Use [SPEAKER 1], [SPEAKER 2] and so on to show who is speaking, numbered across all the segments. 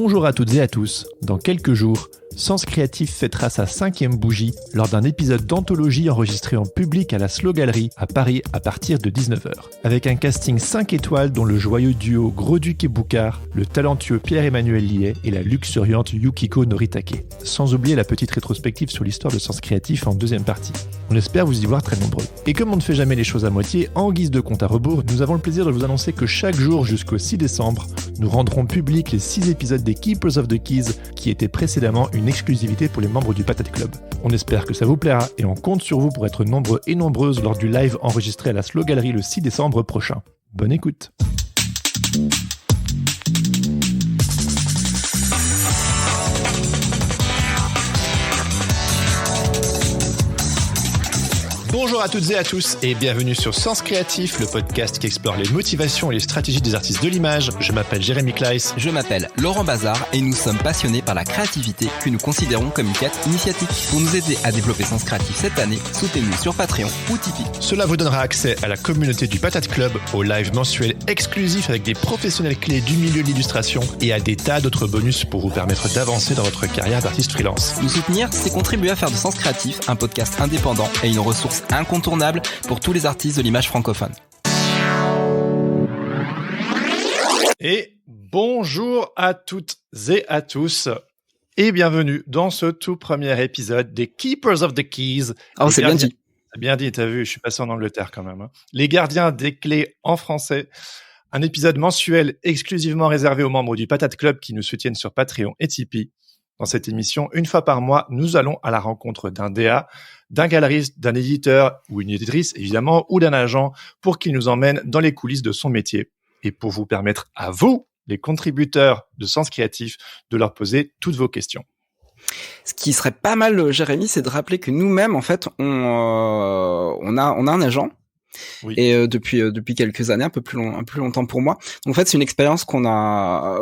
[SPEAKER 1] Bonjour à toutes et à tous. Dans quelques jours, Sens Créatif fêtera sa 5e bougie lors d'un épisode d'anthologie enregistré en public à la Slow Gallery à Paris à partir de 19h. Avec un casting 5 étoiles dont le joyeux duo Gros-Duc et Boucard, le talentueux Pierre-Emmanuel Liet et la luxuriante Yukiko Noritake. Sans oublier la petite rétrospective sur l'histoire de Sens Créatif en deuxième partie. On espère vous y voir très nombreux. Et comme on ne fait jamais les choses à moitié, en guise de compte à rebours, nous avons le plaisir de vous annoncer que chaque jour jusqu'au 6 décembre, nous rendrons public les 6 épisodes des Keepers of the Keys qui étaient précédemment une exclusivité pour les membres du Patate Club. On espère que ça vous plaira et on compte sur vous pour être nombreux et nombreuses lors du live enregistré à la Slow Gallery le 6 décembre prochain. Bonne écoute. Bonjour à toutes et à tous et bienvenue sur Sens Créatif, le podcast qui explore les motivations et les stratégies des artistes de l'image. Je m'appelle Jérémy Kleiss.
[SPEAKER 2] Je m'appelle Laurent Bazar et nous sommes passionnés par la créativité que nous considérons comme une quête initiatique. Pour nous aider à développer Sens Créatif cette année, soutenez-nous sur Patreon ou Tipeee.
[SPEAKER 1] Cela vous donnera accès à la communauté du Patate Club, aux lives mensuels exclusifs avec des professionnels clés du milieu de l'illustration et à des tas d'autres bonus pour vous permettre d'avancer dans votre carrière d'artiste freelance.
[SPEAKER 2] Nous soutenir, c'est contribuer à faire de Sens Créatif un podcast indépendant et une ressource incontournable pour tous les artistes de l'image francophone.
[SPEAKER 1] Et bonjour à toutes et à tous et bienvenue dans ce tout premier épisode des Keepers of the Keys.
[SPEAKER 2] Oh, c'est bien dit.
[SPEAKER 1] C'est bien dit, t'as vu, je suis passé en Angleterre quand même. Les gardiens des clés en français. Un épisode mensuel exclusivement réservé aux membres du Patate Club qui nous soutiennent sur Patreon et Tipeee. Dans cette émission, une fois par mois, nous allons à la rencontre d'un DA, d'un galeriste, d'un éditeur ou une éditrice, évidemment, ou d'un agent pour qu'il nous emmène dans les coulisses de son métier. Et pour vous permettre à vous, les contributeurs de Sens Créatif, de leur poser toutes vos questions.
[SPEAKER 2] Ce qui serait pas mal, Jérémy, c'est de rappeler que nous-mêmes, en fait, on a un agent. Oui. Et depuis quelques années, un peu plus longtemps pour moi. Donc, en fait, c'est une expérience qu'on a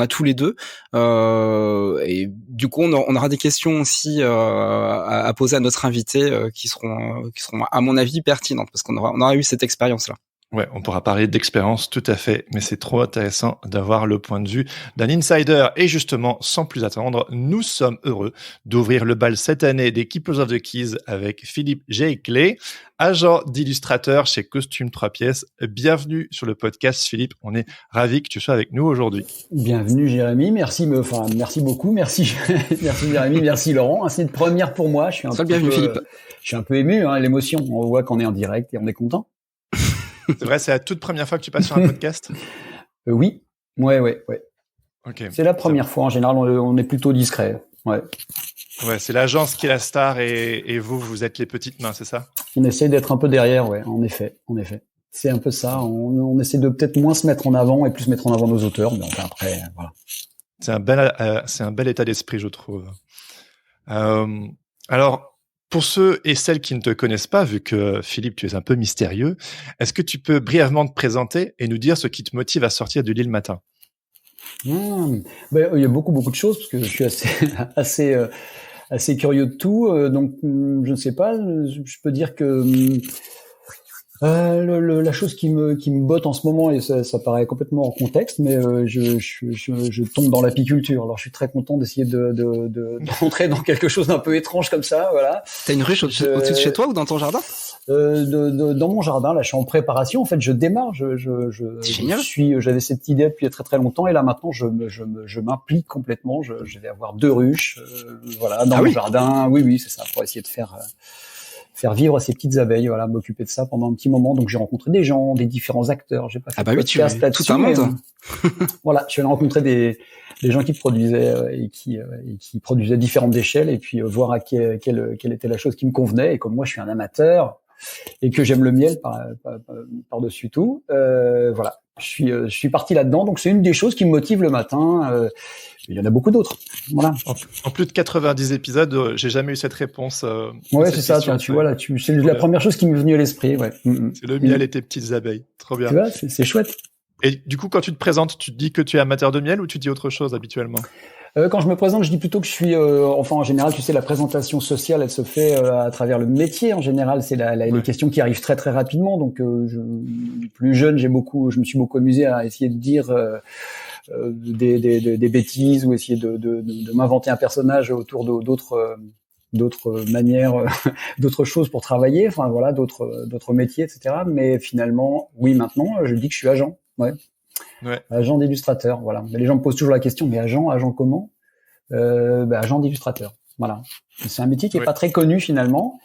[SPEAKER 2] tous les deux. Et du coup, on aura des questions aussi à poser à notre invité qui seront à mon avis pertinentes parce qu'on aura eu cette expérience-là.
[SPEAKER 1] Ouais, on pourra parler d'expérience, tout à fait, mais c'est trop intéressant d'avoir le point de vue d'un insider. Et justement, sans plus attendre, nous sommes heureux d'ouvrir le bal cette année des Keepers of the Keys avec Philippe Jayclay, agent d'illustrateur chez Costume 3 pièces. Bienvenue sur le podcast, Philippe. On est ravis que tu sois avec nous aujourd'hui.
[SPEAKER 3] Bienvenue, Jérémy. Merci beaucoup. Merci Jérémy. Merci, Laurent. C'est une première pour moi.
[SPEAKER 2] Bienvenue, Philippe.
[SPEAKER 3] Je suis un peu ému, l'émotion. On voit qu'on est en direct et on est content.
[SPEAKER 1] C'est vrai, c'est la toute première fois que tu passes sur un podcast ?
[SPEAKER 3] Oui. Ouais.
[SPEAKER 1] Okay.
[SPEAKER 3] C'est la première fois. En général, on est plutôt discret. Ouais,
[SPEAKER 1] c'est l'agence qui est la star et vous êtes les petites mains, c'est ça ?
[SPEAKER 3] On essaie d'être un peu derrière, ouais, en effet. C'est un peu ça. On essaie de peut-être moins se mettre en avant et plus mettre en avant nos auteurs, mais enfin après, voilà.
[SPEAKER 1] C'est un bel état d'esprit, je trouve. Alors, pour ceux et celles qui ne te connaissent pas, vu que Philippe, tu es un peu mystérieux, est-ce que tu peux brièvement te présenter et nous dire ce qui te motive à sortir du lit le matin ?
[SPEAKER 3] Il y a beaucoup de choses parce que je suis assez curieux de tout. Donc, je ne sais pas. Je peux dire que la chose qui me botte en ce moment, et ça paraît complètement hors contexte, mais je tombe dans l'apiculture. Alors je suis très content d'essayer d'entrer dans quelque chose d'un peu étrange comme ça, voilà.
[SPEAKER 2] T'as une ruche au-dessus de chez toi ou dans ton jardin ?
[SPEAKER 3] Dans mon jardin, là je suis en préparation, en fait je démarre,
[SPEAKER 2] C'est génial.
[SPEAKER 3] J'avais cette idée depuis très très longtemps et là maintenant je m'implique complètement, je vais avoir 2 ruches, dans mon jardin, oui c'est ça, pour essayer de faire vivre ces petites abeilles, voilà, m'occuper de ça pendant un petit moment. Donc j'ai rencontré des gens, des différents acteurs. J'ai pas fait de podcast là-dessus,
[SPEAKER 2] tout un monde.
[SPEAKER 3] Voilà, je suis allé rencontrer des gens qui produisaient et qui produisaient différentes échelles et puis voir à quelle était la chose qui me convenait. Et comme moi je suis un amateur et que j'aime le miel par-dessus tout, voilà, je suis parti là-dedans. Donc c'est une des choses qui me motive le matin. Il y en a beaucoup d'autres. Voilà.
[SPEAKER 1] En plus de 90 épisodes, j'ai jamais eu cette réponse.
[SPEAKER 3] Ouais, c'est ça. Tu vois là, c'est la première chose qui m'est venue à l'esprit. Ouais.
[SPEAKER 1] C'est le miel et tes petites abeilles. Trop bien.
[SPEAKER 3] Tu vois, c'est chouette.
[SPEAKER 1] Et du coup, quand tu te présentes, tu te dis que tu es amateur de miel ou tu dis autre chose habituellement ?
[SPEAKER 3] Quand je me présente, je dis plutôt que je suis, en général, tu sais, la présentation sociale, elle se fait à travers le métier. En général, c'est les questions qui arrivent très très rapidement. Donc, plus jeune, je me suis beaucoup amusé à essayer de dire des bêtises ou essayer de m'inventer un personnage autour d'autres manières, d'autres choses pour travailler. Enfin voilà, d'autres métiers, etc. Mais finalement, oui, maintenant, je dis que je suis agent. Ouais. Agent d'illustrateur, voilà. Les gens me posent toujours la question, mais agent comment? Agent d'illustrateur, voilà. C'est un métier qui est pas très connu finalement.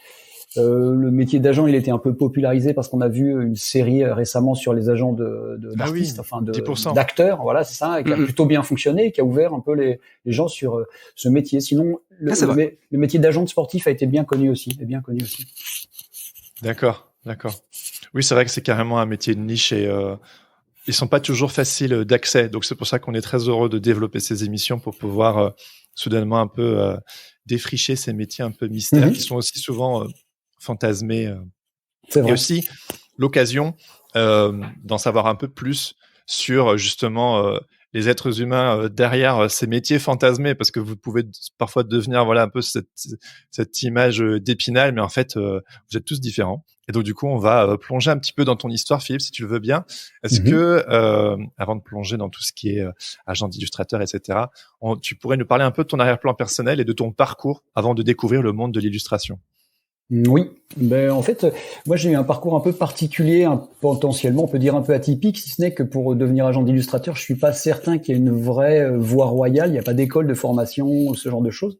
[SPEAKER 3] Le métier d'agent, il a été un peu popularisé parce qu'on a vu une série récemment sur les agents d'artistes, d'acteurs, voilà, c'est ça, qui a plutôt bien fonctionné, et qui a ouvert un peu les gens sur ce métier. Sinon, le métier d'agent de sportif a été bien connu aussi,
[SPEAKER 1] D'accord. Oui, c'est vrai que c'est carrément un métier de niche et ils sont pas toujours faciles d'accès. Donc c'est pour ça qu'on est très heureux de développer ces émissions pour pouvoir soudainement un peu défricher ces métiers un peu mystères qui sont aussi souvent fantasmés.
[SPEAKER 3] C'est vrai.
[SPEAKER 1] Et aussi l'occasion d'en savoir un peu plus sur justement les êtres humains derrière ces métiers fantasmés, parce que vous pouvez parfois devenir un peu cette image d'Épinal, mais en fait vous êtes tous différents. Et donc du coup on va plonger un petit peu dans ton histoire, Philippe, si tu le veux bien. Est-ce que avant de plonger dans tout ce qui est agent d'illustrateur, etc., tu pourrais nous parler un peu de ton arrière-plan personnel et de ton parcours avant de découvrir le monde de l'illustration?
[SPEAKER 3] Oui, en fait, moi j'ai eu un parcours un peu particulier, potentiellement on peut dire un peu atypique, si ce n'est que pour devenir agent d'illustrateur, je suis pas certain qu'il y ait une vraie voie royale, il n'y a pas d'école de formation, ce genre de choses.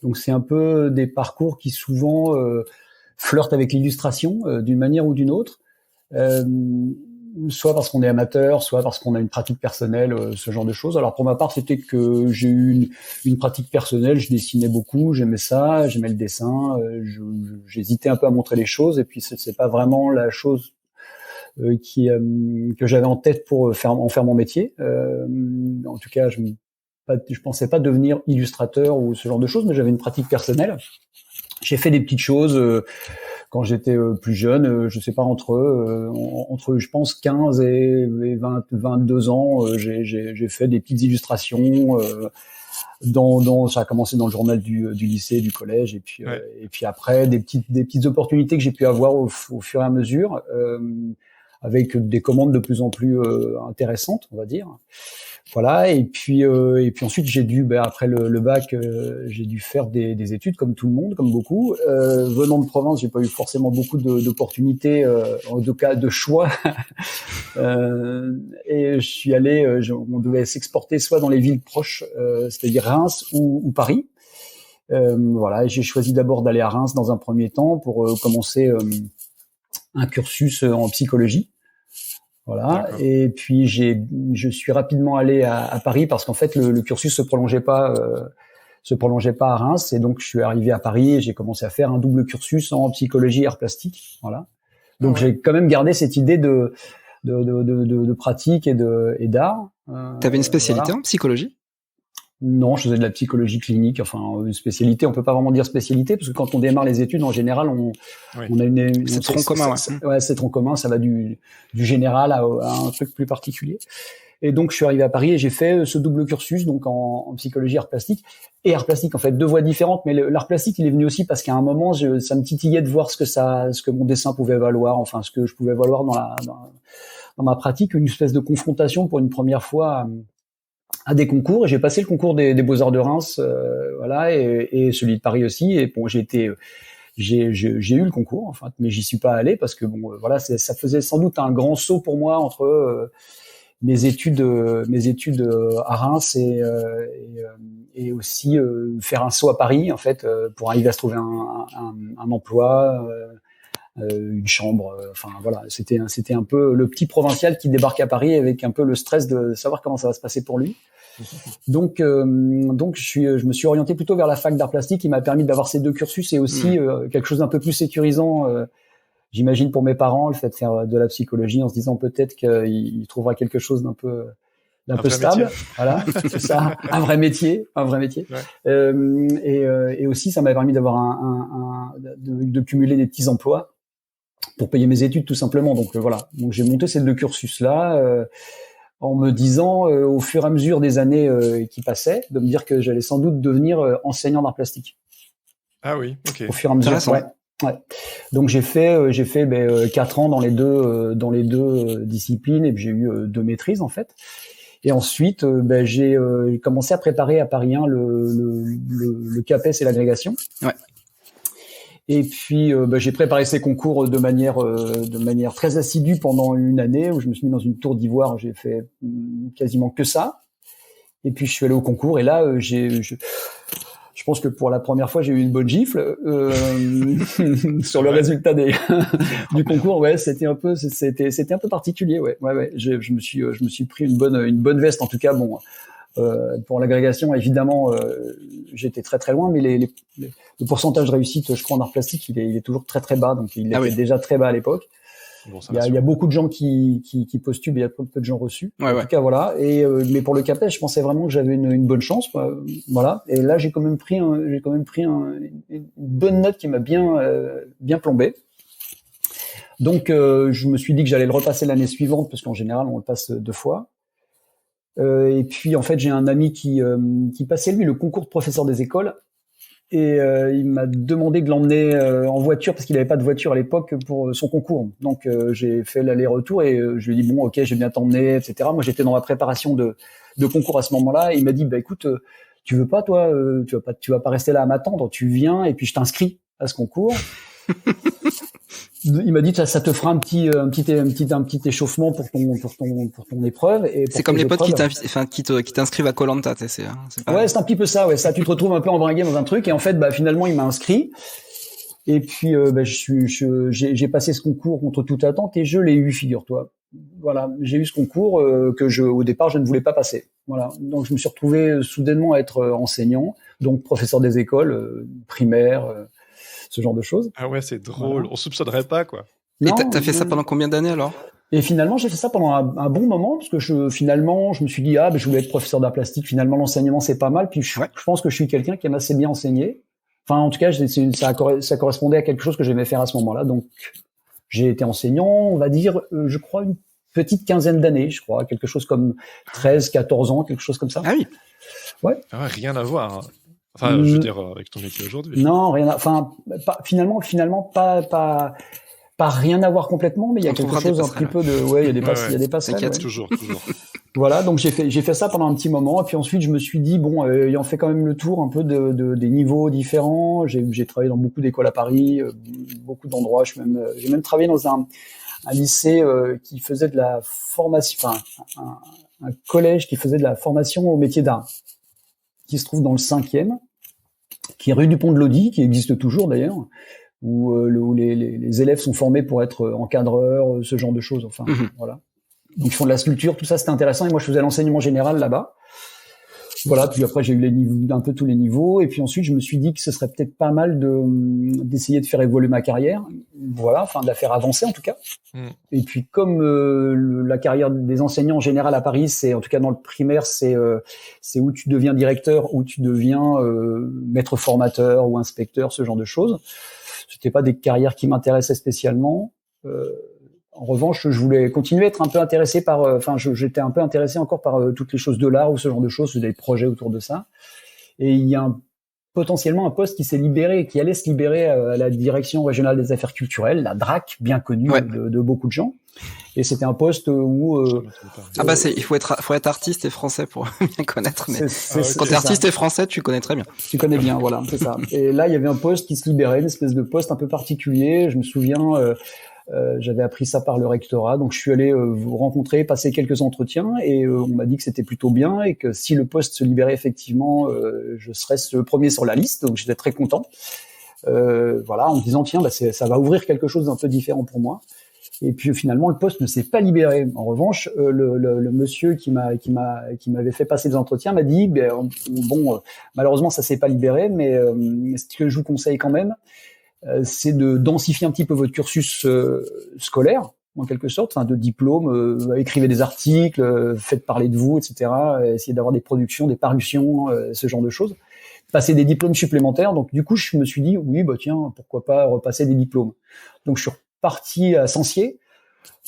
[SPEAKER 3] Donc c'est un peu des parcours qui souvent flirtent avec l'illustration d'une manière ou d'une autre. Soit parce qu'on est amateur, soit parce qu'on a une pratique personnelle, ce genre de choses. Alors pour ma part, c'était que j'ai eu une pratique personnelle, je dessinais beaucoup, j'aimais ça, j'aimais le dessin, j'hésitais un peu à montrer les choses, et puis c'est pas vraiment la chose que j'avais en tête pour en faire mon métier. En tout cas, je pensais pas devenir illustrateur ou ce genre de choses, mais j'avais une pratique personnelle. J'ai fait des petites choses quand j'étais plus jeune, je sais pas, entre je pense 15 et 22 ans, j'ai fait des petites illustrations ça a commencé dans le journal du lycée, du collège, et puis après des petites opportunités que j'ai pu avoir au fur et à mesure, avec des commandes de plus en plus intéressantes, on va dire. Voilà, et puis ensuite j'ai dû, après le bac, j'ai dû faire des études comme tout le monde, comme beaucoup. Venant de province, j'ai pas eu forcément beaucoup d'opportunités, en tout cas de choix. Et je suis allé, on devait s'exporter soit dans les villes proches, c'est-à-dire Reims ou Paris. Voilà, et j'ai choisi d'abord d'aller à Reims dans un premier temps pour commencer un cursus en psychologie. Voilà. D'accord. Et puis je suis rapidement allé à Paris parce qu'en fait le cursus se prolongeait pas à Reims, et donc je suis arrivé à Paris et j'ai commencé à faire un double cursus en psychologie et arts plastiques. Voilà. Donc j'ai quand même gardé cette idée de pratique et d'art.
[SPEAKER 2] T'avais une spécialité en psychologie?
[SPEAKER 3] Non, je faisais de la psychologie clinique, enfin une spécialité, on peut pas vraiment dire spécialité, parce que quand on démarre les études, en général, on a
[SPEAKER 2] c'est tronc commun.
[SPEAKER 3] Ouais, c'est tronc commun, ça va du général à un truc plus particulier. Et donc je suis arrivé à Paris et j'ai fait ce double cursus, donc en psychologie art plastique et art plastique, en fait deux voies différentes, mais l'art plastique il est venu aussi parce qu'à un moment ça me titillait de voir ce que mon dessin pouvait valoir, enfin ce que je pouvais valoir dans ma pratique, une espèce de confrontation pour une première fois à des concours, et j'ai passé le concours des Beaux-Arts de Reims, voilà, et celui de Paris aussi, et bon, j'ai eu le concours, en fait, mais j'y suis pas allé parce que bon, voilà, ça faisait sans doute un grand saut pour moi entre mes études à Reims et aussi faire un saut à Paris, en fait, pour arriver à se trouver un emploi, une chambre, enfin voilà, c'était un peu le petit provincial qui débarque à Paris avec un peu le stress de savoir comment ça va se passer pour lui. Donc je me suis orienté plutôt vers la fac d'art plastique, qui m'a permis d'avoir ces deux cursus, et aussi quelque chose d'un peu plus sécurisant, j'imagine, pour mes parents, le fait de faire de la psychologie en se disant peut-être qu'il trouvera quelque chose d'un peu stable, métier. Voilà, c'est ça, un vrai métier. Ouais. Et aussi ça m'a permis d'avoir de cumuler des petits emplois pour payer mes études, tout simplement. Donc voilà, donc j'ai monté ces deux cursus là. en me disant, au fur et à mesure des années qui passaient, de me dire que j'allais sans doute devenir enseignant d'art plastique.
[SPEAKER 1] Ah oui, ok.
[SPEAKER 3] Au fur et à mesure. Ouais. Donc j'ai fait 4 ans dans les deux disciplines et puis j'ai eu 2 maîtrises en fait. Et ensuite j'ai commencé à préparer à Paris 1 le CAPES et l'agrégation.
[SPEAKER 2] Ouais.
[SPEAKER 3] Et puis j'ai préparé ces concours de manière très assidue pendant une année où je me suis mis dans une tour d'ivoire, j'ai fait quasiment que ça. Et puis je suis allé au concours et là je pense que pour la première fois, j'ai eu une bonne gifle sur le résultat du concours. Ouais, c'était un peu particulier. Ouais. Je me suis pris une bonne veste. En tout cas, bon, pour l'agrégation, évidemment, j'étais très très loin, mais le pourcentage de réussite, je crois, en art plastique, il est toujours très très bas. Donc, il était déjà très bas à l'époque.
[SPEAKER 1] Bon,
[SPEAKER 3] il y a beaucoup de gens qui postulent, mais il y a peu de gens reçus.
[SPEAKER 2] Ouais,
[SPEAKER 3] en tout cas, voilà. Et mais pour le CAPES, je pensais vraiment que j'avais une bonne chance, voilà. Et là, j'ai quand même pris une bonne note qui m'a bien plombé. Donc, je me suis dit que j'allais le repasser l'année suivante, parce qu'en général, on le passe 2 fois. Et puis, en fait, j'ai un ami qui passait lui le concours de professeur des écoles. Et il m'a demandé de l'emmener en voiture parce qu'il n'avait pas de voiture à l'époque pour son concours. Donc j'ai fait l'aller-retour et je lui ai dit bon ok, je vais bien t'emmener, etc. Moi j'étais dans ma préparation de concours à ce moment-là. Et il m'a dit bah écoute, tu veux pas toi, tu vas pas rester là à m'attendre, tu viens et puis je t'inscris à ce concours. Il m'a dit ça te fera un petit échauffement pour ton épreuve. Et
[SPEAKER 2] c'est comme les potes qui t'inscrivent à Koh-Lanta, c'est pas...
[SPEAKER 3] Ouais, c'est un petit peu ça. Ouais, ça, tu te retrouves un peu embringué dans un truc et en fait, finalement, il m'a inscrit. Et puis, j'ai passé ce concours contre toute attente et je l'ai eu, figure-toi. Voilà, j'ai eu ce concours au départ, je ne voulais pas passer. Voilà, donc je me suis retrouvé soudainement à être enseignant, donc professeur des écoles primaires. Ce genre de choses.
[SPEAKER 1] Ah ouais, c'est drôle. Voilà. On soupçonnerait pas, quoi.
[SPEAKER 2] Et t'as fait ça pendant combien d'années, alors?
[SPEAKER 3] Et finalement, j'ai fait ça pendant un bon moment, parce que je me suis dit, je voulais être professeur d'art plastique. Finalement, l'enseignement, c'est pas mal. Puis je pense que je suis quelqu'un qui aime assez bien enseigner. Enfin, en tout cas, ça correspondait à quelque chose que j'aimais faire à ce moment-là. Donc, j'ai été enseignant, on va dire, je crois, une petite quinzaine d'années, je crois. Quelque chose comme 13, 14 ans, quelque chose comme ça.
[SPEAKER 2] Ah oui.
[SPEAKER 3] Ouais.
[SPEAKER 1] Ah, rien à voir, hein. Enfin, je veux dire, avec ton métier aujourd'hui.
[SPEAKER 3] Non, rien. Finalement, pas rien à voir complètement, mais il y a quelque chose un petit peu de, il y a des passerelles.
[SPEAKER 1] T'inquiète, toujours.
[SPEAKER 3] Voilà, donc j'ai fait ça pendant un petit moment, et puis ensuite je me suis dit ayant fait quand même le tour un peu des niveaux différents. J'ai travaillé dans beaucoup d'écoles à Paris, beaucoup d'endroits. J'ai même travaillé dans un lycée qui faisait de la formation, un collège qui faisait de la formation au métier d'art, qui se trouve dans le 5e, qui est rue du Pont de Lodi, qui existe toujours d'ailleurs, où les élèves sont formés pour être encadreurs, ce genre de choses. Enfin, voilà. Donc ils font de la sculpture, tout ça, c'était intéressant. Et moi, je faisais l'enseignement général là-bas. Voilà. Puis après, j'ai eu un peu tous les niveaux. Et puis ensuite, je me suis dit que ce serait peut-être pas mal d'essayer de faire évoluer ma carrière. Voilà, enfin de la faire avancer en tout cas. Et puis comme la carrière des enseignants en général à Paris, c'est en tout cas dans le primaire, c'est où tu deviens directeur, où tu deviens maître formateur ou inspecteur, ce genre de choses. C'était pas des carrières qui m'intéressaient spécialement. En revanche, je voulais continuer à être un peu intéressé j'étais un peu intéressé encore par toutes les choses de l'art ou ce genre de choses, des projets autour de ça. Et il y a potentiellement un poste qui s'est libéré, qui allait se libérer à la direction régionale des affaires culturelles, la DRAC, bien connue de beaucoup de gens. Et c'était un poste où
[SPEAKER 2] il faut être artiste et français pour bien connaître. Mais quand t'es artiste et français, tu connais très bien.
[SPEAKER 3] Tu connais bien, voilà, c'est ça. Et là, il y avait un poste qui se libérait, une espèce de poste un peu particulier. Je me souviens, j'avais appris ça par le rectorat, donc je suis allé vous rencontrer, passer quelques entretiens, et on m'a dit que c'était plutôt bien et que si le poste se libérait effectivement, je serais le premier sur la liste. Donc j'étais très content. Voilà, en me disant tiens, ça va ouvrir quelque chose d'un peu différent pour moi. Et puis finalement, le poste ne s'est pas libéré. En revanche, le monsieur qui m'avait fait passer des entretiens m'a dit malheureusement ça s'est pas libéré, mais ce que je vous conseille quand même, c'est de densifier un petit peu votre cursus scolaire, en quelque sorte, de diplôme, écrivez des articles, faites parler de vous, etc. Essayez d'avoir des productions, des parutions, ce genre de choses. Passer des diplômes supplémentaires. Donc du coup, je me suis dit oui, tiens, pourquoi pas repasser des diplômes. Donc je suis reparti à Sancier,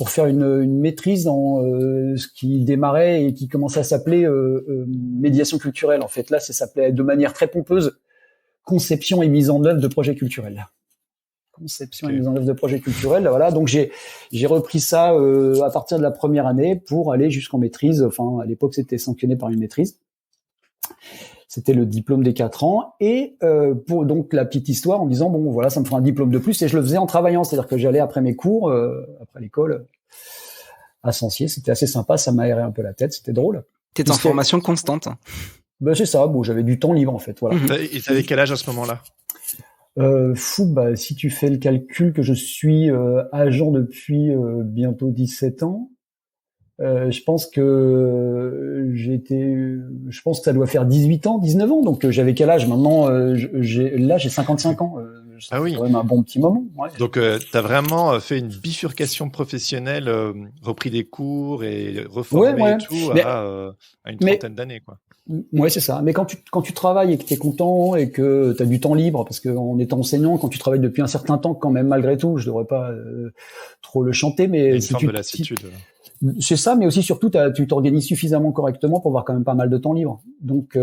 [SPEAKER 3] faire une maîtrise dans ce qui démarrait et qui commençait à s'appeler médiation culturelle. En fait, là, ça s'appelait de manière très pompeuse conception et mise en œuvre de projets culturels. Conception et mise en œuvre de projets culturels. Voilà, donc j'ai repris ça à partir de la première année pour aller jusqu'en maîtrise. Enfin, à l'époque, c'était sanctionné par une maîtrise. C'était le diplôme des 4 ans. Et pour donc la petite histoire en disant, bon, voilà, ça me fera un diplôme de plus. Et je le faisais en travaillant, c'est-à-dire que j'allais après mes cours, après l'école, à Sancier. C'était assez sympa, ça m'aérait un peu la tête, c'était drôle.
[SPEAKER 2] T'étais en formation constante.
[SPEAKER 3] Ben c'est ça, bon, j'avais du temps libre en fait. Voilà.
[SPEAKER 1] Et t'avais quel âge à ce moment-là?
[SPEAKER 3] Si tu fais le calcul que je suis agent depuis bientôt 17 ans, je pense que ça doit faire 18 ans, 19 ans. Donc j'avais quel âge maintenant? J'ai 55 ans.
[SPEAKER 1] Ah oui.
[SPEAKER 3] C'est quand même un bon petit moment. Ouais.
[SPEAKER 1] Donc t'as vraiment fait une bifurcation professionnelle, repris des cours et reformé et tout à une trentaine d'années, quoi.
[SPEAKER 3] Ouais, c'est ça. Mais quand tu travailles et que t'es content et que t'as du temps libre, parce que en étant enseignant, quand tu travailles depuis un certain temps, quand même, malgré tout, je devrais pas trop le chanter, mais
[SPEAKER 1] une forme de lassitude.
[SPEAKER 3] C'est ça, mais aussi surtout, tu t'organises suffisamment correctement pour avoir quand même pas mal de temps libre. Donc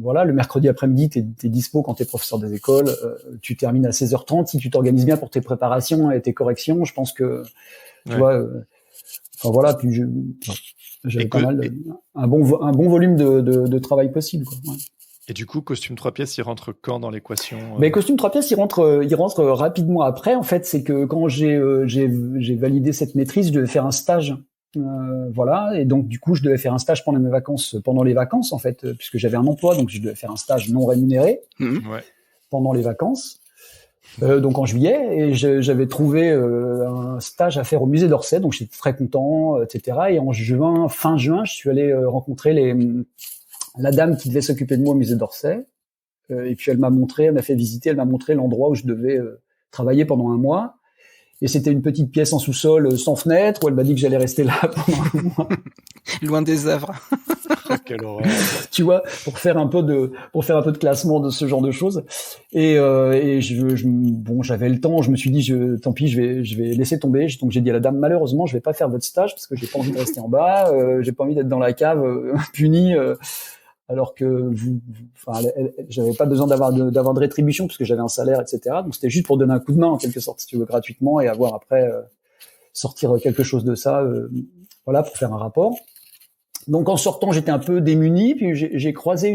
[SPEAKER 3] voilà, le mercredi après-midi, t'es dispo quand t'es professeur des écoles, tu termines à 16h30. Si tu t'organises bien pour tes préparations et tes corrections, je pense que tu vois. Enfin voilà, puis j'avais pas mal, un bon volume de travail possible, quoi. Ouais.
[SPEAKER 1] Et du coup, costume 3 pièces, il rentre quand dans l'équation?
[SPEAKER 3] Mais costume 3 pièces, il rentre rapidement après. En fait, c'est que quand j'ai validé cette maîtrise, je devais faire un stage. Voilà, et donc du coup je devais faire un stage pendant les vacances en fait, puisque j'avais un emploi, donc je devais faire un stage non rémunéré pendant les vacances, donc en juillet, et j'avais trouvé un stage à faire au musée d'Orsay, donc j'étais très content, etc. Et en fin juin, je suis allé rencontrer la dame qui devait s'occuper de moi au musée d'Orsay, et puis elle m'a montré l'endroit où je devais travailler pendant un mois. Et c'était une petite pièce en sous-sol sans fenêtre où elle m'a dit que j'allais rester là pendant un mois.
[SPEAKER 2] Loin des œuvres.
[SPEAKER 1] Quelle horreur.
[SPEAKER 3] Tu vois, pour faire un peu de classement de ce genre de choses. Et j'avais le temps, je me suis dit tant pis, je vais laisser tomber. Donc j'ai dit à la dame, malheureusement, je vais pas faire votre stage parce que j'ai pas envie de rester en bas, j'ai pas envie d'être dans la cave puni alors que j'avais pas besoin d'avoir de rétribution parce que j'avais un salaire, etc. Donc c'était juste pour donner un coup de main en quelque sorte, si tu veux, gratuitement, et avoir après sortir quelque chose de ça, voilà, pour faire un rapport. Donc en sortant, j'étais un peu démuni, puis j'ai croisé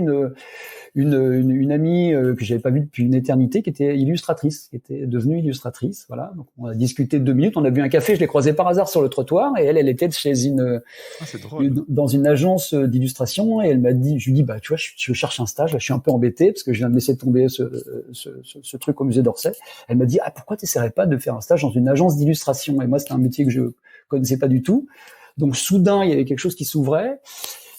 [SPEAKER 3] une amie que j'avais pas vue depuis une éternité, qui était devenue illustratrice, voilà. Donc on a discuté 2 minutes, on a bu un café, je l'ai croisée par hasard sur le trottoir, et elle était chez dans une agence d'illustration, et elle m'a dit, je lui dis, bah tu vois, je cherche un stage, là, je suis un peu embêté parce que je viens de laisser tomber ce truc au musée d'Orsay. Elle m'a dit, ah, pourquoi t'essaierais pas de faire un stage dans une agence d'illustration? Et moi, c'était un métier que je connaissais pas du tout. Donc soudain, il y avait quelque chose qui s'ouvrait.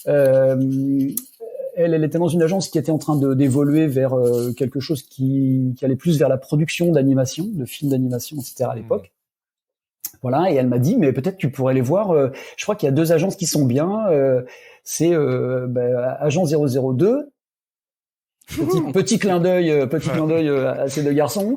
[SPEAKER 3] Elle était dans une agence qui était en train d'évoluer vers quelque chose qui allait plus vers la production d'animation, de films d'animation, etc. à l'époque. Voilà, et elle m'a dit, mais peut-être tu pourrais les voir. Je crois qu'il y a 2 agences qui sont bien. C'est Agent 002. Petit clin d'œil à ces 2 garçons,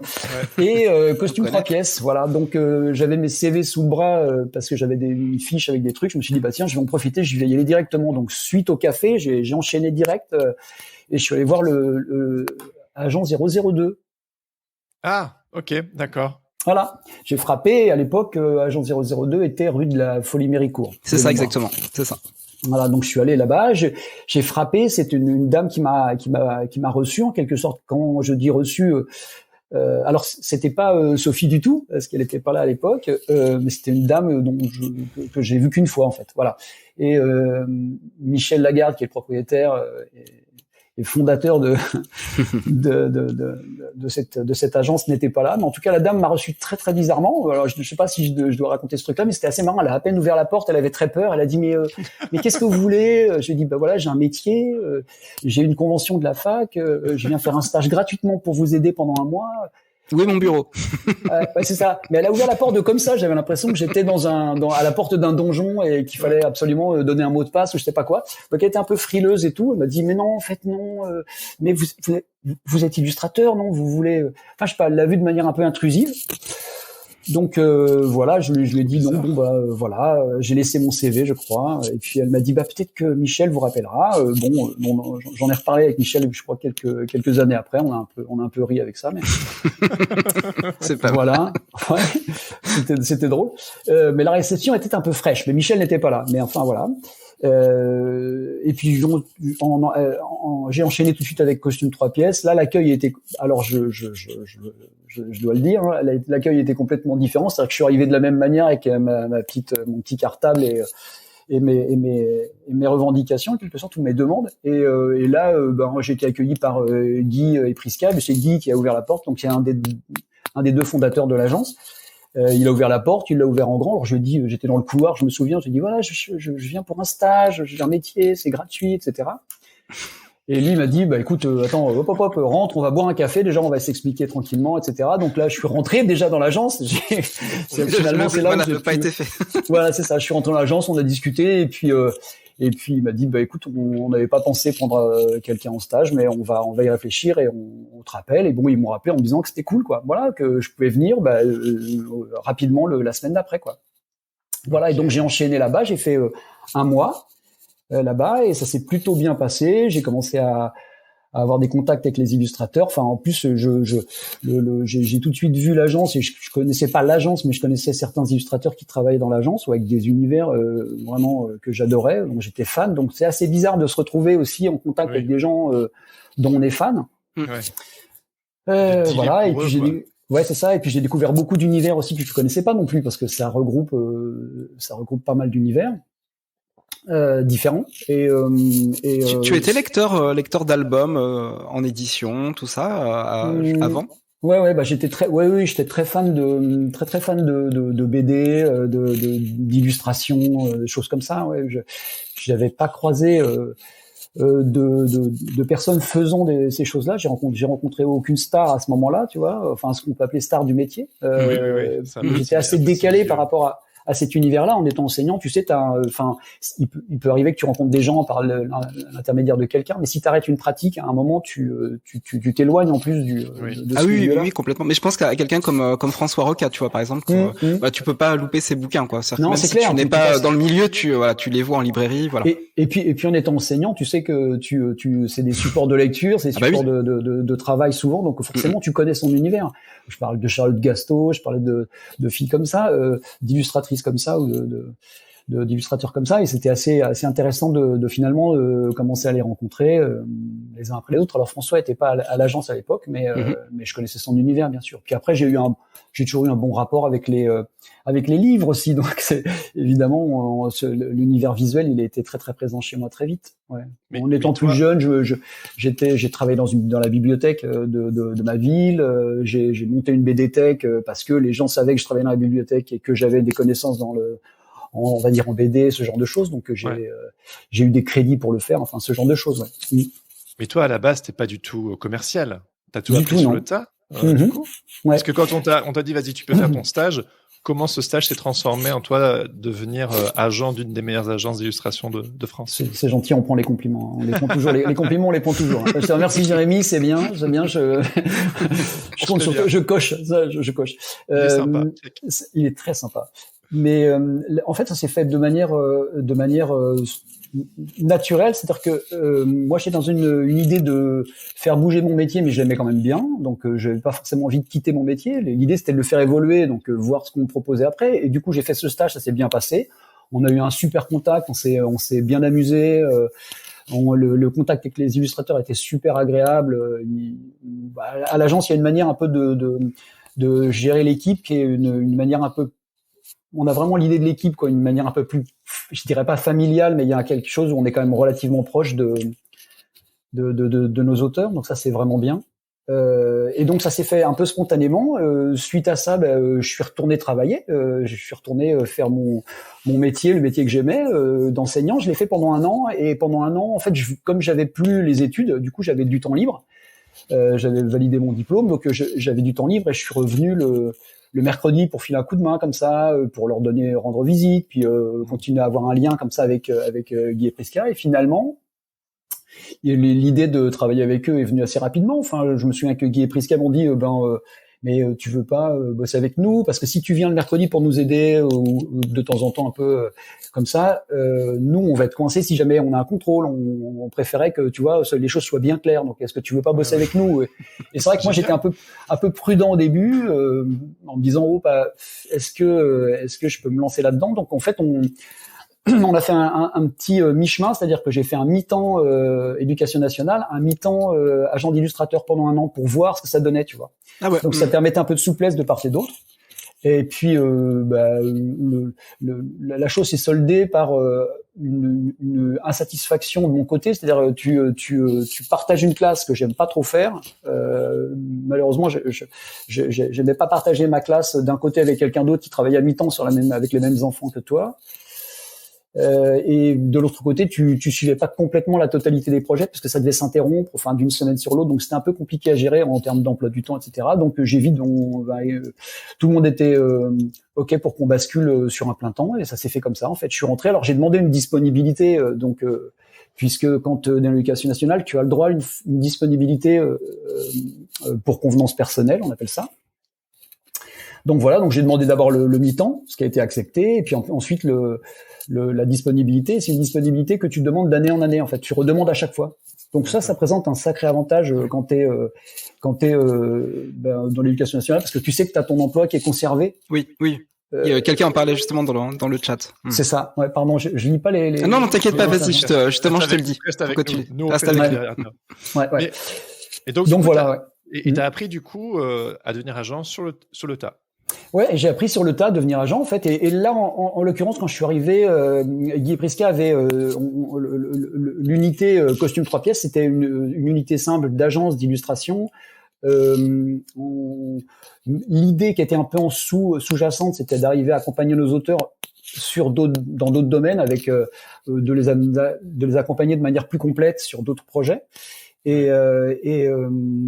[SPEAKER 3] et costume 3 pièces. Voilà, donc j'avais mes CV sous le bras parce que j'avais une fiche avec des trucs. Je me suis dit, bah tiens, je vais en profiter, je vais y aller directement. Donc suite au café, j'ai enchaîné direct et je suis allé voir le agent 002.
[SPEAKER 1] Ah, ok, d'accord.
[SPEAKER 3] Voilà, j'ai frappé. À l'époque, agent 002 était rue de la Folie-Méricourt.
[SPEAKER 2] C'est ça, exactement. C'est ça.
[SPEAKER 3] Voilà, donc je suis allé là-bas, j'ai frappé, c'est une dame qui m'a reçu en quelque sorte. Quand je dis reçu, alors c'était pas Sophie du tout parce qu'elle était pas là à l'époque, mais c'était une dame que j'ai vue qu'une fois en fait. Voilà. Et Michel Lagarde, qui est le propriétaire et fondateur de cette agence, n'était pas là, mais en tout cas la dame m'a reçu très très bizarrement. Alors je sais pas si je dois raconter ce truc-là, mais c'était assez marrant. Elle a à peine ouvert la porte, elle avait très peur. Elle a dit mais qu'est-ce que vous voulez? Je lui ai dit bah voilà, j'ai un métier, j'ai une convention de la fac, je viens faire un stage gratuitement pour vous aider pendant un mois.
[SPEAKER 2] Où est mon bureau?
[SPEAKER 3] Ouais, c'est ça. Mais elle a ouvert la porte comme ça. J'avais l'impression que j'étais à la porte d'un donjon et qu'il fallait absolument donner un mot de passe ou je sais pas quoi. Donc elle était un peu frileuse et tout. Elle m'a dit mais non, en fait non. Mais vous êtes illustrateur, non? Vous voulez? Enfin je sais pas. Elle l'a vu de manière un peu intrusive. Donc voilà, je lui ai dit non, voilà, j'ai laissé mon CV, je crois, et puis elle m'a dit peut-être que Michel vous rappellera. Bon, j'en ai reparlé avec Michel, je crois quelques années après, on a un peu ri avec ça, mais
[SPEAKER 2] c'est pas
[SPEAKER 3] voilà, ouais, c'était drôle. Mais la réception était un peu fraîche, mais Michel n'était pas là. Mais enfin voilà. Et puis j'ai enchaîné tout de suite avec Costume 3 pièces. Là, l'accueil était, alors je dois le dire, hein, l'accueil était complètement différent. C'est-à-dire que je suis arrivé de la même manière avec mon petit cartable et mes revendications, en quelque sorte, ou mes demandes. Et là, j'ai été accueilli par Guy et Prisca. C'est Guy qui a ouvert la porte, donc c'est un des deux fondateurs de l'agence. Il a ouvert la porte, il l'a ouvert en grand. Alors je lui ai dit, j'étais dans le couloir, je me souviens, je lui ai dit voilà, je viens pour un stage, j'ai un métier, c'est gratuit, etc. Et lui il m'a dit écoute, attends, hop, rentre, on va boire un café, déjà on va s'expliquer tranquillement, etc. Donc là je suis rentré déjà dans l'agence. Finalement c'est là où j'ai
[SPEAKER 2] pas été fait.
[SPEAKER 3] Voilà, c'est ça. Je suis rentré dans l'agence, on a discuté et puis il m'a dit écoute, on n'avait pas pensé prendre quelqu'un en stage, mais on va y réfléchir et on te rappelle. Et bon, ils m'ont rappelé en me disant que c'était cool, quoi. Voilà, que je pouvais venir rapidement la semaine d'après, quoi. Voilà, et donc j'ai enchaîné là-bas, j'ai fait un mois là-bas et ça s'est plutôt bien passé. J'ai commencé à avoir des contacts avec les illustrateurs. Enfin, en plus, j'ai tout de suite vu l'agence et je connaissais pas l'agence, mais je connaissais certains illustrateurs qui travaillaient dans l'agence ou avec des univers vraiment que j'adorais. Donc, j'étais fan. Donc, c'est assez bizarre de se retrouver aussi en contact avec des gens dont on est fan. Voilà. Et puis ouais, c'est ça. Et puis j'ai découvert beaucoup d'univers aussi que je connaissais pas non plus parce que ça regroupe pas mal d'univers. Différents
[SPEAKER 2] tu étais lecteur d'albums en édition, tout ça avant.
[SPEAKER 3] Ouais, j'étais j'étais très fan de BD, d'illustrations, des choses comme ça. Ouais, j'avais pas croisé de personnes faisant ces choses-là. J'ai rencontré aucune star à ce moment-là, tu vois. Enfin, ce qu'on peut appeler star du métier. J'étais assez décalé par rapport à cet univers-là. En étant enseignant, tu sais, il peut arriver que tu rencontres des gens par l'intermédiaire de quelqu'un, mais si tu arrêtes une pratique, à un moment, tu t'éloignes en plus de ce milieu-là.
[SPEAKER 2] Oui, complètement. Mais je pense qu'à quelqu'un comme François Roca, tu vois, par exemple, tu peux pas louper ses bouquins, quoi.
[SPEAKER 3] Non,
[SPEAKER 2] même
[SPEAKER 3] c'est
[SPEAKER 2] si
[SPEAKER 3] clair.
[SPEAKER 2] Tu n'es pas dans le milieu, tu les vois en librairie, voilà.
[SPEAKER 3] Et puis en étant enseignant, tu sais que c'est des supports de lecture, c'est des supports de travail souvent, donc forcément tu connais son univers. Je parle de Charlotte Gasto, je parlais de filles comme ça, d'illustratrices comme ça ou d'illustrateurs comme ça, et c'était assez intéressant de finalement commencer à les rencontrer les uns après les autres. Alors François était pas à l'agence à l'époque, mais je connaissais son univers bien sûr. Puis après j'ai toujours eu un bon rapport avec les livres aussi, donc c'est évidemment l'univers visuel il a été très très présent chez moi très vite. Ouais. En étant plus jeune, j'ai travaillé dans la bibliothèque de ma ville. J'ai monté une BD-tech parce que les gens savaient que je travaillais dans la bibliothèque et que j'avais des connaissances on va dire en BD, ce genre de choses. Donc j'ai eu des crédits pour le faire. Enfin, ce genre de choses. Ouais.
[SPEAKER 1] Mais toi, à la base, t'es pas du tout commercial. T'as tout appris sur le tas. Du coup.
[SPEAKER 3] Ouais.
[SPEAKER 1] Parce que quand on t'a dit, vas-y, tu peux faire ton stage. Comment ce stage s'est transformé en toi devenir agent d'une des meilleures agences d'illustration de France?
[SPEAKER 3] C'est gentil, on prend les compliments. On les prend toujours. Les compliments, on les prend toujours. Je te remercie, Jérémy, c'est bien. J'aime bien. Je compte sur toi. Je coche. Ça, je coche.
[SPEAKER 1] Il est sympa.
[SPEAKER 3] Il est très sympa. Mais en fait, ça s'est fait de manière naturelle, c'est-à-dire que moi j'étais dans une idée de faire bouger mon métier, mais je l'aimais quand même bien, donc j'avais pas forcément envie de quitter mon métier. L'idée c'était de le faire évoluer, donc voir ce qu'on me proposait après. Et du coup j'ai fait ce stage, ça s'est bien passé. On a eu un super contact, on s'est bien amusé. Le contact avec les illustrateurs était super agréable. À l'agence, il y a une manière un peu de gérer l'équipe qui est une manière un peu. On a vraiment l'idée de l'équipe, quoi, une manière un peu plus, je dirais pas familiale, mais il y a quelque chose où on est quand même relativement proche de nos auteurs. Donc ça, c'est vraiment bien. Et donc ça s'est fait un peu spontanément. Suite à ça, je suis retourné travailler. Je suis retourné faire mon métier, le métier que j'aimais, d'enseignant. Je l'ai fait pendant un an. Et pendant un an, en fait, comme j'avais plus les études, du coup, j'avais du temps libre. J'avais validé mon diplôme, donc j'avais du temps libre et je suis revenu le mercredi pour filer un coup de main comme ça, pour leur rendre visite, puis continuer à avoir un lien comme ça avec Guy et Prisca. Et finalement, l'idée de travailler avec eux est venue assez rapidement. Enfin, je me souviens que Guy et Prisca m'ont dit, mais tu veux pas bosser avec nous parce que si tu viens le mercredi pour nous aider ou de temps en temps un peu comme ça, nous on va être coincés si jamais on a un contrôle. On préférait que tu vois les choses soient bien claires. Donc est-ce que tu veux pas bosser avec nous? Et c'est vrai que moi j'étais un peu prudent au début en me disant est-ce que je peux me lancer là-dedans? Donc en fait on a fait un petit mi-chemin, c'est-à-dire que j'ai fait un mi-temps éducation nationale, un mi-temps agent d'illustrateur pendant 1 an pour voir ce que ça donnait, tu vois. Ah ouais. Donc ça permettait un peu de souplesse de part et d'autre. Et puis la chose s'est soldée par une insatisfaction de mon côté, c'est-à-dire tu partages une classe que j'aime pas trop faire. Malheureusement, je n'ai pas partagé ma classe d'un côté avec quelqu'un d'autre qui travaillait à mi-temps avec les mêmes enfants que toi. Et de l'autre côté, tu suivais pas complètement la totalité des projets parce que ça devait s'interrompre, enfin d'une semaine sur l'autre, donc c'était un peu compliqué à gérer en termes d'emploi du temps, etc. Donc j'ai vite, tout le monde était ok pour qu'on bascule sur un plein temps et ça s'est fait comme ça. En fait, je suis rentré. Alors j'ai demandé une disponibilité, puisque quand dans l'éducation nationale, tu as le droit à une disponibilité pour convenance personnelle, on appelle ça. Donc voilà, donc j'ai demandé d'abord le mi-temps, ce qui a été accepté, et puis ensuite la disponibilité. C'est une disponibilité que tu demandes d'année en année, en fait. Tu redemandes à chaque fois. Donc ça présente un sacré avantage quand t'es dans l'éducation nationale, parce que tu sais que t'as ton emploi qui est conservé.
[SPEAKER 2] Oui. Quelqu'un en parlait justement dans le chat.
[SPEAKER 3] C'est ça. Ouais, pardon, je lis pas les.
[SPEAKER 2] Non, t'inquiète pas, vas-y, justement, je te le dis.
[SPEAKER 1] Reste avec nous. Reste
[SPEAKER 2] avec
[SPEAKER 1] nous.
[SPEAKER 3] Ouais.
[SPEAKER 1] Et donc voilà. Ouais. Et t'as appris du coup à devenir agent sur le tas.
[SPEAKER 3] Ouais, j'ai appris sur le tas à devenir agent en fait. Et là, en l'occurrence, quand je suis arrivé, Guy Prisca avait l'unité costume 3 pièces. C'était une unité simple d'agence d'illustration. L'idée qui était un peu en sous-jacente, c'était d'arriver à accompagner nos auteurs dans d'autres domaines, avec de les accompagner de manière plus complète sur d'autres projets. Et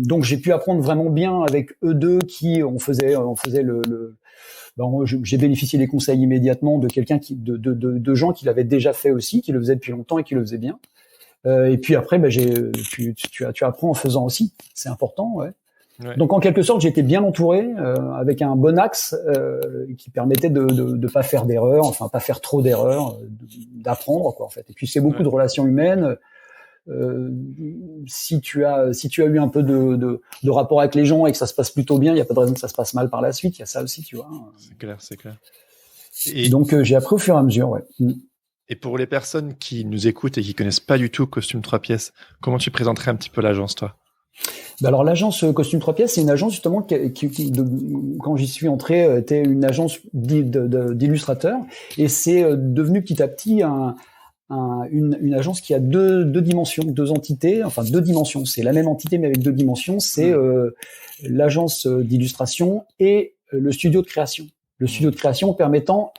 [SPEAKER 3] donc j'ai pu apprendre vraiment bien avec eux deux qui on faisait j'ai bénéficié des conseils immédiatement de quelqu'un de gens qui l'avaient déjà fait aussi, qui le faisaient depuis longtemps et qui le faisaient bien. Et puis après tu apprends en faisant aussi, c'est important, ouais. Ouais. Donc en quelque sorte, j'étais bien entouré avec un bon axe qui permettait de pas faire d'erreurs, enfin pas faire trop d'erreurs, d'apprendre quoi en fait. Et puis c'est beaucoup de relations humaines. Si tu as eu un peu de rapport avec les gens et que ça se passe plutôt bien, il y a pas de raison que ça se passe mal par la suite. Il y a ça aussi, tu vois.
[SPEAKER 1] C'est clair.
[SPEAKER 3] Et donc j'ai appris au fur et à mesure, ouais.
[SPEAKER 1] Et pour les personnes qui nous écoutent et qui connaissent pas du tout Costume 3 pièces, comment tu présenterais un petit peu l'agence, toi?
[SPEAKER 3] Alors l'agence Costume 3 pièces, c'est une agence justement qui quand j'y suis entré, était une agence d'illustrateurs, et c'est devenu petit à petit une agence qui a deux dimensions, deux entités, enfin deux dimensions. C'est la même entité mais avec deux dimensions. C'est l'agence d'illustration et le studio de création. Le studio de création permettant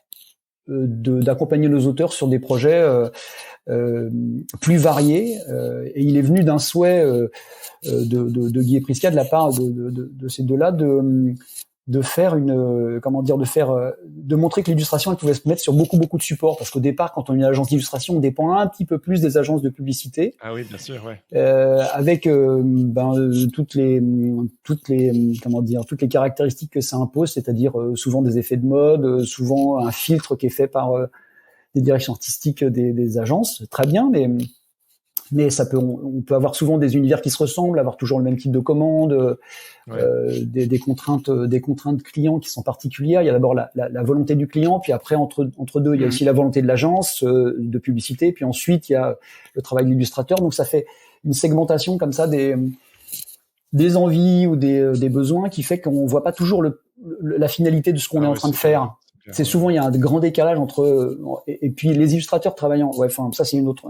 [SPEAKER 3] d'accompagner nos auteurs sur des projets plus variés. Et il est venu d'un souhait de Guy et Prisca, de la part de ces deux-là, de faire de montrer que l'illustration elle pouvait se mettre sur beaucoup de supports, parce qu'au départ quand on est une agence d'illustration on dépend un petit peu plus des agences de publicité.
[SPEAKER 1] Ah oui, bien sûr, ouais.
[SPEAKER 3] Avec toutes les caractéristiques que ça impose, c'est-à-dire souvent des effets de mode, souvent un filtre qui est fait par des directions artistiques des agences, très bien, mais on peut avoir souvent des univers qui se ressemblent, avoir toujours le même type de commande, des contraintes clients qui sont particulières. Il y a d'abord la volonté du client, puis après entre deux, il y a aussi la volonté de l'agence de publicité, puis ensuite il y a le travail de l'illustrateur. Donc ça fait une segmentation comme ça des envies ou des besoins qui fait qu'on voit pas toujours la finalité de ce qu'on est en train de faire. C'est souvent il y a un grand décalage entre et puis les illustrateurs travaillant. Ouais, enfin ça c'est un autre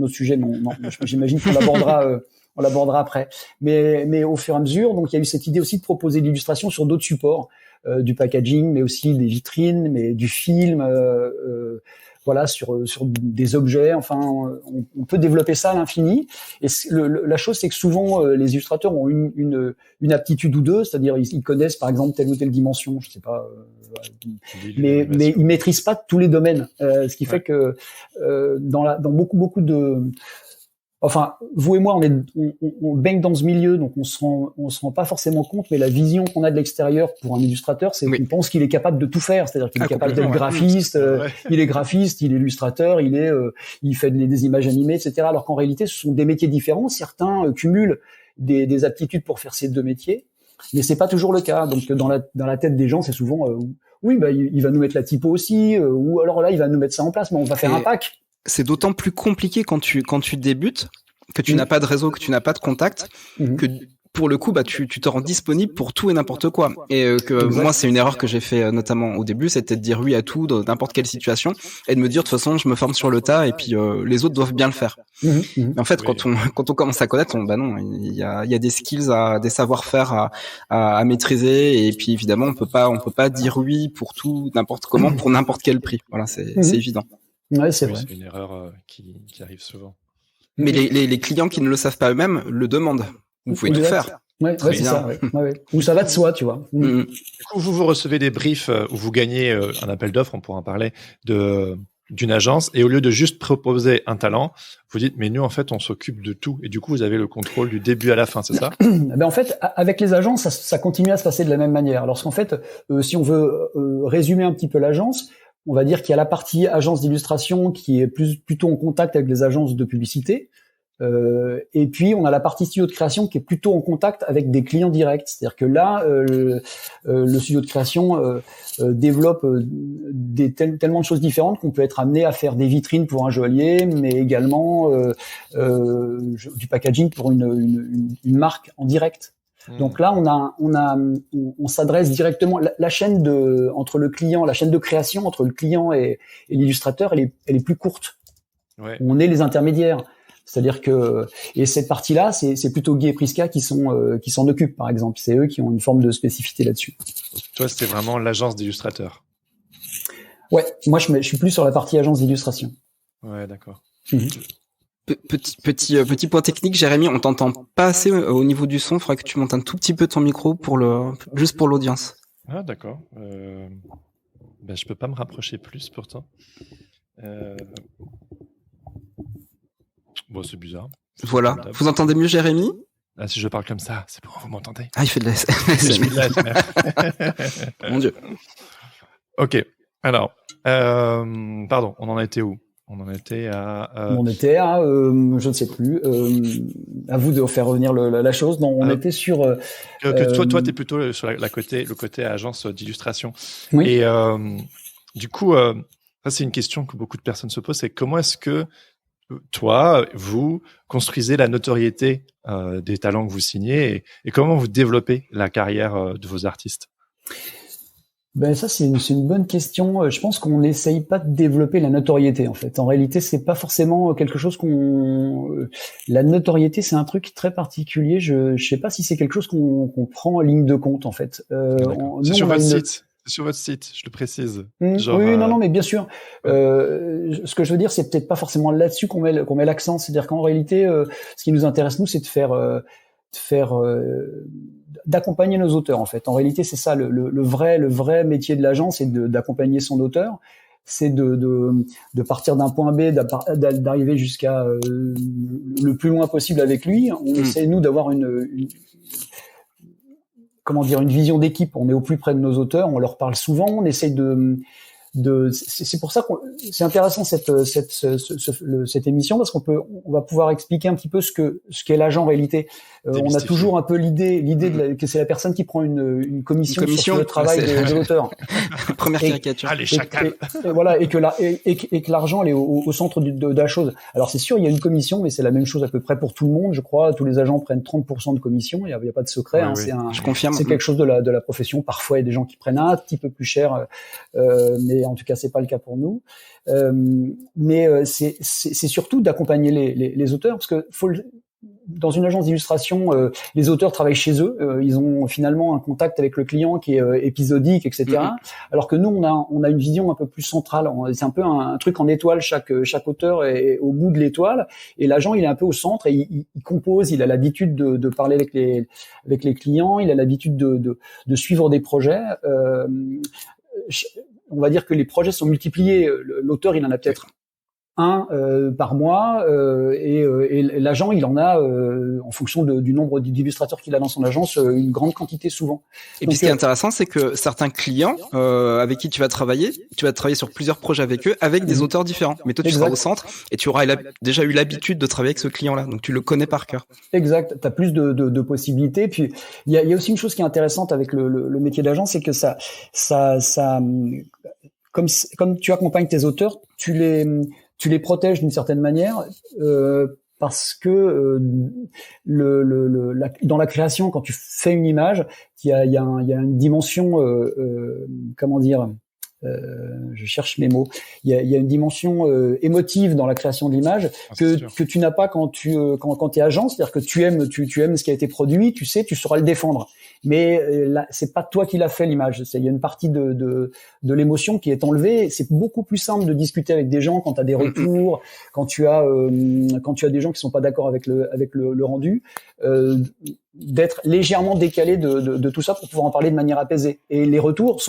[SPEAKER 3] sujet. Non, j'imagine qu'on l'abordera après. Mais au fur et à mesure, donc il y a eu cette idée aussi de proposer l'illustration sur d'autres supports, du packaging, mais aussi des vitrines, mais du film, voilà, sur des objets. Enfin, on peut développer ça à l'infini. Et la chose, c'est que souvent les illustrateurs ont une aptitude ou deux, c'est-à-dire ils connaissent par exemple telle ou telle dimension, je sais pas, mais ils maîtrisent pas tous les domaines. Ce qui fait que dans beaucoup Enfin, vous et moi, on baigne dans ce milieu, donc on se rend pas forcément compte, mais la vision qu'on a de l'extérieur pour un illustrateur, c'est qu'on pense qu'il est capable de tout faire, c'est-à-dire qu'il est capable d'être graphiste, il est graphiste, il est illustrateur, il fait des images animées, etc. Alors qu'en réalité, ce sont des métiers différents. Certains cumulent des aptitudes pour faire ces deux métiers, mais c'est pas toujours le cas. Donc dans la tête des gens, c'est souvent oui, bah il va nous mettre la typo aussi, ou alors là il va nous mettre ça en place, mais on va faire un pack.
[SPEAKER 2] C'est d'autant plus compliqué quand tu débutes, que tu n'as pas de réseau, que tu n'as pas de contact, que pour le coup, bah tu te rends disponible pour tout et n'importe quoi. Et moi, c'est une erreur que j'ai fait notamment au début, c'était de dire oui à tout dans n'importe quelle situation et de me dire de toute façon, je me forme sur le tas et puis les autres doivent bien le faire. Mais en fait, quand on commence à connaître, bah non, il y a des skills, des savoir-faire à maîtriser et puis évidemment, on peut pas dire oui pour tout, n'importe comment, pour n'importe quel prix. Voilà, c'est évident.
[SPEAKER 3] Ouais, c'est vrai.
[SPEAKER 1] C'est une erreur qui arrive souvent.
[SPEAKER 2] Mais les clients qui ne le savent pas eux-mêmes le demandent. Vous pouvez tout faire.
[SPEAKER 3] Ouais, c'est ça. Ouais. Ou ça va de soi, tu vois.
[SPEAKER 1] Du coup, vous recevez des briefs où vous gagnez un appel d'offres, on pourra en parler, d'une agence, et au lieu de juste proposer un talent, vous dites mais nous en fait on s'occupe de tout, et du coup vous avez le contrôle du début à la fin, c'est ça?
[SPEAKER 3] Ben en fait, avec les agences, ça continue à se passer de la même manière. Alors qu'en fait, si on veut résumer un petit peu l'agence, on va dire qu'il y a la partie agence d'illustration qui est plutôt en contact avec les agences de publicité. Et puis on a la partie studio de création qui est plutôt en contact avec des clients directs. C'est-à-dire que là, le studio de création développe tellement de choses différentes qu'on peut être amené à faire des vitrines pour un joaillier, mais également du packaging pour une marque en direct. Donc là, on s'adresse directement. La chaîne entre le client, la chaîne de création entre le client et l'illustrateur, elle est plus courte. Ouais. On est les intermédiaires. C'est-à-dire que, et cette partie-là, c'est plutôt Guy et Prisca qui s'en occupent, par exemple. C'est eux qui ont une forme de spécificité là-dessus.
[SPEAKER 1] Toi, c'était vraiment l'agence d'illustrateurs.
[SPEAKER 3] Ouais, moi je suis plus sur la partie agence d'illustration.
[SPEAKER 1] Ouais, d'accord.
[SPEAKER 2] Petit point technique, Jérémy, on t'entend pas assez au niveau du son. Il faudrait que tu montes un tout petit peu ton micro juste pour l'audience.
[SPEAKER 1] Ah, d'accord. Je peux pas me rapprocher plus pourtant. Bon, c'est bizarre.
[SPEAKER 2] Voilà. Vous entendez mieux, Jérémy?
[SPEAKER 1] Ah, si je parle comme ça, c'est bon, vous m'entendez?
[SPEAKER 2] Ah, il fait de la
[SPEAKER 1] Mon Dieu. Ok. Alors, pardon, on en était où? On en était à...
[SPEAKER 3] je ne sais plus. À vous de faire revenir la chose. Non, on était sur...
[SPEAKER 1] Toi, t'es plutôt sur le côté agence d'illustration.
[SPEAKER 3] Oui.
[SPEAKER 1] Et du coup, ça, c'est une question que beaucoup de personnes se posent, c'est comment est-ce que toi, vous construisez la notoriété des talents que vous signez et comment vous développez la carrière de vos artistes?
[SPEAKER 3] Ben ça c'est une bonne question. Je pense qu'on n'essaye pas de développer la notoriété en fait. En réalité, c'est pas forcément quelque chose la notoriété, c'est un truc très particulier. Je sais pas si c'est quelque chose qu'on prend en ligne de compte en fait.
[SPEAKER 1] C'est sur votre site. Sur votre site, je le précise.
[SPEAKER 3] Oui, non, mais bien sûr. Ce que je veux dire, c'est peut-être pas forcément là-dessus qu'on met l'accent. C'est-à-dire qu'en réalité, ce qui nous intéresse nous, c'est d'accompagner nos auteurs. En fait, en réalité, c'est ça le vrai métier de l'agent, c'est d'accompagner son auteur. C'est de partir d'un point B, d'arriver jusqu'à le plus loin possible avec lui. On essaie nous d'avoir une vision d'équipe. On est au plus près de nos auteurs, on leur parle souvent, on essaye c'est pour ça que c'est intéressant cette émission parce on va pouvoir expliquer un petit peu ce qu'est l'agent en réalité. On a toujours un peu l'idée que c'est la personne qui prend une commission sur le travail de l'auteur.
[SPEAKER 2] Première caricature.
[SPEAKER 1] Les chacals.
[SPEAKER 3] Et voilà, et que l'argent est au centre de la chose. Alors c'est sûr, il y a une commission, mais c'est la même chose à peu près pour tout le monde, je crois. Tous les agents prennent 30% de commission. Il y a pas de secret.
[SPEAKER 2] Oui. Je confirme.
[SPEAKER 3] C'est quelque chose de la profession. Parfois, il y a des gens qui prennent un petit peu plus cher, mais en tout cas, c'est pas le cas pour nous. Mais c'est surtout d'accompagner les auteurs, parce que dans une agence d'illustration, les auteurs travaillent chez eux. Ils ont finalement un contact avec le client qui est épisodique, etc. Alors que nous, on a une vision un peu plus centrale. C'est un peu un truc en étoile. Chaque auteur est au bout de l'étoile, et l'agent, il est un peu au centre et il compose. Il a l'habitude de parler avec les clients. Il a l'habitude de suivre des projets. On va dire que les projets sont multipliés. L'auteur, il en a peut-être par mois, et l'agent il en a en fonction du nombre d'illustrateurs qu'il a dans son agence une grande quantité souvent.
[SPEAKER 2] Et puis ce qui est intéressant, c'est que certains clients avec qui tu vas travailler sur plusieurs projets avec eux, avec des auteurs différents. Mais toi tu seras au centre et tu auras déjà eu l'habitude de travailler avec ce client-là, donc tu le connais par cœur.
[SPEAKER 3] Exact, t'as plus de possibilités. Puis il y a aussi une chose qui est intéressante avec le métier d'agent, c'est que ça comme tu accompagnes tes auteurs, tu les protèges d'une certaine manière, parce que dans la création, quand tu fais une image, il y a une dimension, comment dire, je cherche mes mots. Il y a une dimension émotive dans la création de l'image que tu n'as pas quand tu es agent, c'est-à-dire que tu aimes ce qui a été produit, tu sauras le défendre. Mais là, c'est pas toi qui l'as fait l'image. Il y a une partie de l'émotion qui est enlevée. C'est beaucoup plus simple de discuter avec des gens quand tu as des retours, quand tu as des gens qui sont pas d'accord avec le rendu, d'être légèrement décalé de tout ça pour pouvoir en parler de manière apaisée. Et les retours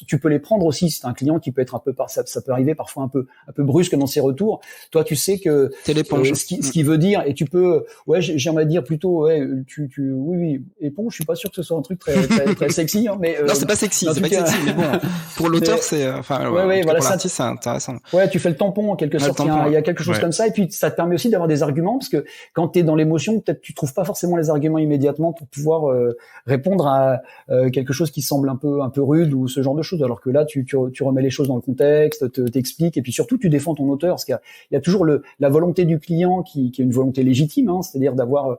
[SPEAKER 3] tu peux les prendre aussi. C'est un client qui peut être ça peut arriver parfois un peu brusque dans ses retours. Toi, tu sais que ce qu'il veut dire, et tu peux, j'aimerais dire plutôt, oui, éponge. Je suis pas sûr que ce soit un truc très sexy, hein, mais
[SPEAKER 2] non, c'est pas sexy, mais bon, pour l'auteur, pour l'artiste, c'est intéressant.
[SPEAKER 3] Ouais, tu fais le tampon en quelque sorte. Il y a quelque chose comme ça, et puis ça te permet aussi d'avoir des arguments, parce que quand t'es dans l'émotion, peut-être tu trouves pas forcément les arguments immédiatement pour pouvoir répondre à quelque chose qui semble un peu rude ou ce genre de choses, alors que là tu remets les choses dans le contexte, t'expliques, et puis surtout tu défends ton auteur, parce qu'il y a toujours la volonté du client qui est une volonté légitime, hein, c'est-à-dire d'avoir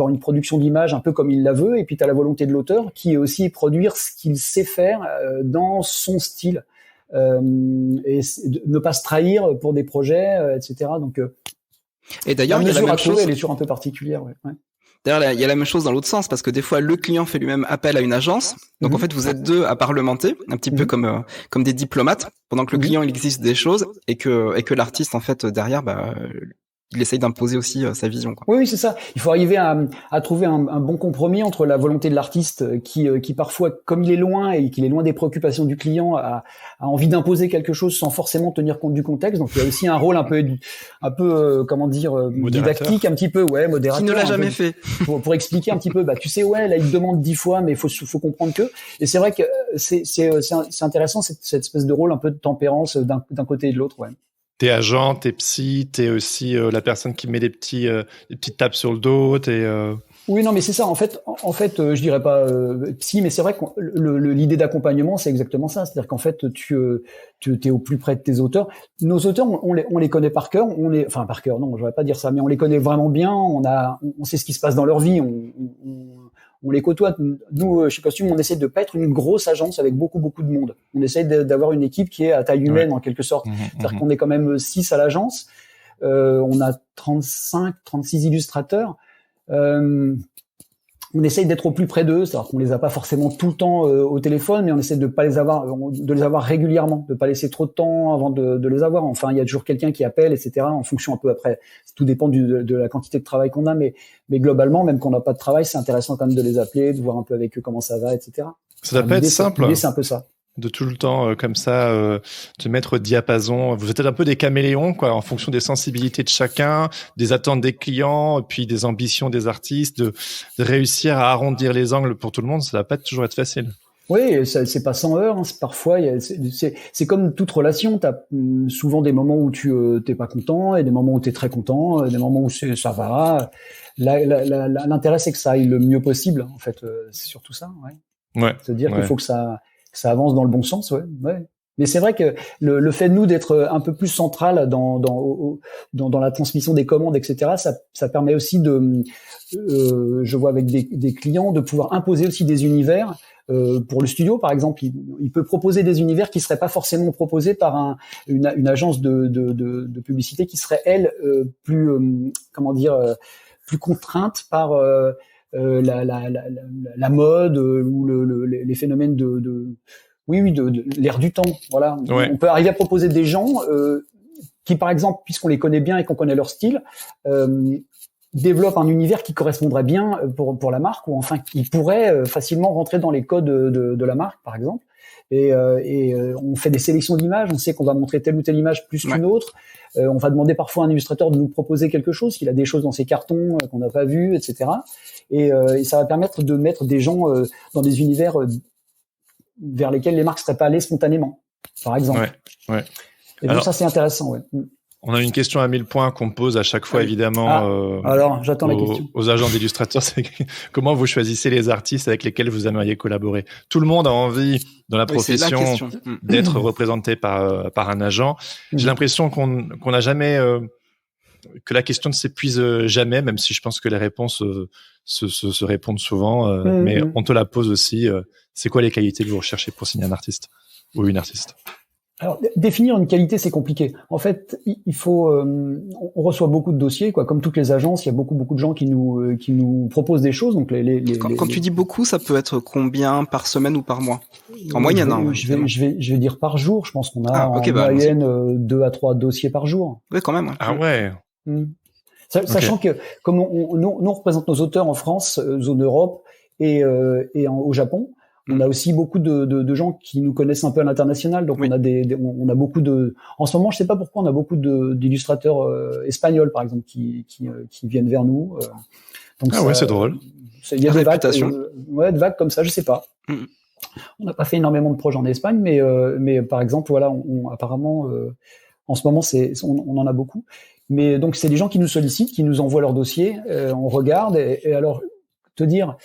[SPEAKER 3] une production d'image un peu comme il la veut, et puis tu as la volonté de l'auteur qui est aussi produire ce qu'il sait faire dans son style, et ne pas se trahir pour des projets, etc. Donc
[SPEAKER 2] et d'ailleurs, il y a la même chose,
[SPEAKER 3] elle est toujours un peu particulière. Ouais.
[SPEAKER 2] D'ailleurs, il y a la même chose dans l'autre sens, parce que des fois, le client fait lui-même appel à une agence. Donc, en fait, vous êtes deux à parlementer, un petit peu comme des diplomates, pendant que le client, il existe des choses, et que l'artiste, en fait, derrière, il essaye d'imposer aussi sa vision, quoi.
[SPEAKER 3] Oui, c'est ça. Il faut arriver à trouver un bon compromis entre la volonté de l'artiste qui parfois, comme il est loin et qu'il est loin des préoccupations du client, a envie d'imposer quelque chose sans forcément tenir compte du contexte. Donc il y a aussi un rôle un peu comment dire, didactique, un petit peu, modérateur.
[SPEAKER 2] Qui ne l'a jamais fait.
[SPEAKER 3] Pour expliquer un petit peu, tu sais, là il te demande 10 fois, mais faut comprendre que. Et c'est vrai que c'est intéressant cette espèce de rôle un peu de tempérance d'un côté et de l'autre, ouais.
[SPEAKER 1] T'es agent, t'es psy, t'es aussi la personne qui met des petites tapes sur le dos,
[SPEAKER 3] Oui, non, mais c'est ça. En fait, je dirais pas psy, mais c'est vrai que l'idée d'accompagnement, c'est exactement ça. C'est-à-dire qu'en fait, tu es au plus près de tes auteurs. Nos auteurs, on les connaît par cœur. Par cœur, non, je vais pas dire ça, mais on les connaît vraiment bien. On sait ce qui se passe dans leur vie. On les côtoie. Nous, chez Costume, on essaie de pas être une grosse agence avec beaucoup de monde. On essaie d'avoir une équipe qui est à taille humaine, en quelque sorte. C'est-à-dire qu'on est quand même 6 à l'agence. On a 36 illustrateurs. On essaye d'être au plus près d'eux, c'est-à-dire qu'on les a pas forcément tout le temps au téléphone, mais on essaie de les avoir régulièrement, de pas laisser trop de temps avant de les avoir. Enfin, il y a toujours quelqu'un qui appelle, etc. En fonction un peu après, tout dépend de la quantité de travail qu'on a, mais globalement, même qu'on n'a pas de travail, c'est intéressant quand même de les appeler, de voir un peu avec eux comment ça va, etc.
[SPEAKER 1] Ça doit pas être simple.
[SPEAKER 3] L'idée, c'est un peu ça.
[SPEAKER 1] De tout le temps comme ça te mettre au diapason. Vous êtes un peu des caméléons, quoi, en fonction des sensibilités de chacun, des attentes des clients, puis des ambitions des artistes, de réussir à arrondir les angles pour tout le monde. Ça va pas toujours être facile.
[SPEAKER 3] Oui, c'est pas sans heurts. Hein. Parfois, c'est comme toute relation. T'as souvent des moments où tu t'es pas content, et des moments où t'es très content, des moments où ça va. L'intérêt, c'est que ça aille le mieux possible. En fait, c'est surtout ça. Ouais. C'est-à-dire qu'il faut que ça avance dans le bon sens, ouais. Mais c'est vrai que le fait de nous d'être un peu plus central dans la transmission des commandes, etc., ça permet aussi je vois avec des clients, de pouvoir imposer aussi des univers. Pour le studio, par exemple, il peut proposer des univers qui seraient pas forcément proposés par une agence de publicité qui serait elle plus plus contrainte par la mode ou les phénomènes de l'air du temps. Voilà. Ouais. On peut arriver à proposer des gens qui, par exemple, puisqu'on les connaît bien et qu'on connaît leur style, développe un univers qui correspondrait bien pour la marque, ou enfin qui pourrait facilement rentrer dans les codes de la marque, par exemple. Et on fait des sélections d'images, on sait qu'on va montrer telle ou telle image plus qu'une autre. On va demander parfois à un illustrateur de nous proposer quelque chose, s'il a des choses dans ses cartons qu'on n'a pas vues, etc. Et ça va permettre de mettre des gens dans des univers vers lesquels les marques seraient pas allées spontanément, par exemple.
[SPEAKER 1] Ouais.
[SPEAKER 3] Et donc ça, c'est intéressant,
[SPEAKER 1] On a une question à 1000 points qu'on pose à chaque fois, évidemment.
[SPEAKER 3] Alors, j'attends la question.
[SPEAKER 1] Aux agents d'illustrateurs, c'est comment vous choisissez les artistes avec lesquels vous aimeriez collaborer? Tout le monde a envie, dans la profession, d'être représenté par un agent. J'ai l'impression qu'on n'a jamais, que la question ne s'épuise jamais, même si je pense que les réponses se répondent souvent. Mais on te la pose aussi. C'est quoi les qualités que vous recherchez pour signer un artiste ou une artiste?
[SPEAKER 3] Alors, définir une qualité, c'est compliqué. En fait, il faut, on reçoit beaucoup de dossiers, quoi. Comme toutes les agences, il y a beaucoup de gens qui nous proposent des choses. Donc
[SPEAKER 2] quand tu dis beaucoup, ça peut être combien par semaine ou par mois? En moyenne,
[SPEAKER 3] je vais dire par jour. Je pense qu'on a en moyenne 2 à 3 dossiers par jour.
[SPEAKER 2] Oui, quand même.
[SPEAKER 1] Ah ouais.
[SPEAKER 3] Sachant que comme nous on représente nos auteurs en France, zone Europe et au Japon. On a aussi beaucoup de gens qui nous connaissent un peu à l'international, donc on a beaucoup de. En ce moment, je sais pas pourquoi, on a beaucoup d'illustrateurs espagnols, par exemple, qui viennent vers nous. Donc
[SPEAKER 1] c'est drôle.
[SPEAKER 3] Il y a des vagues, de vagues comme ça, je sais pas. On n'a pas fait énormément de projets en Espagne, mais par exemple, voilà, apparemment, en ce moment, on en a beaucoup. Mais donc, c'est des gens qui nous sollicitent, qui nous envoient leurs dossiers, on regarde, et alors te dire.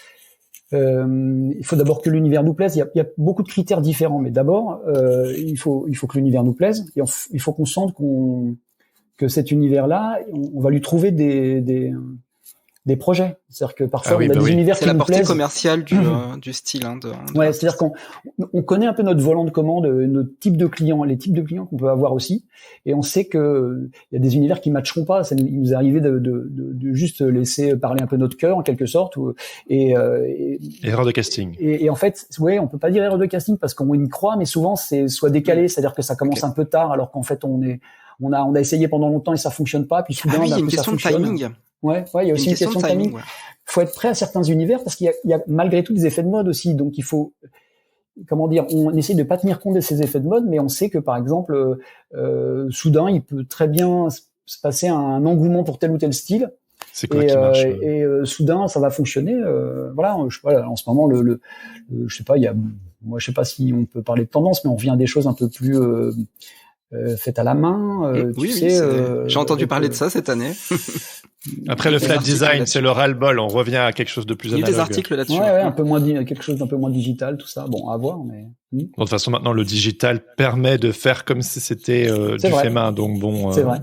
[SPEAKER 3] Il faut d'abord que l'univers nous plaise. Il y a beaucoup de critères différents, mais d'abord, il faut que l'univers nous plaise. Et il faut qu'on sente que cet univers-là, on va lui trouver des projets. C'est-à-dire que parfois, on a des univers qui nous plaisent.
[SPEAKER 2] C'est la portée commerciale du style.
[SPEAKER 3] C'est-à-dire qu'on connaît un peu notre volant de commande, notre type de clients, les types de clients qu'on peut avoir aussi, et on sait que il y a des univers qui matcheront pas. Il nous est arrivé de juste laisser parler un peu notre cœur en quelque sorte.
[SPEAKER 1] Erreur de casting.
[SPEAKER 3] Et en fait, on peut pas dire erreur de casting parce qu'on y croit, mais souvent c'est soit décalé, c'est-à-dire que ça commence un peu tard, alors qu'en fait on a essayé pendant longtemps et ça fonctionne pas, puis soudain
[SPEAKER 2] il y a une question de timing.
[SPEAKER 3] Ouais, il y a aussi une question de timing. Faut être prêt à certains univers parce qu'il y a malgré tout des effets de mode aussi. Donc il faut, on essaie de pas tenir compte de ces effets de mode, mais on sait que par exemple, soudain, il peut très bien se passer un engouement pour tel ou tel style.
[SPEAKER 1] C'est quoi qui marche
[SPEAKER 3] Et soudain, ça va fonctionner. Voilà, en ce moment, je sais pas, moi je sais pas si on peut parler de tendance, mais on revient à des choses un peu plus faites à la main.
[SPEAKER 2] J'ai entendu parler de ça cette année.
[SPEAKER 1] Après le flat design, c'est le ras-le-bol. On revient à quelque chose de plus analogue.
[SPEAKER 2] Il y a des articles là-dessus.
[SPEAKER 3] Quelque chose d'un peu moins digital, tout ça. Bon, à voir, mais.
[SPEAKER 1] De toute façon, maintenant, le digital permet de faire comme si c'était du fait main. Donc bon.
[SPEAKER 3] C'est vrai.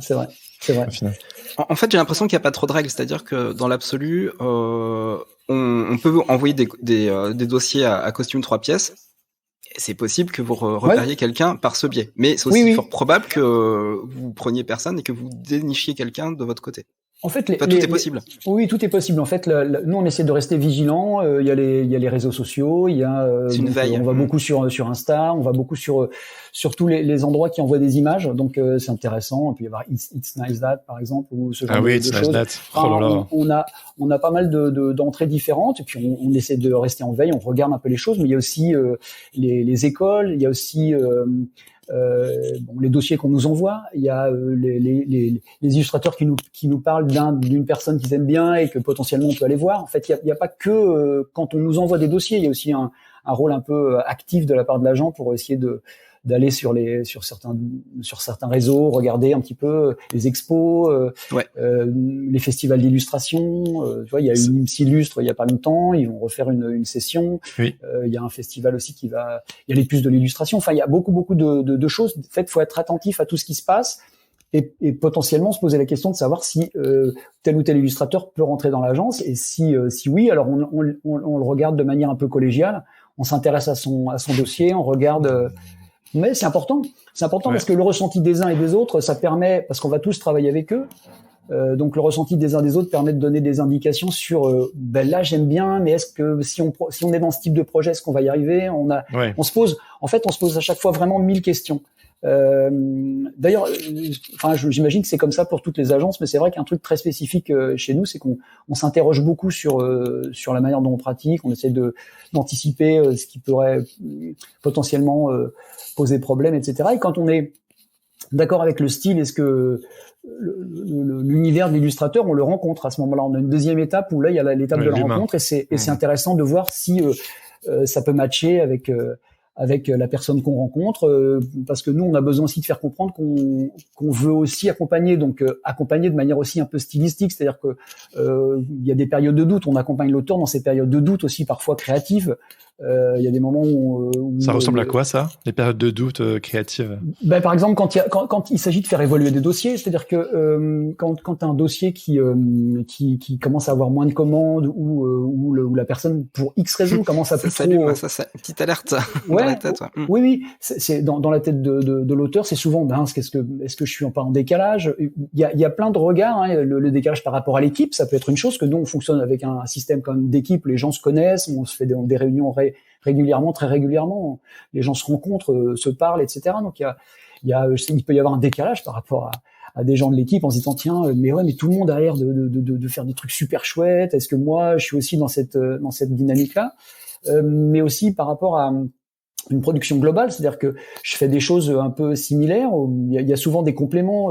[SPEAKER 2] En fait, j'ai l'impression qu'il n'y a pas trop de règles. C'est-à-dire que dans l'absolu, on peut envoyer des dossiers à costume 3 pièces. C'est possible que vous repériez quelqu'un par ce biais. Mais c'est aussi fort probable que vous preniez personne et que vous dénichiez quelqu'un de votre côté.
[SPEAKER 3] En fait,
[SPEAKER 2] tout est possible.
[SPEAKER 3] Oui, tout est possible. En fait, nous, on essaie de rester vigilants. Il y a les réseaux sociaux. Il y a. On va beaucoup sur Insta. On va beaucoup sur tous les endroits qui envoient des images. Donc, c'est intéressant. Et puis, il y avoir It's Nice That, par exemple, ou ce genre de choses.
[SPEAKER 1] It's Nice That. Oh là là.
[SPEAKER 3] On a pas mal d'entrées différentes. Et puis, on essaie de rester en veille. On regarde un peu les choses. Mais il y a aussi les écoles. Il y a aussi les dossiers qu'on nous envoie, il y a les illustrateurs qui nous parlent d'une personne qu'ils aiment bien et que potentiellement on peut aller voir. En fait, il y a pas que quand on nous envoie des dossiers, il y a aussi un rôle un peu actif de la part de l'agent pour essayer d'aller sur certains réseaux, regarder un petit peu les expos, les festivals d'illustration. Tu vois, il y a une Illustre il y a pas longtemps, ils vont refaire une session.
[SPEAKER 1] Oui.
[SPEAKER 3] Il y a un festival aussi il y a les puces de l'illustration. Enfin, il y a beaucoup de choses. En fait, faut être attentif à tout ce qui se passe et potentiellement se poser la question de savoir si tel ou tel illustrateur peut rentrer dans l'agence et si oui, alors on le regarde de manière un peu collégiale. On s'intéresse à son dossier, on regarde. Mais c'est important parce que le ressenti des uns et des autres, ça permet, parce qu'on va tous travailler avec eux, donc le ressenti des uns des autres permet de donner des indications sur, là j'aime bien, mais est-ce que si on est dans ce type de projet, est-ce qu'on va y arriver? On se pose à chaque fois vraiment 1000 questions. D'ailleurs, j'imagine que c'est comme ça pour toutes les agences, mais c'est vrai qu'un truc très spécifique chez nous, c'est qu'on s'interroge beaucoup sur la manière dont on pratique. On essaie d'anticiper ce qui pourrait potentiellement poser problème, etc. Et quand on est d'accord avec le style, est-ce que l'univers de l'illustrateur, on le rencontre à ce moment-là. On a une deuxième étape où là, il y a l'étape de la rencontre, et c'est intéressant de voir si ça peut matcher avec la personne qu'on rencontre, parce que nous, on a besoin aussi de faire comprendre qu'on veut aussi accompagner, donc accompagner de manière aussi un peu stylistique, c'est-à-dire que il y a des périodes de doute, on accompagne l'auteur dans ces périodes de doute aussi parfois créatives. Il y a des moments où
[SPEAKER 1] ça ressemble à quoi, ça, les périodes de doute créatives?
[SPEAKER 3] Par exemple, quand il s'agit de faire évoluer des dossiers, c'est-à-dire que quand t'as un dossier qui commence à avoir moins de commandes ou la personne pour X raisons commence à plus trop.
[SPEAKER 2] Ça, petite alerte.
[SPEAKER 3] Ouais,
[SPEAKER 2] dans la tête. Ouais.
[SPEAKER 3] Oui, c'est dans la tête de l'auteur, c'est souvent est-ce que je suis pas en décalage? Il y a plein de regards, hein, le décalage par rapport à l'équipe, ça peut être une chose que nous on fonctionne avec un système comme d'équipe, les gens se connaissent, on se fait des réunions régulièrement, très régulièrement, les gens se rencontrent, se parlent, etc. Donc il peut y avoir un décalage par rapport à des gens de l'équipe en se disant tiens, mais tout le monde a l'air de faire des trucs super chouettes. Est-ce que moi je suis aussi dans cette dynamique-là? Mais aussi par rapport à une production globale, c'est-à-dire que je fais des choses un peu similaires. Il y a souvent des compléments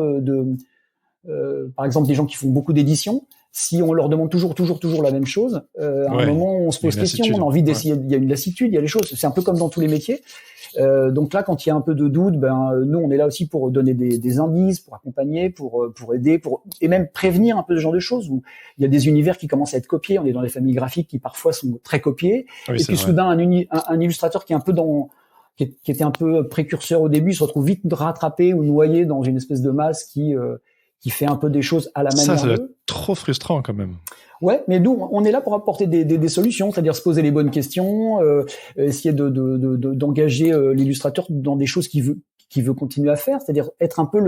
[SPEAKER 3] par exemple, des gens qui font beaucoup d'éditions. Si on leur demande toujours la même chose, à un moment on se pose question, on a envie d'essayer. Il y a une lassitude, il y a les choses. C'est un peu comme dans tous les métiers. Donc là, quand il y a un peu de doute, nous on est là aussi pour donner des indices, pour accompagner, pour aider, et même prévenir un peu ce genre de choses. Où il y a des univers qui commencent à être copiés. On est dans des familles graphiques qui parfois sont très copiées. Oui, et puis soudain, un illustrateur qui est un peu qui était un peu précurseur au début, se retrouve vite rattrapé ou noyé dans une espèce de masse qui fait un peu des choses à la manière d'eux.
[SPEAKER 1] Ça trop frustrant quand même.
[SPEAKER 3] Ouais, mais nous, on est là pour apporter des solutions, c'est-à-dire se poser les bonnes questions, essayer d'engager l'illustrateur dans des choses qu'il veut continuer à faire, c'est-à-dire être un peu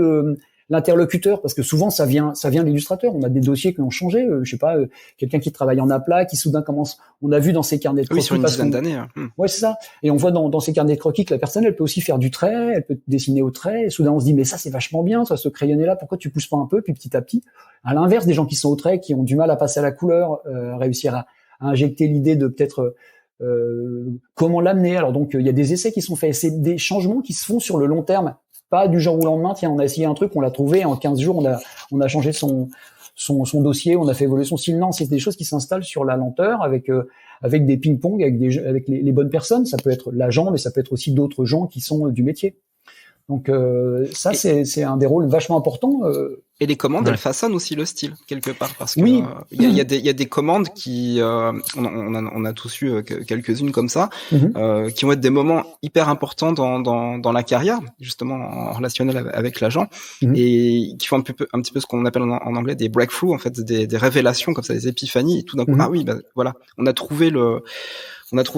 [SPEAKER 3] l'interlocuteur, parce que souvent ça vient de l'illustrateur. On a des dossiers qui ont changé, je sais pas, quelqu'un qui travaille en aplat, qui soudain commence, on a vu dans ses carnets de croquis.
[SPEAKER 2] Oui, sur une dizaine d'années.
[SPEAKER 3] Ouais, c'est ça. Et on voit dans ses carnets de croquis que la personne, elle peut aussi faire du trait, elle peut dessiner au trait, et soudain on se dit, mais ça c'est vachement bien, ça, ce crayonné-là, pourquoi tu pousses pas un peu, puis petit à petit. À l'inverse, des gens qui sont au trait, qui ont du mal à passer à la couleur, réussir à injecter l'idée de peut-être comment l'amener. Alors donc, il y a des essais qui sont faits, c'est des changements qui se font sur le long terme. Pas du jour au lendemain, tiens, on a essayé un truc, on l'a trouvé, en 15 jours, on a changé son dossier, on a fait évoluer son style. Non, c'est des choses qui s'installent sur la lenteur avec des ping-pong, avec les bonnes personnes. Ça peut être l'agent, mais ça peut être aussi d'autres gens qui sont du métier. Donc c'est un des rôles vachement importants.
[SPEAKER 2] Et les commandes, elles façonnent aussi le style quelque part, parce que il y a des commandes qui on a tous eu quelques-unes comme ça, qui vont être des moments hyper importants dans la carrière, justement en relationnel avec l'agent, et qui font un petit peu ce qu'on appelle en anglais des breakthroughs, en fait, des révélations comme ça, des épiphanies, et tout d'un coup voilà, on a trouvé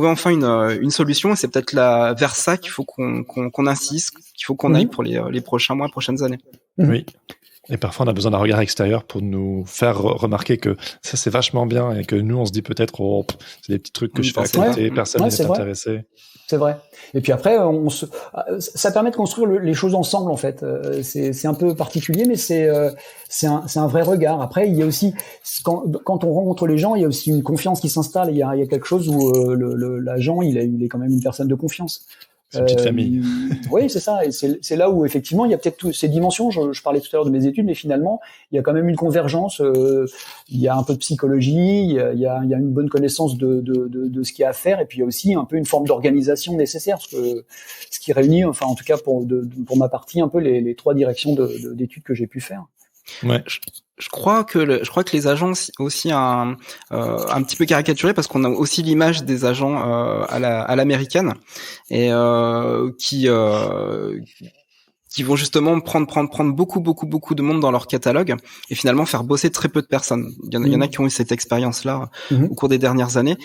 [SPEAKER 2] enfin une solution, et c'est peut-être vers ça qu'il faut qu'on insiste, qu'il faut qu'on aille pour les prochains mois, prochaines années.
[SPEAKER 1] Oui. Et parfois, on a besoin d'un regard extérieur pour nous faire remarquer que ça, c'est vachement bien, et que nous, on se dit peut-être, c'est des petits trucs que je fais à côté, personne n'est intéressé.
[SPEAKER 3] C'est vrai. Et puis après, ça permet de construire les choses ensemble, en fait. C'est un peu particulier, mais c'est un vrai regard. Après, il y a aussi, quand on rencontre les gens, il y a aussi une confiance qui s'installe. Il y a quelque chose où l'agent, il est quand même une personne de confiance.
[SPEAKER 1] C'est une petite famille.
[SPEAKER 3] Oui, c'est ça. Et c'est là où, effectivement, il y a peut-être toutes ces dimensions. Je parlais tout à l'heure de mes études, mais finalement, il y a quand même une convergence. Il y a un peu de psychologie, il y a une bonne connaissance de ce qu'il y a à faire, et puis il y a aussi un peu une forme d'organisation nécessaire, ce qui réunit, enfin, en tout cas, pour ma partie, un peu les trois directions d'études que j'ai pu faire.
[SPEAKER 1] Ouais.
[SPEAKER 2] Je crois que les agents aussi un petit peu caricaturé, parce qu'on a aussi l'image des agents à l'américaine, et qui vont justement prendre beaucoup de monde dans leur catalogue, et finalement faire bosser très peu de personnes. Il y en a qui ont eu cette expérience-là au cours des dernières années.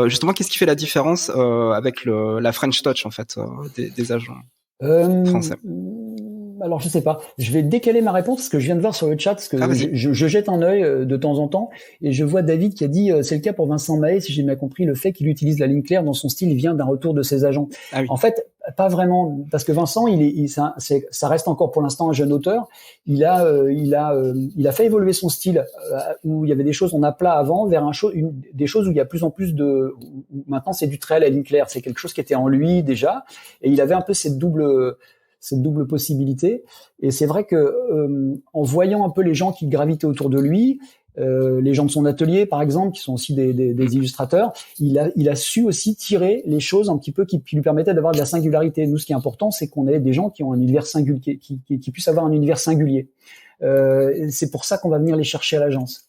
[SPEAKER 2] Justement, qu'est-ce qui fait la différence avec la French Touch, en fait, des agents français?
[SPEAKER 3] Alors je sais pas, je vais décaler ma réponse parce que je viens de voir sur le chat, parce que je jette un œil de temps en temps et je vois David qui a dit c'est le cas pour Vincent Mahé, si j'ai bien compris, le fait qu'il utilise la ligne claire dans son style vient d'un retour de ses agents.
[SPEAKER 2] Ah oui.
[SPEAKER 3] En fait, pas vraiment, parce que Vincent, ça reste encore pour l'instant un jeune auteur. Il a fait évoluer son style où il y avait des choses en aplat avant vers des choses où il y a plus en plus où maintenant c'est du trait à la ligne claire. C'est quelque chose qui était en lui déjà et il avait un peu cette double possibilité. Et c'est vrai que en voyant un peu les gens qui gravitaient autour de lui, les gens de son atelier par exemple, qui sont aussi des illustrateurs, il a su aussi tirer les choses un petit peu qui lui permettaient d'avoir de la singularité. Nous, ce qui est important, c'est qu'on ait des gens qui ont un univers singulier, qui puissent avoir un univers singulier. C'est pour ça qu'on va venir les chercher à l'agence.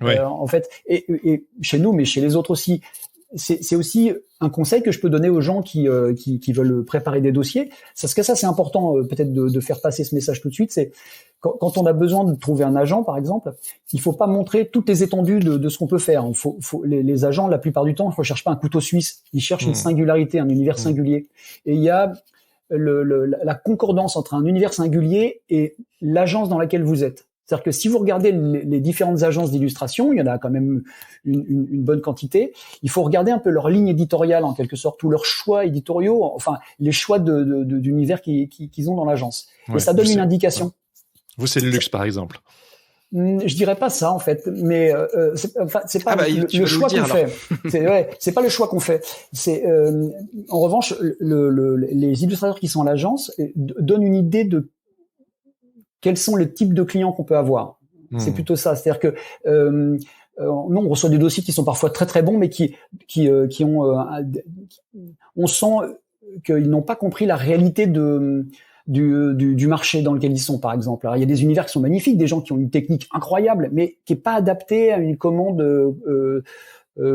[SPEAKER 1] Oui.
[SPEAKER 3] En fait, et chez nous, mais chez les autres aussi. C'est aussi un conseil que je peux donner aux gens qui veulent préparer des dossiers. Parce que ça, c'est important peut-être de faire passer ce message tout de suite. C'est quand on a besoin de trouver un agent, par exemple, il faut pas montrer toutes les étendues de ce qu'on peut faire. Les agents, la plupart du temps, ils ne recherchent pas un couteau suisse. Ils cherchent une singularité, un univers singulier. Et il y a la concordance entre un univers singulier et l'agence dans laquelle vous êtes. C'est-à-dire que si vous regardez les différentes agences d'illustration, il y en a quand même une bonne quantité, il faut regarder un peu leur ligne éditoriale en quelque sorte, ou leurs choix éditoriaux, enfin les choix d'univers qu'ils ont dans l'agence. Ouais, et ça donne une indication.
[SPEAKER 1] Ouais. Vous, c'est le luxe, par exemple.
[SPEAKER 3] Je dirais pas ça en fait, mais c'est pas le choix qu'on fait. C'est pas le choix qu'on fait. C'est en revanche les illustrateurs qui sont à l'agence donnent une idée de quels sont les types de clients qu'on peut avoir. C'est plutôt ça. C'est-à-dire que nous, on reçoit des dossiers qui sont parfois très très bons, mais qui ont, on sent qu'ils n'ont pas compris la réalité du marché dans lequel ils sont, par exemple. Alors, il y a des univers qui sont magnifiques, des gens qui ont une technique incroyable, mais qui est pas adaptée à une commande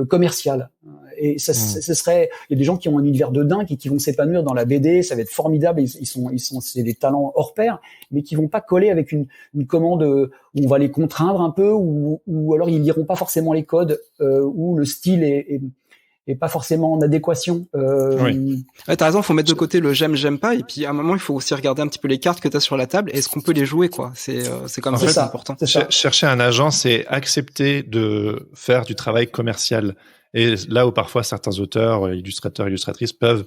[SPEAKER 3] commerciale. Et ça, ce serait, il y a des gens qui ont un univers de dingue et qui vont s'épanouir dans la BD, ça va être formidable, c'est des talents hors pair, mais qui vont pas coller avec une commande où on va les contraindre un peu, ou alors ils liront pas forcément les codes, où le style est pas forcément en adéquation.
[SPEAKER 2] Oui. Ouais, t'as raison, faut mettre de côté le j'aime pas, et puis à un moment il faut aussi regarder un petit peu les cartes que t'as sur la table. Est-ce qu'on peut les jouer, quoi? C'est comme ça, c'est important.
[SPEAKER 1] Chercher un agent, c'est accepter de faire du travail commercial. Et là où parfois certains auteurs, illustrateurs, illustratrices peuvent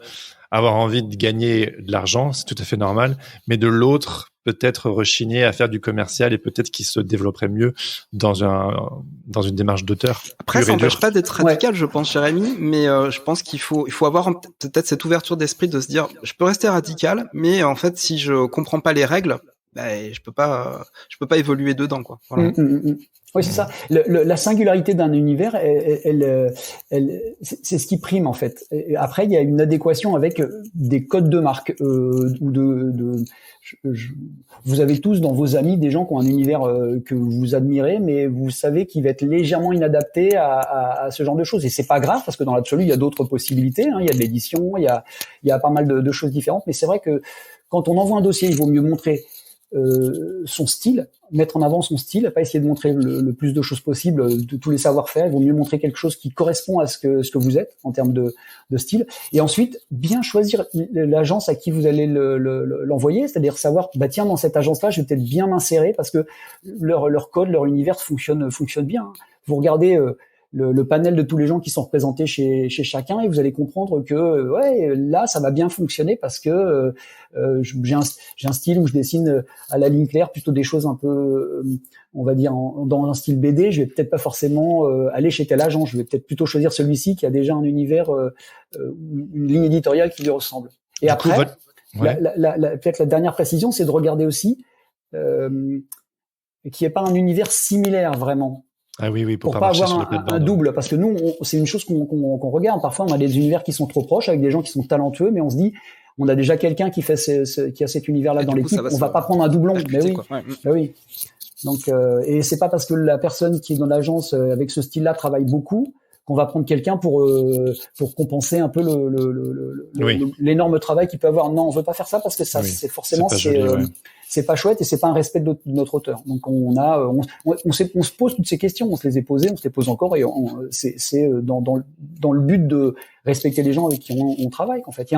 [SPEAKER 1] avoir envie de gagner de l'argent, c'est tout à fait normal. Mais de l'autre, peut-être rechigner à faire du commercial et peut-être qu'il se développerait mieux dans une démarche d'auteur.
[SPEAKER 2] Après, ça n'empêche pas d'être radical, je pense, Jérémy, mais je pense qu'il faut avoir peut-être cette ouverture d'esprit de se dire, je peux rester radical, mais en fait, si je comprends pas les règles, je peux pas évoluer dedans, quoi. Voilà.
[SPEAKER 3] Oui, c'est ça. La singularité d'un univers, c'est ce qui prime en fait. Et après, il y a une adéquation avec des codes de marque vous avez tous dans vos amis des gens qui ont un univers que vous admirez, mais vous savez qu'il va être légèrement inadapté à ce genre de choses. Et c'est pas grave parce que dans l'absolu, il y a d'autres possibilités. Il y a de l'édition, il y a pas mal de choses différentes. Mais c'est vrai que quand on envoie un dossier, il vaut mieux montrer son style, mettre en avant son style, pas essayer de montrer le plus de choses possible, de tous les savoir-faire. Il vaut mieux montrer quelque chose qui correspond à ce que vous êtes en termes de style. Et ensuite, bien choisir l'agence à qui vous allez l'envoyer, c'est-à-dire savoir, tiens, dans cette agence-là, je vais peut-être bien m'insérer parce que leur code, leur univers fonctionne bien. Vous regardez le panel de tous les gens qui sont représentés chez chacun et vous allez comprendre que là ça va bien fonctionner parce que j'ai un style où je dessine à la ligne claire plutôt des choses un peu on va dire dans un style BD. Je vais peut-être pas forcément aller chez tel agent, je vais peut-être plutôt choisir celui-ci qui a déjà un univers une ligne éditoriale qui lui ressemble. Et après peut-être la dernière précision, c'est de regarder aussi qu'il n'y ait pas un univers similaire vraiment.
[SPEAKER 1] Ah oui,
[SPEAKER 3] pour pas avoir un double, parce que nous, c'est une chose qu'on regarde. Parfois, on a des univers qui sont trop proches avec des gens qui sont talentueux, mais on se dit, on a déjà quelqu'un qui fait qui a cet univers-là dans l'équipe. On va pas prendre un doublon. Mais oui, oui. Donc, et c'est pas parce que la personne qui est dans l'agence avec ce style-là travaille beaucoup qu'on va prendre quelqu'un pour compenser un peu l'énorme travail qu'il peut avoir. Non, on veut pas faire ça parce que ça, c'est forcément c'est pas chouette et c'est pas un respect de notre auteur. Donc on se pose toutes ces questions, on se les est posées, on se les pose encore, et c'est dans le but de respecter les gens avec qui on travaille. En fait, il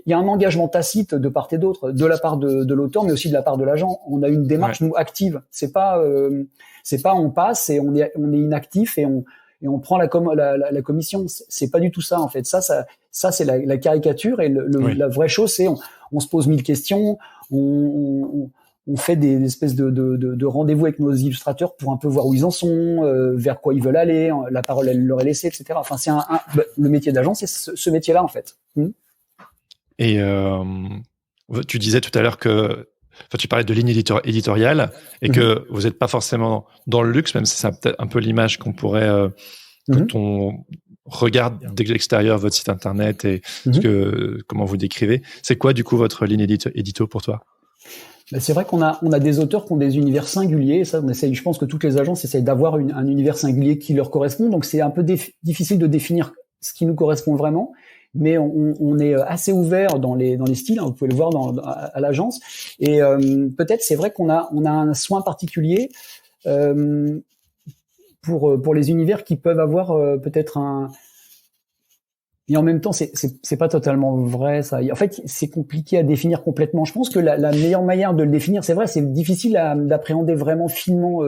[SPEAKER 3] y a un engagement tacite de part et d'autre, de la part de l'auteur, mais aussi de la part de l'agent. On a une démarche nous active. C'est pas on passe et on est inactif et on prend la commission. C'est pas du tout ça en fait. Ça c'est la caricature, et la vraie chose c'est on se pose 1000 questions, on fait des espèces de rendez-vous avec nos illustrateurs pour un peu voir où ils en sont, vers quoi ils veulent aller, la parole elle leur est laissée, etc. Enfin c'est le métier d'agent, c'est ce métier-là en fait.
[SPEAKER 1] Et tu disais tout à l'heure que tu parlais de ligne éditoriale et que vous n'êtes pas forcément dans le luxe, même si c'est peut-être un peu l'image qu'on pourrait quand on regarde de l'extérieur votre site internet et comment vous décrivez. C'est quoi du coup votre ligne édito pour toi?
[SPEAKER 3] C'est vrai qu'on a des auteurs qui ont des univers singuliers. Et ça, je pense que toutes les agences essayent d'avoir un univers singulier qui leur correspond. Donc c'est un peu difficile de définir ce qui nous correspond vraiment. Mais on est assez ouvert dans les styles, hein, vous pouvez le voir à l'agence. Et peut-être c'est vrai qu'on a un soin particulier pour les univers qui peuvent avoir peut-être un. Et en même temps, c'est pas totalement vrai ça. En fait, c'est compliqué à définir complètement. Je pense que la meilleure manière de le définir, c'est vrai, c'est difficile d'appréhender vraiment finement.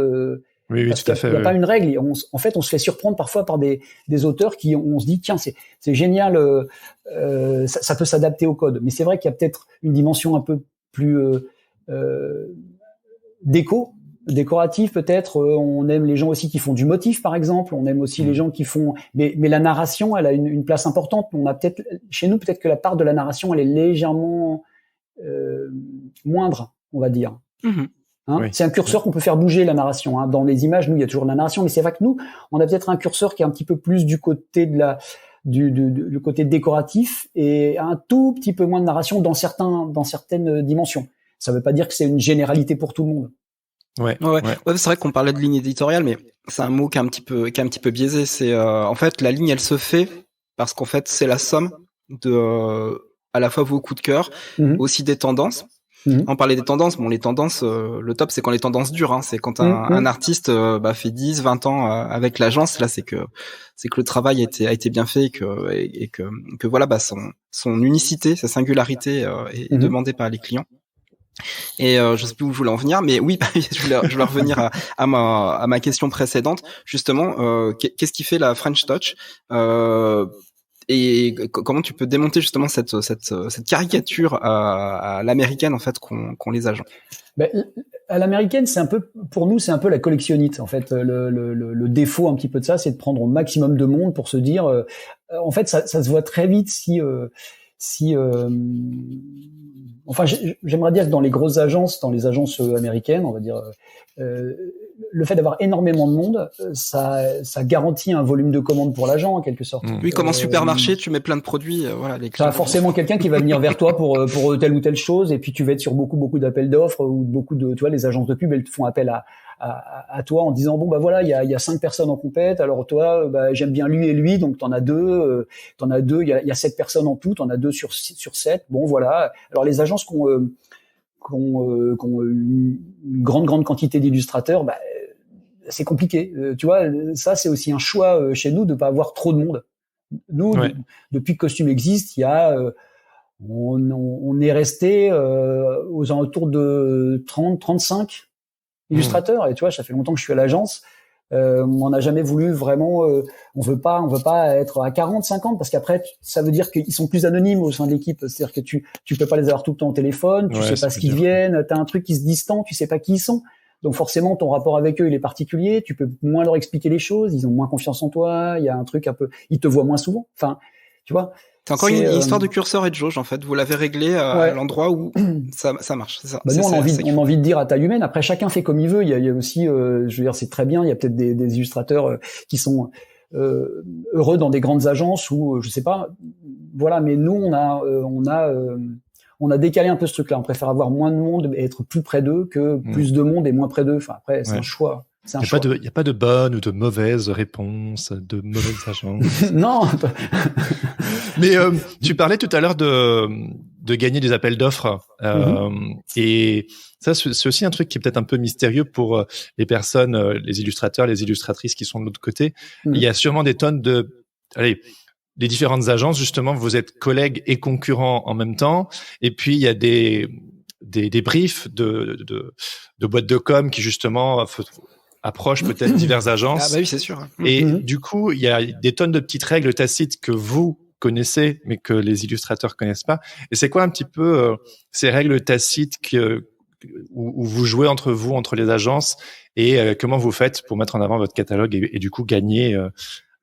[SPEAKER 1] Oui, tout à fait.
[SPEAKER 3] Il n'y a pas une règle. En fait, on se fait surprendre parfois par des auteurs qui, on se dit, tiens, c'est génial, ça peut s'adapter au code. Mais c'est vrai qu'il y a peut-être une dimension un peu plus décorative peut-être. On aime les gens aussi qui font du motif, par exemple. On aime aussi les gens qui font. Mais la narration, elle a une place importante. On a peut-être chez nous peut-être que la part de la narration, elle est légèrement moindre, on va dire. C'est un curseur qu'on peut faire bouger, la narration. Dans les images, nous, il y a toujours de la narration, mais c'est vrai que nous, on a peut-être un curseur qui est un petit peu plus du côté du côté décoratif et un tout petit peu moins de narration dans certaines dimensions. Ça veut pas dire que c'est une généralité pour tout le monde.
[SPEAKER 2] Ouais, c'est vrai qu'on parlait de ligne éditoriale, mais c'est un mot qui est un petit peu biaisé. C'est en fait la ligne, elle se fait parce qu'en fait c'est la somme de à la fois vos coups de cœur, aussi des tendances. On parlait des tendances. Bon, les tendances, le top, c'est quand les tendances durent. Hein. C'est quand un artiste fait 10, 20 ans avec l'agence. Là, c'est que le travail a été bien fait et que voilà, son unicité, sa singularité est demandée par les clients. Et je sais plus où je voulais en venir, mais oui, je voulais revenir à ma question précédente. Justement, qu'est-ce qui fait la French Touch? Et comment tu peux démonter justement cette caricature à l'américaine en fait qu'ont les agents?
[SPEAKER 3] À l'américaine, c'est un peu pour nous, c'est un peu la collectionnite en fait. Le défaut un petit peu de ça, c'est de prendre au maximum de monde pour se dire. En fait, ça se voit très vite si enfin, j'aimerais dire que dans les grosses agences, dans les agences américaines, on va dire, le fait d'avoir énormément de monde, ça garantit un volume de commandes pour l'agent en quelque sorte.
[SPEAKER 2] Oui, comme en supermarché, tu mets plein de produits, voilà.
[SPEAKER 3] Tu as forcément quelqu'un qui va venir vers toi pour telle ou telle chose, et puis tu vas être sur beaucoup d'appels d'offres ou beaucoup de, tu vois, les agences de pub, elles te font appel à toi en disant bon bah voilà, il y a 5 personnes en compète, alors toi j'aime bien lui et lui, donc t'en as deux, il y a 7 personnes en tout, t'en as 2 sur 7. Bon voilà. Alors les agences qui ont une grande quantité d'illustrateurs, c'est compliqué. Tu vois, ça c'est aussi un choix chez nous de pas avoir trop de monde. Nous, depuis que Costume existe, il y a on est resté aux alentours de 30-35 illustrateurs. Et tu vois, ça fait longtemps que je suis à l'agence. On n'a jamais voulu vraiment. On veut pas être à 40-50 parce qu'après, ça veut dire qu'ils sont plus anonymes au sein de l'équipe. C'est-à-dire que tu peux pas les avoir tout le temps au téléphone. Tu sais pas ce qu'ils viennent. T'as un truc qui se distend. Tu sais pas qui ils sont. Donc forcément, ton rapport avec eux, il est particulier. Tu peux moins leur expliquer les choses. Ils ont moins confiance en toi. Il y a un truc un peu. Ils te voient moins souvent. Enfin, tu vois.
[SPEAKER 2] C'est encore une histoire de curseur et de jauge, en fait. Vous l'avez réglé à l'endroit où ça marche. C'est ça.
[SPEAKER 3] Nous, on a envie de dire à taille humaine. Après, chacun fait comme il veut. Il y a aussi, je veux dire, c'est très bien. Il y a peut-être des illustrateurs qui sont heureux dans des grandes agences ou je sais pas. Voilà. Mais nous, on a décalé un peu ce truc-là. On préfère avoir moins de monde et être plus près d'eux que plus de monde et moins près d'eux. Enfin, après, c'est un choix. C'est un choix.
[SPEAKER 1] Il n'y a pas de bonne ou de mauvaise réponse, de mauvaise agence.
[SPEAKER 3] Non.
[SPEAKER 1] Mais tu parlais tout à l'heure de gagner des appels d'offres. Et ça, c'est aussi un truc qui est peut-être un peu mystérieux pour les personnes, les illustrateurs, les illustratrices qui sont de l'autre côté. Il y a sûrement des tonnes des différentes agences, justement, vous êtes collègues et concurrents en même temps. Et puis, il y a des briefs de boîtes de com qui, justement, approchent peut-être diverses agences.
[SPEAKER 2] Ah bah oui, c'est sûr.
[SPEAKER 1] Et du coup, il y a des tonnes de petites règles tacites que vous connaissez, mais que les illustrateurs connaissent pas. Et c'est quoi un petit peu ces règles tacites où vous jouez entre vous, entre les agences, et comment vous faites pour mettre en avant votre catalogue et du coup gagner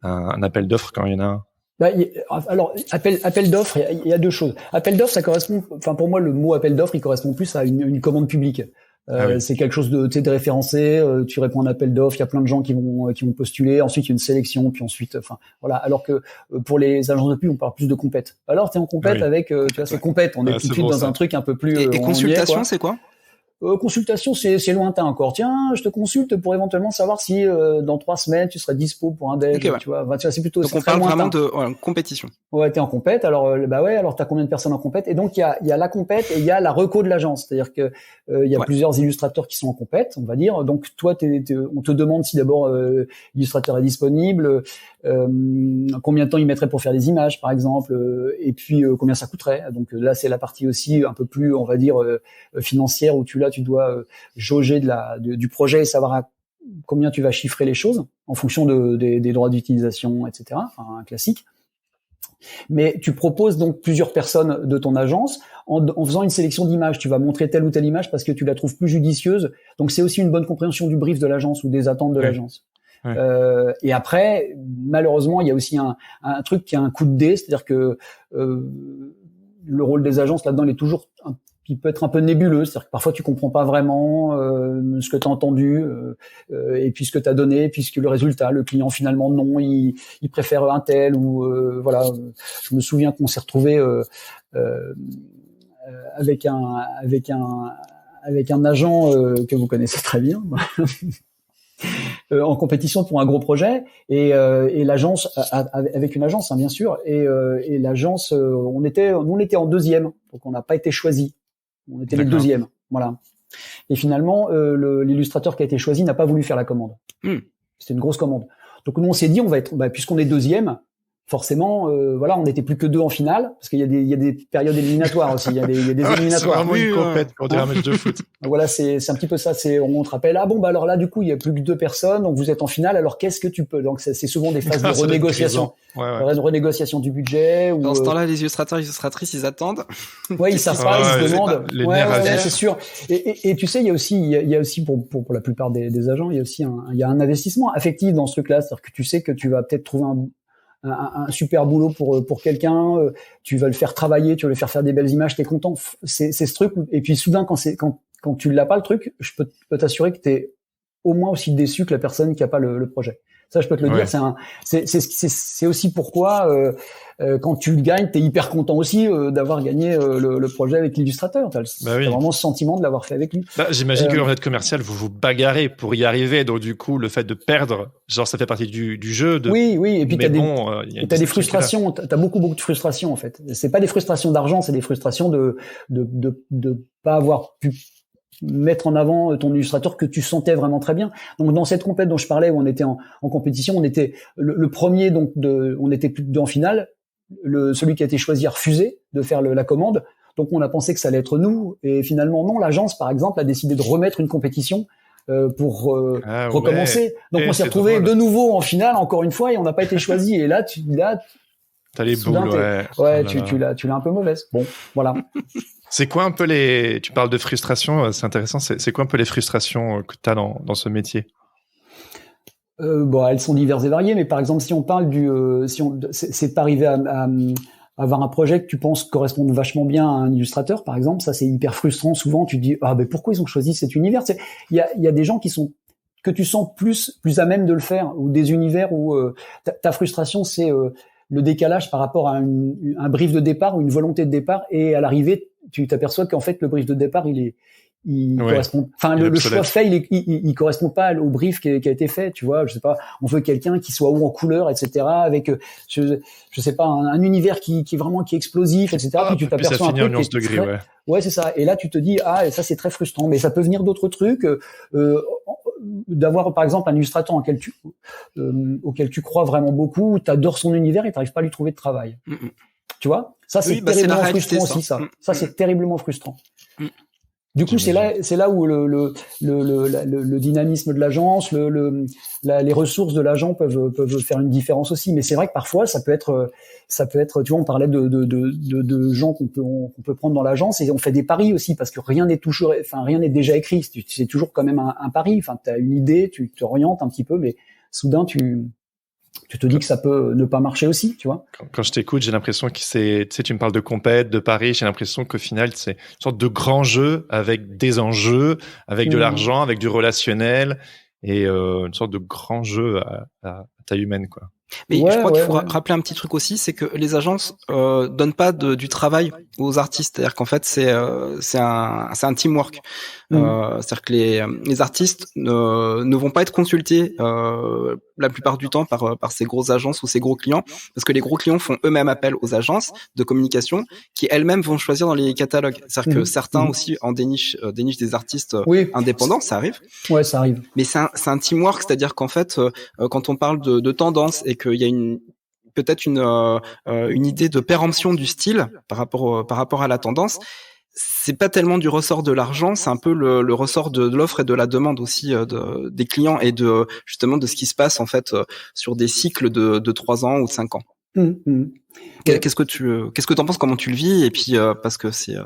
[SPEAKER 1] un appel d'offres quand il y en a un?
[SPEAKER 3] Alors, appel d'offres, il y a deux choses. Appel d'offres, ça correspond, enfin, pour moi, le mot appel d'offres, il correspond plus à une commande publique. Oui. C'est quelque chose de référencé, tu réponds à un appel d'offres, il y a plein de gens qui vont postuler, ensuite il y a une sélection, puis ensuite, enfin, voilà. Alors que, pour les agences de pub, on parle plus de compète. Alors, t'es en compète avec, tu vois, c'est compète, on est tout de suite dans un truc un peu plus,
[SPEAKER 2] et consultation, c'est quoi?
[SPEAKER 3] Consultation, c'est lointain encore. Tiens, je te consulte pour éventuellement savoir si dans 3 semaines tu seras dispo pour un dev. Okay, ouais. Tu vois, c'est plutôt.
[SPEAKER 2] Donc on parle vraiment de compétition.
[SPEAKER 3] Ouais, t'es en compète. Alors alors t'as combien de personnes en compète? Et donc il y a la compète et il y a la reco de l'agence. C'est-à-dire que il y a plusieurs illustrateurs qui sont en compète, on va dire. Donc toi, on te demande si d'abord l'illustrateur est disponible, combien de temps il mettrait pour faire des images, par exemple, et puis combien ça coûterait. Donc là, c'est la partie aussi un peu plus, on va dire, financière où tu dois jauger du projet et savoir combien tu vas chiffrer les choses en fonction des droits d'utilisation, etc. Enfin, un classique. Mais tu proposes donc plusieurs personnes de ton agence en faisant une sélection d'images. Tu vas montrer telle ou telle image parce que tu la trouves plus judicieuse. Donc c'est aussi une bonne compréhension du brief de l'agence ou des attentes de l'agence. Ouais. Et après, malheureusement, il y a aussi un truc qui a un coup de dé, c'est-à-dire que le rôle des agences là-dedans, il est toujours qui peut être un peu nébuleux, c'est-à-dire que parfois tu comprends pas vraiment ce que tu as entendu et puis ce que tu as donné, puisque le résultat, le client finalement non, il préfère un tel ou voilà. Je me souviens qu'on s'est retrouvé avec un agent que vous connaissez très bien. En compétition pour un gros projet et l'agence avec une agence hein, bien sûr et l'agence on était en deuxième donc on n'a pas été choisi. On était les deuxièmes, voilà. Et finalement, l'illustrateur qui a été choisi n'a pas voulu faire la commande. C'était une grosse commande. Donc nous on s'est dit, puisqu'on est deuxième, forcément, voilà, on n'était plus que 2 en finale, parce qu'il y a des périodes éliminatoires aussi. Il y a des éliminatoires.
[SPEAKER 1] C'est vraiment une compète pour dire un match de foot.
[SPEAKER 3] Voilà, c'est un petit peu ça. On te rappelle, alors là, du coup, il y a plus que 2 personnes, donc vous êtes en finale. Alors qu'est-ce que tu peux? Donc c'est souvent des phases de renégociation, de renégociation du budget.
[SPEAKER 2] Dans ce temps-là, les illustrateurs, illustratrices, ils attendent.
[SPEAKER 3] Ouais, ils savent pas, ils se demandent. Ouais, c'est sûr. Et tu sais, il y a aussi pour la plupart des agents, il y a un investissement affectif dans ce truc-là, c'est-à-dire que tu sais que tu vas peut-être trouver un super boulot pour quelqu'un, tu vas le faire travailler, tu vas le faire des belles images, t'es content. C'est ce truc. Et puis soudain, quand tu l'as pas le truc, je peux t'assurer que t'es au moins aussi déçu que la personne qui a pas le projet. Ça, je peux te le dire. C'est aussi pourquoi quand tu le gagnes, t'es hyper content aussi d'avoir gagné le projet avec l'illustrateur. T'as vraiment ce sentiment de l'avoir fait avec lui.
[SPEAKER 1] J'imagine que en fait commercial, vous vous bagarrez pour y arriver. Donc du coup, le fait de perdre, genre ça fait partie du jeu.
[SPEAKER 3] Oui. Et puis t'as des frustrations. T'as beaucoup de frustrations en fait. C'est pas des frustrations d'argent, c'est des frustrations de pas avoir pu mettre en avant ton illustrateur que tu sentais vraiment très bien. Donc dans cette compète dont je parlais où on était en compétition, on était le premier donc on était plus de 2 en finale. Celui qui a été choisi a refusé de faire la commande. Donc on a pensé que ça allait être nous et finalement non, l'agence par exemple a décidé de remettre une compétition pour recommencer. Donc on s'est retrouvé de nouveau en finale encore une fois et on n'a pas été choisi et là
[SPEAKER 1] t'as les boules,
[SPEAKER 3] tu l'as un peu mauvaise. Bon, voilà.
[SPEAKER 1] C'est quoi un peu tu parles de frustration, c'est intéressant, c'est quoi un peu les frustrations que tu as dans ce métier?
[SPEAKER 3] Elles sont diverses et variées, mais par exemple, si on parle c'est pas arrivé à avoir un projet que tu penses correspond vachement bien à un illustrateur, par exemple, ça c'est hyper frustrant. Souvent, tu te dis, pourquoi ils ont choisi cet univers? Il y a des gens que tu sens plus à même de le faire, ou des univers où ta frustration, c'est le décalage par rapport à un brief de départ ou une volonté de départ, et à l'arrivée, tu t'aperçois qu'en fait le brief de départ il correspond. Enfin, le choix fait, il correspond pas au brief qui a été fait. Tu vois, je sais pas. On veut quelqu'un qui soit haut en couleur, etc. Avec, je sais pas, un univers qui est explosif, etc. Puis tu t'aperçois un truc
[SPEAKER 1] nuance de gris, ouais.
[SPEAKER 3] Ouais, c'est ça. Et là, tu te dis, et ça, c'est très frustrant. Mais ça peut venir d'autres trucs. D'avoir, par exemple, un illustrateur auquel tu crois vraiment beaucoup, t'adores son univers et t'arrives pas à lui trouver de travail. Tu vois? Ça, c'est terriblement frustrant aussi, ça. Ça, c'est terriblement frustrant. Du coup, c'est là où le dynamisme de l'agence, les ressources de l'agent peuvent faire une différence aussi. Mais c'est vrai que parfois, ça peut être, tu vois, on parlait de gens qu'on peut prendre dans l'agence et on fait des paris aussi parce que rien n'est déjà écrit. C'est toujours quand même un pari. Enfin, t'as une idée, tu t'orientes un petit peu, mais soudain, tu te dis que ça peut ne pas marcher aussi, tu vois.
[SPEAKER 1] Quand je t'écoute, j'ai l'impression que tu sais, tu me parles de compète, de paris, j'ai l'impression qu'au final, c'est une sorte de grand jeu avec des enjeux, avec de l'argent, avec du relationnel et une sorte de grand jeu à taille humaine, quoi.
[SPEAKER 2] Mais je crois qu'il faut rappeler un petit truc aussi, c'est que les agences donnent pas du travail aux artistes. C'est-à-dire qu'en fait, c'est un teamwork. C'est-à-dire que les artistes ne vont pas être consultés la plupart du temps par ces grosses agences ou ces gros clients, parce que les gros clients font eux-mêmes appel aux agences de communication qui elles-mêmes vont choisir dans les catalogues. C'est-à-dire que certains aussi en dénichent des artistes indépendants, ça arrive.
[SPEAKER 3] Ouais, ça arrive.
[SPEAKER 2] Mais c'est un teamwork, c'est-à-dire qu'en fait, quand on parle de tendance et qu'il y a peut-être une idée de péremption du style par rapport à la tendance, c'est pas tellement du ressort de l'argent, c'est un peu le ressort de l'offre et de la demande aussi des clients et justement de ce qui se passe en fait sur des cycles de 3 ans ou de 5 ans. Qu'est-ce que t'en penses, comment tu le vis? Et puis parce que c'est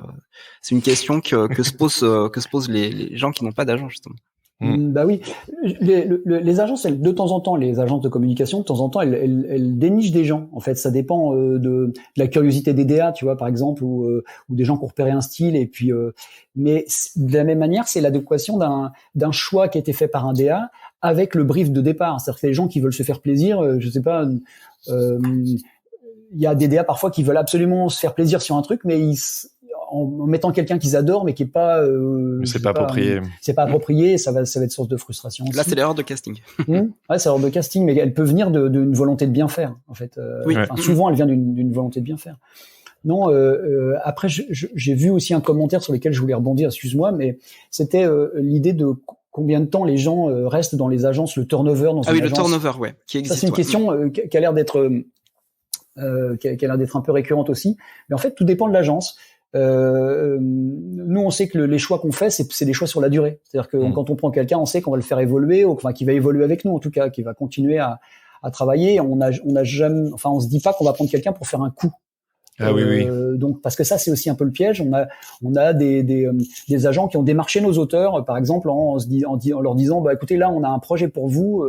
[SPEAKER 2] une question que se posent les gens qui n'ont pas d'agent justement.
[SPEAKER 3] Bah oui, les agences, de temps en temps, les agences de communication, de temps en temps, elles dénichent des gens. En fait, ça dépend de la curiosité des DA, tu vois, par exemple, ou des gens qui ont repéré un style. Et puis, mais de la même manière, c'est l'adéquation d'un choix qui a été fait par un DA avec le brief de départ. C'est-à-dire que les gens qui veulent se faire plaisir, je sais pas. Il y a des DA parfois qui veulent absolument se faire plaisir sur un truc, mais en mettant quelqu'un qu'ils adorent mais qui est pas
[SPEAKER 1] c'est pas approprié.
[SPEAKER 3] C'est pas approprié, ça va être source de frustration aussi.
[SPEAKER 2] Là, c'est l'erreur de casting.
[SPEAKER 3] Ouais, c'est l'erreur de casting, mais elle peut venir d'une volonté de bien faire en fait. Souvent elle vient d'une volonté de bien faire. Non, après j'ai vu aussi un commentaire sur lequel je voulais rebondir, excuse-moi, mais c'était l'idée de combien de temps les gens restent dans les agences, le turnover dans une agence.
[SPEAKER 2] Le turnover, qui existe.
[SPEAKER 3] Ça c'est une question qui a l'air d'être un peu récurrente aussi, mais en fait tout dépend de l'agence. Nous on sait que les choix qu'on fait c'est des choix sur la durée, c'est-à-dire que quand on prend quelqu'un on sait qu'on va le faire évoluer, qu'il va évoluer avec nous en tout cas, qu'il va continuer à travailler. On se dit pas qu'on va prendre quelqu'un pour faire un coup.
[SPEAKER 1] Oui.
[SPEAKER 3] Donc parce que ça c'est aussi un peu le piège. On a des agents qui ont démarché nos auteurs par exemple en leur disant écoutez, là on a un projet pour vous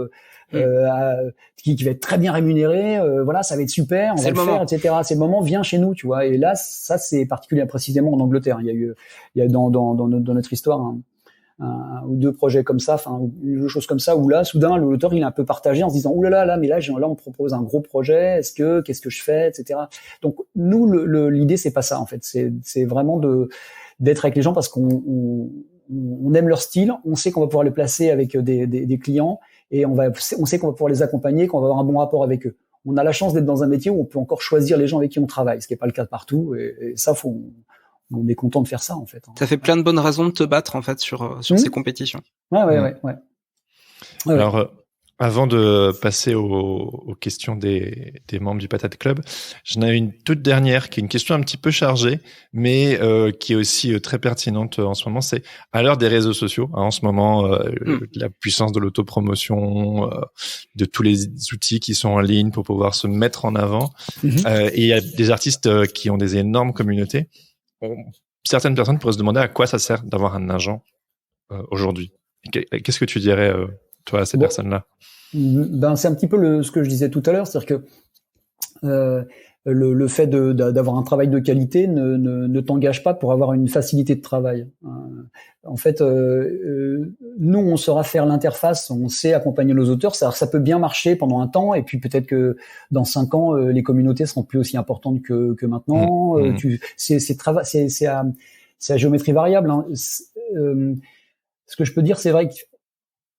[SPEAKER 3] qui va être très bien rémunéré, voilà, ça va être super, on va le faire, etc. C'est le moment, viens chez nous, tu vois. Et là, ça c'est particulier, précisément en Angleterre. Il y a dans notre histoire un ou deux projets comme ça, enfin une chose comme ça où là, soudain, l'auteur il est un peu partagé en se disant là, mais là on me propose un gros projet, qu'est-ce que je fais, etc. Donc nous, l'idée c'est pas ça en fait, c'est vraiment d'être avec les gens parce qu'on aime leur style, on sait qu'on va pouvoir les placer avec des clients. Et on sait qu'on va pouvoir les accompagner, qu'on va avoir un bon rapport avec eux. On a la chance d'être dans un métier où on peut encore choisir les gens avec qui on travaille, ce qui n'est pas le cas de partout. Et ça, on est content de faire ça, en fait.
[SPEAKER 2] Ça fait plein de bonnes raisons de te battre, en fait, sur ces compétitions.
[SPEAKER 3] Ouais.
[SPEAKER 1] Alors, avant de passer aux questions des membres du Patate Club, j'en ai une toute dernière qui est une question un petit peu chargée, mais qui est aussi très pertinente en ce moment. C'est à l'heure des réseaux sociaux, en ce moment, la puissance de l'autopromotion, de tous les outils qui sont en ligne pour pouvoir se mettre en avant. Et il y a des artistes qui ont des énormes communautés. Certaines personnes pourraient se demander à quoi ça sert d'avoir un agent aujourd'hui. Qu'est-ce que tu dirais toi à ces personnes-là?
[SPEAKER 3] C'est un petit peu ce que je disais tout à l'heure, c'est-à-dire que le fait d'avoir un travail de qualité ne t'engage pas pour avoir une facilité de travail. En fait, nous on saura faire l'interface, on sait accompagner nos auteurs, ça peut bien marcher pendant un temps, et puis peut-être que dans 5 ans les communautés seront plus aussi importantes que maintenant. C'est à géométrie variable. Hein. ce que je peux dire, c'est vrai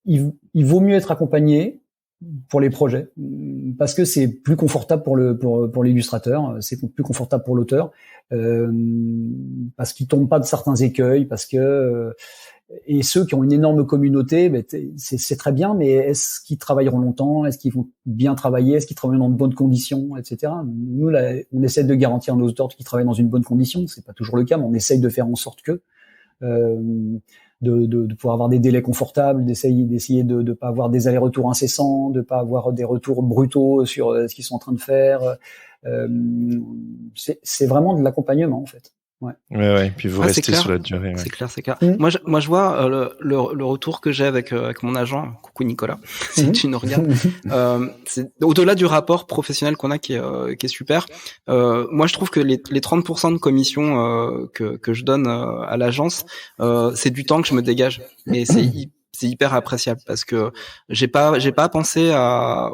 [SPEAKER 3] qu'il vaut mieux être accompagné pour les projets, parce que c'est plus confortable pour l'illustrateur, c'est plus confortable pour l'auteur, parce qu'il tombe pas de certains écueils, parce que et ceux qui ont une énorme communauté, c'est très bien, mais est-ce qu'ils travailleront longtemps? Est-ce qu'ils vont bien travailler? Est-ce qu'ils travaillent dans de bonnes conditions, etc. Nous, là, on essaie de garantir à nos auteurs qu'ils travaillent dans une bonne condition. C'est pas toujours le cas, mais on essaye de faire en sorte que de pouvoir avoir des délais confortables, d'essayer de pas avoir des allers-retours incessants, de pas avoir des retours brutaux sur ce qu'ils sont en train de faire. C'est vraiment de l'accompagnement en fait.
[SPEAKER 1] Ouais. Puis vous restez sur la durée. Ouais.
[SPEAKER 2] C'est clair. Moi, je vois le retour que j'ai avec mon agent. Coucou Nicolas, si tu nous regardes. C'est au-delà du rapport professionnel qu'on a qui est super. Moi, je trouve que les 30% de commission que je donne à l'agence, c'est du temps que je me dégage. Et c'est hyper appréciable parce que j'ai pas à penser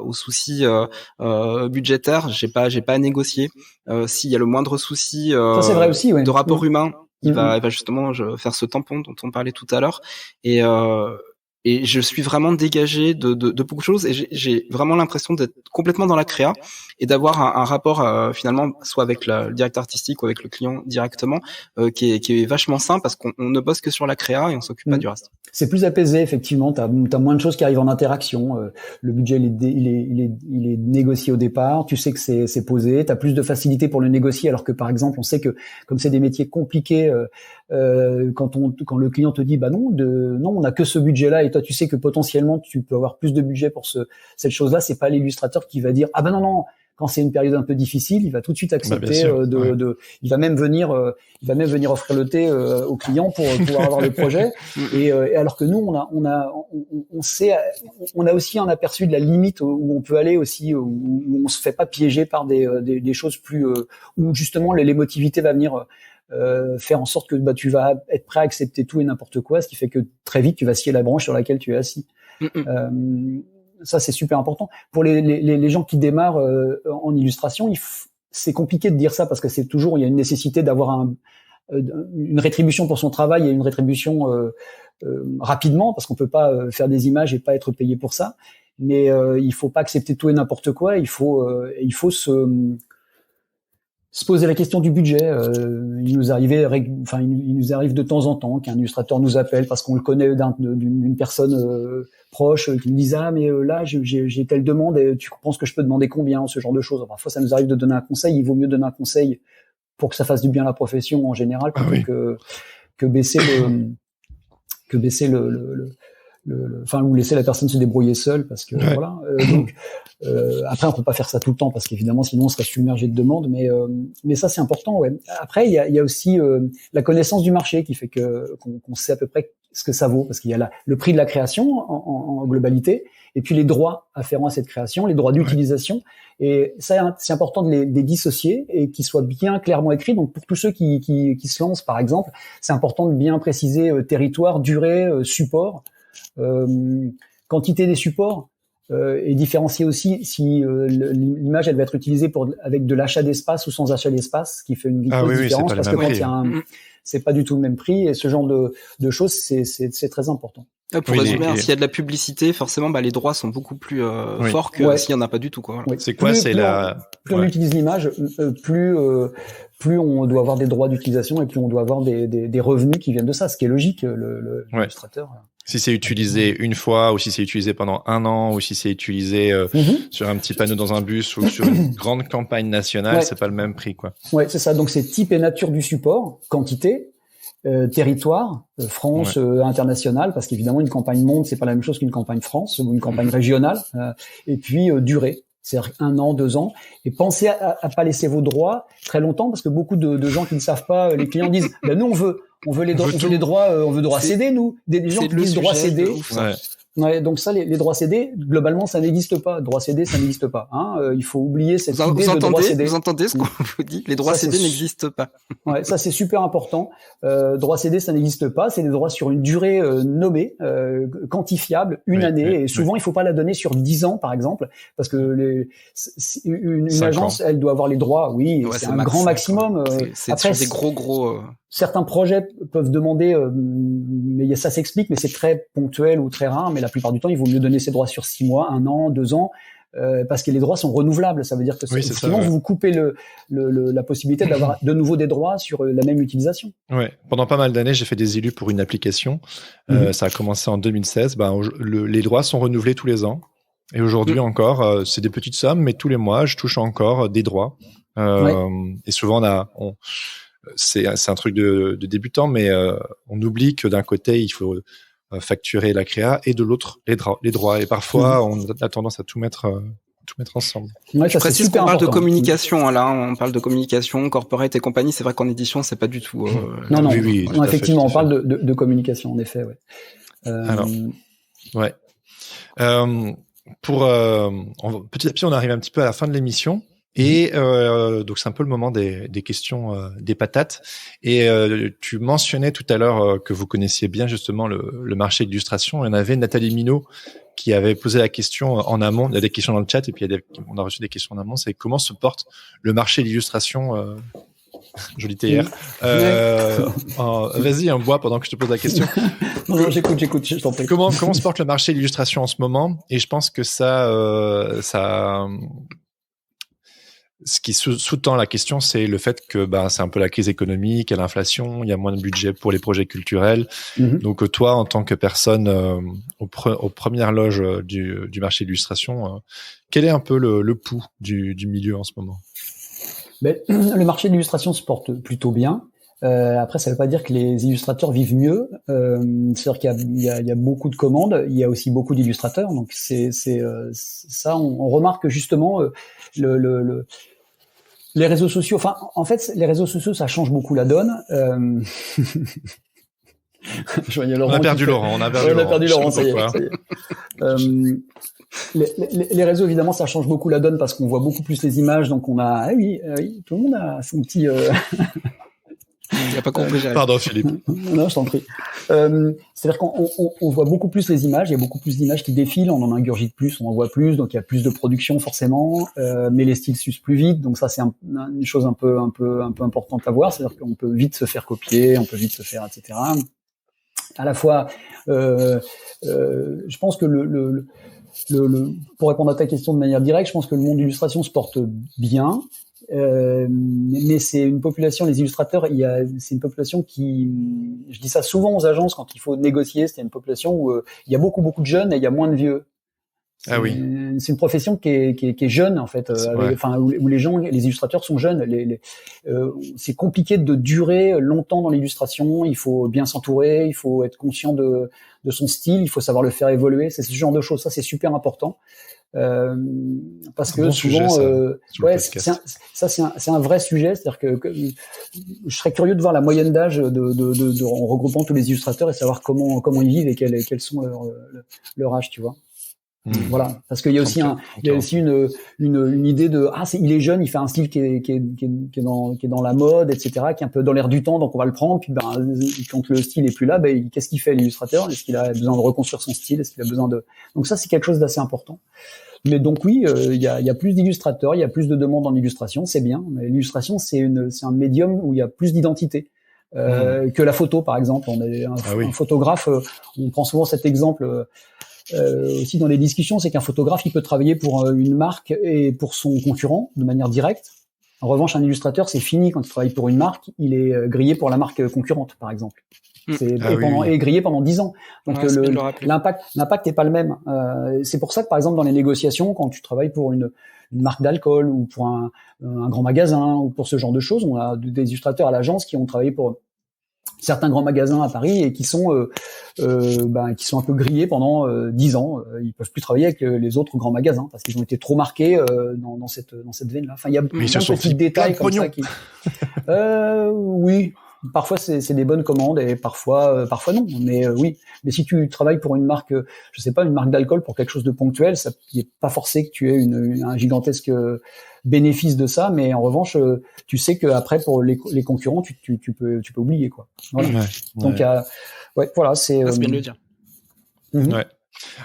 [SPEAKER 2] aux soucis budgétaires, j'ai pas à négocier. S'il y a le moindre souci
[SPEAKER 3] c'est vrai aussi,
[SPEAKER 2] de rapport humain, il va justement faire ce tampon dont on parlait tout à l'heure, et je suis vraiment dégagé de beaucoup de choses, et j'ai vraiment l'impression d'être complètement dans la créa et d'avoir un rapport finalement soit avec le directeur artistique ou avec le client directement qui est vachement sain, parce qu'on ne bosse que sur la créa et on s'occupe pas du reste.
[SPEAKER 3] C'est plus apaisé, effectivement. T'as moins de choses qui arrivent en interaction. Le budget, il est négocié au départ. Tu sais que c'est posé. T'as plus de facilité pour le négocier, alors que par exemple, on sait que comme c'est des métiers compliqués, quand le client te dit non, on n'a que ce budget-là, et toi tu sais que potentiellement tu peux avoir plus de budget pour cette chose-là, c'est pas l'illustrateur qui va dire non. Quand c'est une période un peu difficile, il va tout de suite accepter il va même venir offrir le thé au client pour pouvoir avoir le projet. Et alors que nous, on a aussi un aperçu de la limite où on peut aller aussi, où on se fait pas piéger par des choses plus où justement l'émotivité va venir faire en sorte que tu vas être prêt à accepter tout et n'importe quoi, ce qui fait que très vite tu vas scier la branche sur laquelle tu es assis. Ça, c'est super important. Pour les gens qui démarrent en illustration, c'est compliqué de dire ça, parce que il y a une nécessité d'avoir une rétribution pour son travail, et une rétribution rapidement, parce qu'on peut pas faire des images et pas être payé pour ça. Mais il faut pas accepter tout et n'importe quoi. Il faut se poser la question du budget. Il nous arrive de temps en temps qu'un illustrateur nous appelle parce qu'on le connaît d'une personne proche, qui nous dise mais là j'ai telle demande, et tu penses que je peux demander combien, ce genre de choses. Parfois ça nous arrive de donner un conseil. Il vaut mieux donner un conseil pour que ça fasse du bien à la profession en général, plutôt que baisser ou laisser la personne se débrouiller seule, parce que voilà. Donc après on peut pas faire ça tout le temps, parce qu'évidemment sinon on serait submergé de demandes, mais ça c'est important. Après il y a aussi la connaissance du marché qui fait qu'on sait à peu près ce que ça vaut, parce qu'il y a le prix de la création en globalité, et puis les droits afférents à cette création, les droits d'utilisation, et ça c'est important de les dissocier et qu'ils soient bien clairement écrits. Donc pour tous ceux qui se lancent par exemple, c'est important de bien préciser territoire, durée, support, quantité des supports, et différencier aussi si l'image elle va être utilisée avec de l'achat d'espace ou sans achat d'espace, ce qui fait une grosse différence, parce que quand il y a c'est pas du tout le même prix, et ce genre de choses c'est très important.
[SPEAKER 2] Pour résumer, s'il y a de la publicité, forcément les droits sont beaucoup plus forts que s'il y en a pas du tout, quoi.
[SPEAKER 1] C'est quoi?
[SPEAKER 3] Plus on utilise l'image, plus on doit avoir des droits d'utilisation, et plus on doit avoir des revenus qui viennent de ça, ce qui est logique. L'illustrateur.
[SPEAKER 1] Si c'est utilisé une fois, ou si c'est utilisé pendant 1 an, ou si c'est utilisé sur un petit panneau dans un bus, ou sur une grande campagne nationale, c'est pas le même prix, quoi.
[SPEAKER 3] Ouais, c'est ça. Donc c'est type et nature du support, quantité, territoire, France, international, parce qu'évidemment une campagne monde c'est pas la même chose qu'une campagne France ou une campagne régionale, et puis durée. C'est-à-dire 1 an, 2 ans, et pensez à pas laisser vos droits très longtemps, parce que beaucoup de gens qui ne savent pas, les clients disent nous on veut droits CD, nous, des gens qui disent droits CD. Ouais, donc ça, les droits cédés, globalement, ça n'existe pas. Droits cédés, ça n'existe pas. Il faut oublier cette idée de droits cédés.
[SPEAKER 2] Vous entendez ce qu'on vous dit? Les droits cédés n'existent pas.
[SPEAKER 3] Ouais, ça c'est super important. Droits cédés, ça n'existe pas. C'est des droits sur une durée nommée, quantifiable, une année. Et souvent, il faut pas la donner sur 10 ans, par exemple, parce que une agence, elle doit avoir les droits. Oui, c'est un grand maximum.
[SPEAKER 2] C'est sur des gros.
[SPEAKER 3] Certains projets peuvent demander, mais ça s'explique, mais c'est très ponctuel ou très rare. Mais la plupart du temps, il vaut mieux donner ses droits sur 6 mois, 1 an, 2 ans, parce que les droits sont renouvelables. Ça veut dire que sinon, vous coupez la possibilité d'avoir de nouveau des droits sur la même utilisation.
[SPEAKER 1] Ouais. Pendant pas mal d'années, j'ai fait des élus pour une application. Ça a commencé en 2016. Les droits sont renouvelés tous les ans. Et aujourd'hui encore, c'est des petites sommes, mais tous les mois, je touche encore des droits. Et souvent, c'est un truc de débutant, mais on oublie que d'un côté, il faut facturer la créa et de l'autre, les droits. Et parfois, on a tendance à tout mettre ensemble.
[SPEAKER 3] Ouais,
[SPEAKER 2] je précise qu'on parle de communication. Là, on parle de communication, corporate et compagnie. C'est vrai qu'en édition, c'est pas du tout.
[SPEAKER 3] Non, effectivement, on parle de communication, en effet. Ouais.
[SPEAKER 1] Alors, ouais. Petit à petit, on arrive un petit peu à la fin de l'émission. Et donc c'est un peu le moment des questions des patates. Et tu mentionnais tout à l'heure que vous connaissiez bien justement le marché de l'illustration. Il y en avait Nathalie Minot qui avait posé la question en amont. Il y a des questions dans le chat et puis on a reçu des questions en amont. C'est comment se porte le marché de l'illustration Jolie théière. Vas-y, un bois pendant que je te pose la question.
[SPEAKER 3] Non, j'écoute, je t'en prie.
[SPEAKER 1] Comment se porte le marché de l'illustration en ce moment? Et je pense que ce qui sous-tend la question, c'est le fait que c'est un peu la crise économique, il y a l'inflation, il y a moins de budget pour les projets culturels. Donc toi, en tant que personne aux premières loges du marché de l'illustration, quel est un peu le pouls du milieu en ce moment?
[SPEAKER 3] Le marché de l'illustration se porte plutôt bien. Après, ça ne veut pas dire que les illustrateurs vivent mieux. C'est-à-dire qu'il y a beaucoup de commandes, il y a aussi beaucoup d'illustrateurs. Donc c'est ça, on remarque justement les réseaux sociaux. Enfin, en fait, les réseaux sociaux, ça change beaucoup la donne. Je voyais Laurent.
[SPEAKER 1] On a perdu Laurent.
[SPEAKER 3] Ça y est. Les réseaux, évidemment, ça change beaucoup la donne parce qu'on voit beaucoup plus les images. Donc on a, oui, tout le monde a son petit.
[SPEAKER 2] Il n'a pas compris.
[SPEAKER 1] Pardon, Philippe.
[SPEAKER 3] Non, je t'en prie. C'est-à-dire qu'on voit beaucoup plus les images. Il y a beaucoup plus d'images qui défilent. On en ingurgite plus, on en voit plus. Donc il y a plus de production forcément. Mais les styles s'usent plus vite. Donc ça, c'est une chose un peu importante à voir. C'est-à-dire qu'on peut vite se faire copier, on peut vite se faire, etc. À la fois, je pense que pour répondre à ta question de manière directe, je pense que le monde de l'illustration se porte bien. Mais c'est une population, les illustrateurs, c'est une population qui, je dis ça souvent aux agences quand il faut négocier, c'est une population où il y a beaucoup de jeunes et il y a moins de vieux.
[SPEAKER 1] Ah oui.
[SPEAKER 3] C'est une profession qui est jeune en fait, où les illustrateurs sont jeunes. C'est compliqué de durer longtemps dans l'illustration. Il faut bien s'entourer, il faut être conscient de son style, il faut savoir le faire évoluer. C'est ce genre de choses. Ça, c'est super important. Parce que souvent, c'est un vrai sujet. C'est-à-dire que je serais curieux de voir la moyenne d'âge en regroupant tous les illustrateurs et savoir comment ils vivent et quels sont leur âge, tu vois. Voilà, parce qu'il y a aussi une idée de il est jeune, il fait un style qui est dans la mode, etc., qui est un peu dans l'air du temps, donc on va le prendre. Puis quand le style est plus là, qu'est-ce qu'il fait l'illustrateur? Est-ce qu'il a besoin de reconstruire son style? Est-ce qu'il a besoin de Donc ça, c'est quelque chose d'assez important. Mais donc oui, il y a plus d'illustrateurs, il y a plus de demandes en illustration, c'est bien. Mais l'illustration, c'est un médium où il y a plus d'identité que la photo, par exemple. On est un photographe. On prend souvent cet exemple. Aussi dans les discussions, c'est qu'un photographe, il peut travailler pour une marque et pour son concurrent de manière directe. En revanche, un illustrateur, c'est fini quand il travaille pour une marque, il est grillé pour la marque concurrente, par exemple. Et grillé pendant 10 ans. Donc l'impact n'est pas le même. C'est pour ça que, par exemple, dans les négociations, quand tu travailles pour une marque d'alcool ou pour un grand magasin ou pour ce genre de choses, on a des illustrateurs à l'agence qui ont travaillé pour certains grands magasins à Paris et qui sont un peu grillés pendant 10 ans. Ils peuvent plus travailler avec les autres grands magasins parce qu'ils ont été trop marqués dans cette veine-là. Enfin, il y a plein de petits détails comme ça qui. Oui. Parfois c'est des bonnes commandes et parfois non. Mais oui. Mais si tu travailles pour une marque, je sais pas, une marque d'alcool pour quelque chose de ponctuel, ça n'est pas forcé que tu aies un gigantesque bénéfice de ça. Mais en revanche, tu sais que après pour les concurrents, tu peux oublier quoi. Voilà. Donc voilà, c'est
[SPEAKER 2] bien de le dire.
[SPEAKER 1] Ouais.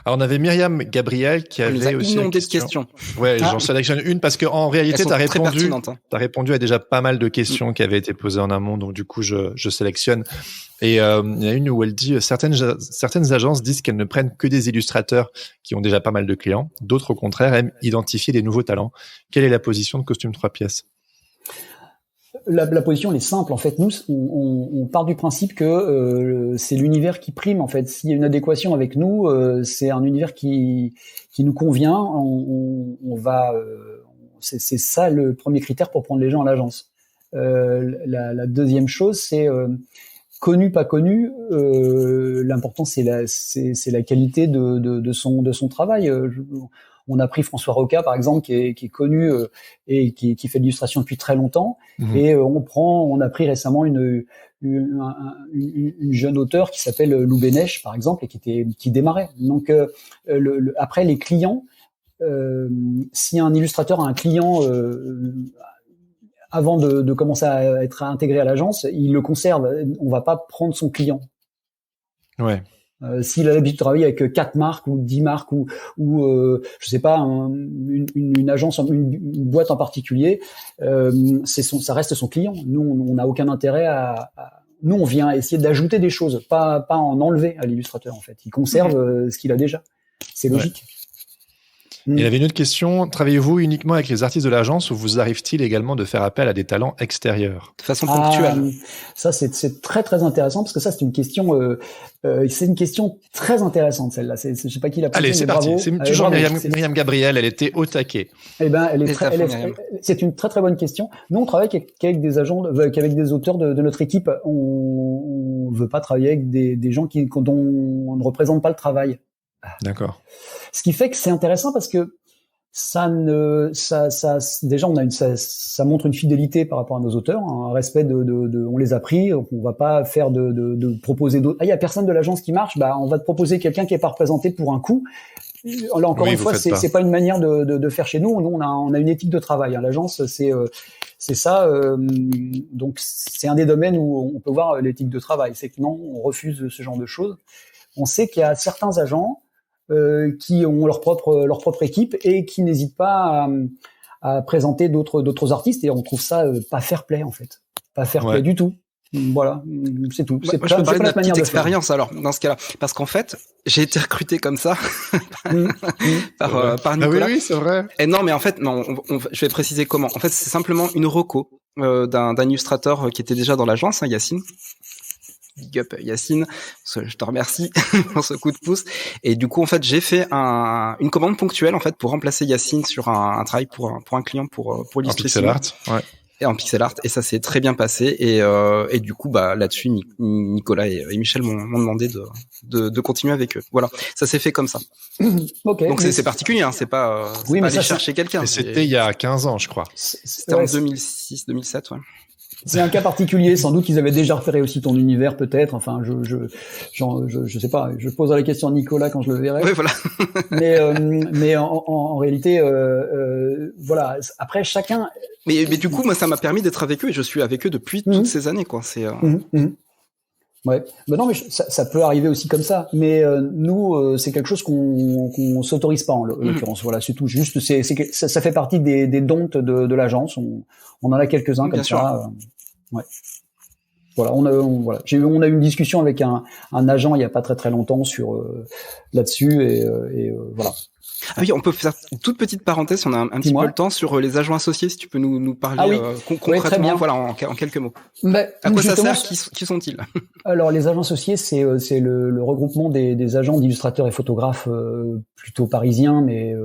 [SPEAKER 1] Alors on avait Myriam Gabriel qui avait aussi
[SPEAKER 2] inondé de questions.
[SPEAKER 1] Ouais, j'en sélectionne une parce que en réalité t'as répondu à déjà pas mal de questions qui avaient été posées en amont, donc du coup je sélectionne. Et il y a une où elle dit certaines agences disent qu'elles ne prennent que des illustrateurs qui ont déjà pas mal de clients, d'autres au contraire aiment identifier des nouveaux talents. Quelle est la position de Costume 3 pièces?
[SPEAKER 3] La position elle est simple en fait. Nous on part du principe que c'est l'univers qui prime en fait. S'il y a une adéquation avec nous, c'est un univers qui nous convient. On va c'est ça le premier critère pour prendre les gens à l'agence. La deuxième chose c'est connu pas connu. L'important c'est la qualité de son travail. On a pris François Roca, par exemple, qui est connu et qui fait de l'illustration depuis très longtemps. Et on a pris récemment une jeune auteure qui s'appelle Lou Bénèche, par exemple, et qui démarrait. Donc après les clients, si un illustrateur a un client avant de commencer à être intégré à l'agence, il le conserve. On va pas prendre son client.
[SPEAKER 1] Ouais.
[SPEAKER 3] S'il a l'habitude de travailler avec 4 marques ou 10 marques ou je sais pas une agence, une boîte en particulier, ça reste son client. Nous on n'a aucun intérêt nous on vient essayer d'ajouter des choses, pas en enlever à l'illustrateur en fait. Il conserve ce qu'il a déjà. C'est logique.
[SPEAKER 1] Il y avait une autre question. Travaillez-vous uniquement avec les artistes de l'agence ou vous arrive-t-il également de faire appel à des talents extérieurs?
[SPEAKER 2] De façon ponctuelle.
[SPEAKER 3] Ça, c'est très, très intéressant parce que ça, c'est une question très intéressante, celle-là. Je sais pas qui l'a posée.
[SPEAKER 1] Allez, c'est parti. C'est toujours Myriam Gabriel. Elle était au taquet.
[SPEAKER 3] Eh ben, c'est une très, très bonne question. Nous, on travaille qu'avec des agents, qu'avec des auteurs de notre équipe. On veut pas travailler avec des gens dont on ne représente pas le travail.
[SPEAKER 1] D'accord.
[SPEAKER 3] Ce qui fait que c'est intéressant parce que déjà ça montre une fidélité par rapport à nos auteurs, un respect on les a pris, on va pas faire de proposer d'autres. Il y a personne de l'agence qui marche, on va te proposer quelqu'un qui est pas représenté pour un coup. Là encore une fois, c'est pas une manière de faire chez nous. Nous on a une éthique de travail. L'agence c'est ça. Donc c'est un des domaines où on peut voir l'éthique de travail. C'est que non, on refuse ce genre de choses. On sait qu'il y a certains agents qui ont leur propre équipe et qui n'hésitent pas à présenter d'autres artistes, et on trouve ça pas fair play en fait, pas fair play du tout. Voilà, c'est tout.
[SPEAKER 2] Moi, je peux parler de ma petite expérience alors dans ce cas-là, parce qu'en fait j'ai été recruté comme ça par Nicolas.
[SPEAKER 1] Oui, c'est vrai.
[SPEAKER 2] Et non, mais en fait non, je vais préciser comment. En fait, c'est simplement une reco d'un illustrateur qui était déjà dans l'agence, Yacine. Big up Yacine, je te remercie pour ce coup de pouce. Et du coup, en fait, j'ai fait une commande ponctuelle en fait pour remplacer Yacine sur un travail pour un client pour illustrer.
[SPEAKER 1] En pixel art, ouais.
[SPEAKER 2] Et en pixel art, et ça s'est très bien passé. Et du coup, là-dessus, Nicolas et Michel m'ont demandé de continuer avec eux. Voilà, ça s'est fait comme ça.
[SPEAKER 3] Okay,
[SPEAKER 2] donc c'est particulier, hein, c'est pas aller chercher quelqu'un.
[SPEAKER 1] Et c'était il y a 15 ans, je crois.
[SPEAKER 2] C'était en 2006, 2007, ouais.
[SPEAKER 3] C'est un cas particulier, sans doute qu'ils avaient déjà repéré aussi ton univers, peut-être. Enfin, je sais pas. Je poserai la question à Nicolas quand je le verrai.
[SPEAKER 2] Oui, voilà.
[SPEAKER 3] mais en réalité, voilà. Après, chacun.
[SPEAKER 2] Mais du coup, moi, ça m'a permis d'être avec eux, et je suis avec eux depuis toutes ces années, quoi. C'est.
[SPEAKER 3] Ouais. Ben non, mais ça peut arriver aussi comme ça. Mais nous, c'est quelque chose qu'on s'autorise pas en l'occurrence. Voilà, c'est tout. Juste, ça fait partie des dons de l'agence. On en a quelques-uns comme ça. Ouais. Voilà, on a eu une discussion avec un agent il y a pas très très longtemps sur là-dessus et voilà.
[SPEAKER 2] Ah oui, on peut faire une toute petite parenthèse, on a un petit peu le temps sur les agents associés, si tu peux nous parler concrètement, voilà, en quelques mots. À quoi ça sert, qui sont-ils?
[SPEAKER 3] Alors, les agents associés, c'est le regroupement des agents d'illustrateurs et photographes plutôt parisiens, mais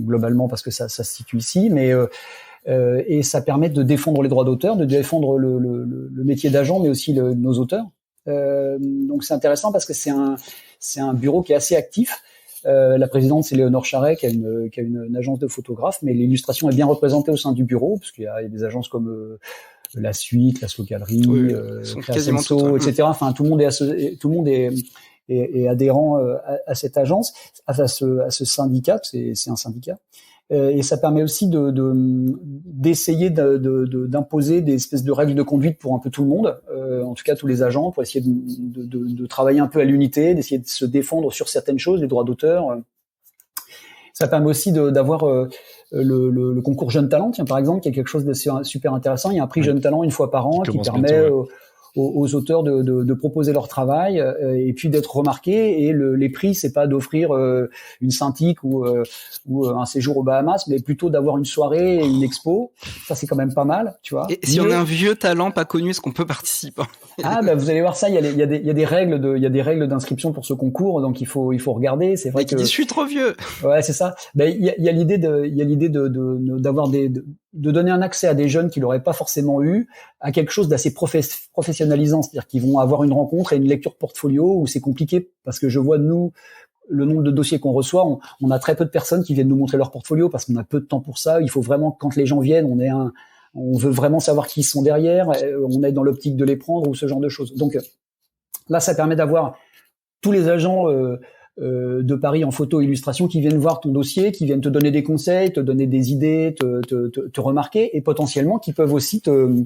[SPEAKER 3] globalement parce que ça se situe ici, mais et ça permet de défendre les droits d'auteur, de défendre le métier d'agent, mais aussi nos auteurs. Donc c'est intéressant parce que c'est un bureau qui est assez actif. La présidente, c'est Léonore Charret, qui a une agence de photographes, mais l'illustration est bien représentée au sein du bureau, parce qu'il y a des agences comme la Suite, la Slow Galerie,
[SPEAKER 2] Senso,
[SPEAKER 3] etc. Enfin, tout le monde est adhérent à cette agence, à ce syndicat. C'est un syndicat. Et ça permet aussi d'essayer d'imposer des espèces de règles de conduite pour un peu tout le monde, en tout cas tous les agents, pour essayer de travailler un peu à l'unité, d'essayer de se défendre sur certaines choses, les droits d'auteur. Ça permet aussi d'avoir le concours Jeunes Talents, tiens, par exemple, qui est quelque chose de super intéressant. Il y a un prix Jeunes Talents une fois par an qui permet aux auteurs de proposer leur travail et puis d'être remarqués. Et les prix, c'est pas d'offrir une Cintiq ou un séjour aux Bahamas, mais plutôt d'avoir une soirée et une expo. Ça, c'est quand même pas mal, tu vois.
[SPEAKER 2] Et si on a un vieux talent pas connu, est-ce qu'on peut participer?
[SPEAKER 3] Vous allez voir ça. Il y a des règles d'inscription pour ce concours, donc il faut regarder. C'est vrai
[SPEAKER 2] que je suis trop vieux.
[SPEAKER 3] Ouais, c'est ça. Il y a l'idée d'avoir de donner un accès à des jeunes qui l'auraient pas forcément eu à quelque chose d'assez professionnalisant, c'est-à-dire qu'ils vont avoir une rencontre et une lecture portfolio où c'est compliqué parce que je vois nous le nombre de dossiers qu'on reçoit, on a très peu de personnes qui viennent nous montrer leur portfolio parce qu'on a peu de temps pour ça. Il faut vraiment, quand les gens viennent, on veut vraiment savoir qui ils sont derrière, on est dans l'optique de les prendre ou ce genre de choses. Donc là, ça permet d'avoir tous les agents de Paris en photo illustration qui viennent voir ton dossier, qui viennent te donner des conseils, te donner des idées, te remarquer et potentiellement qui peuvent aussi te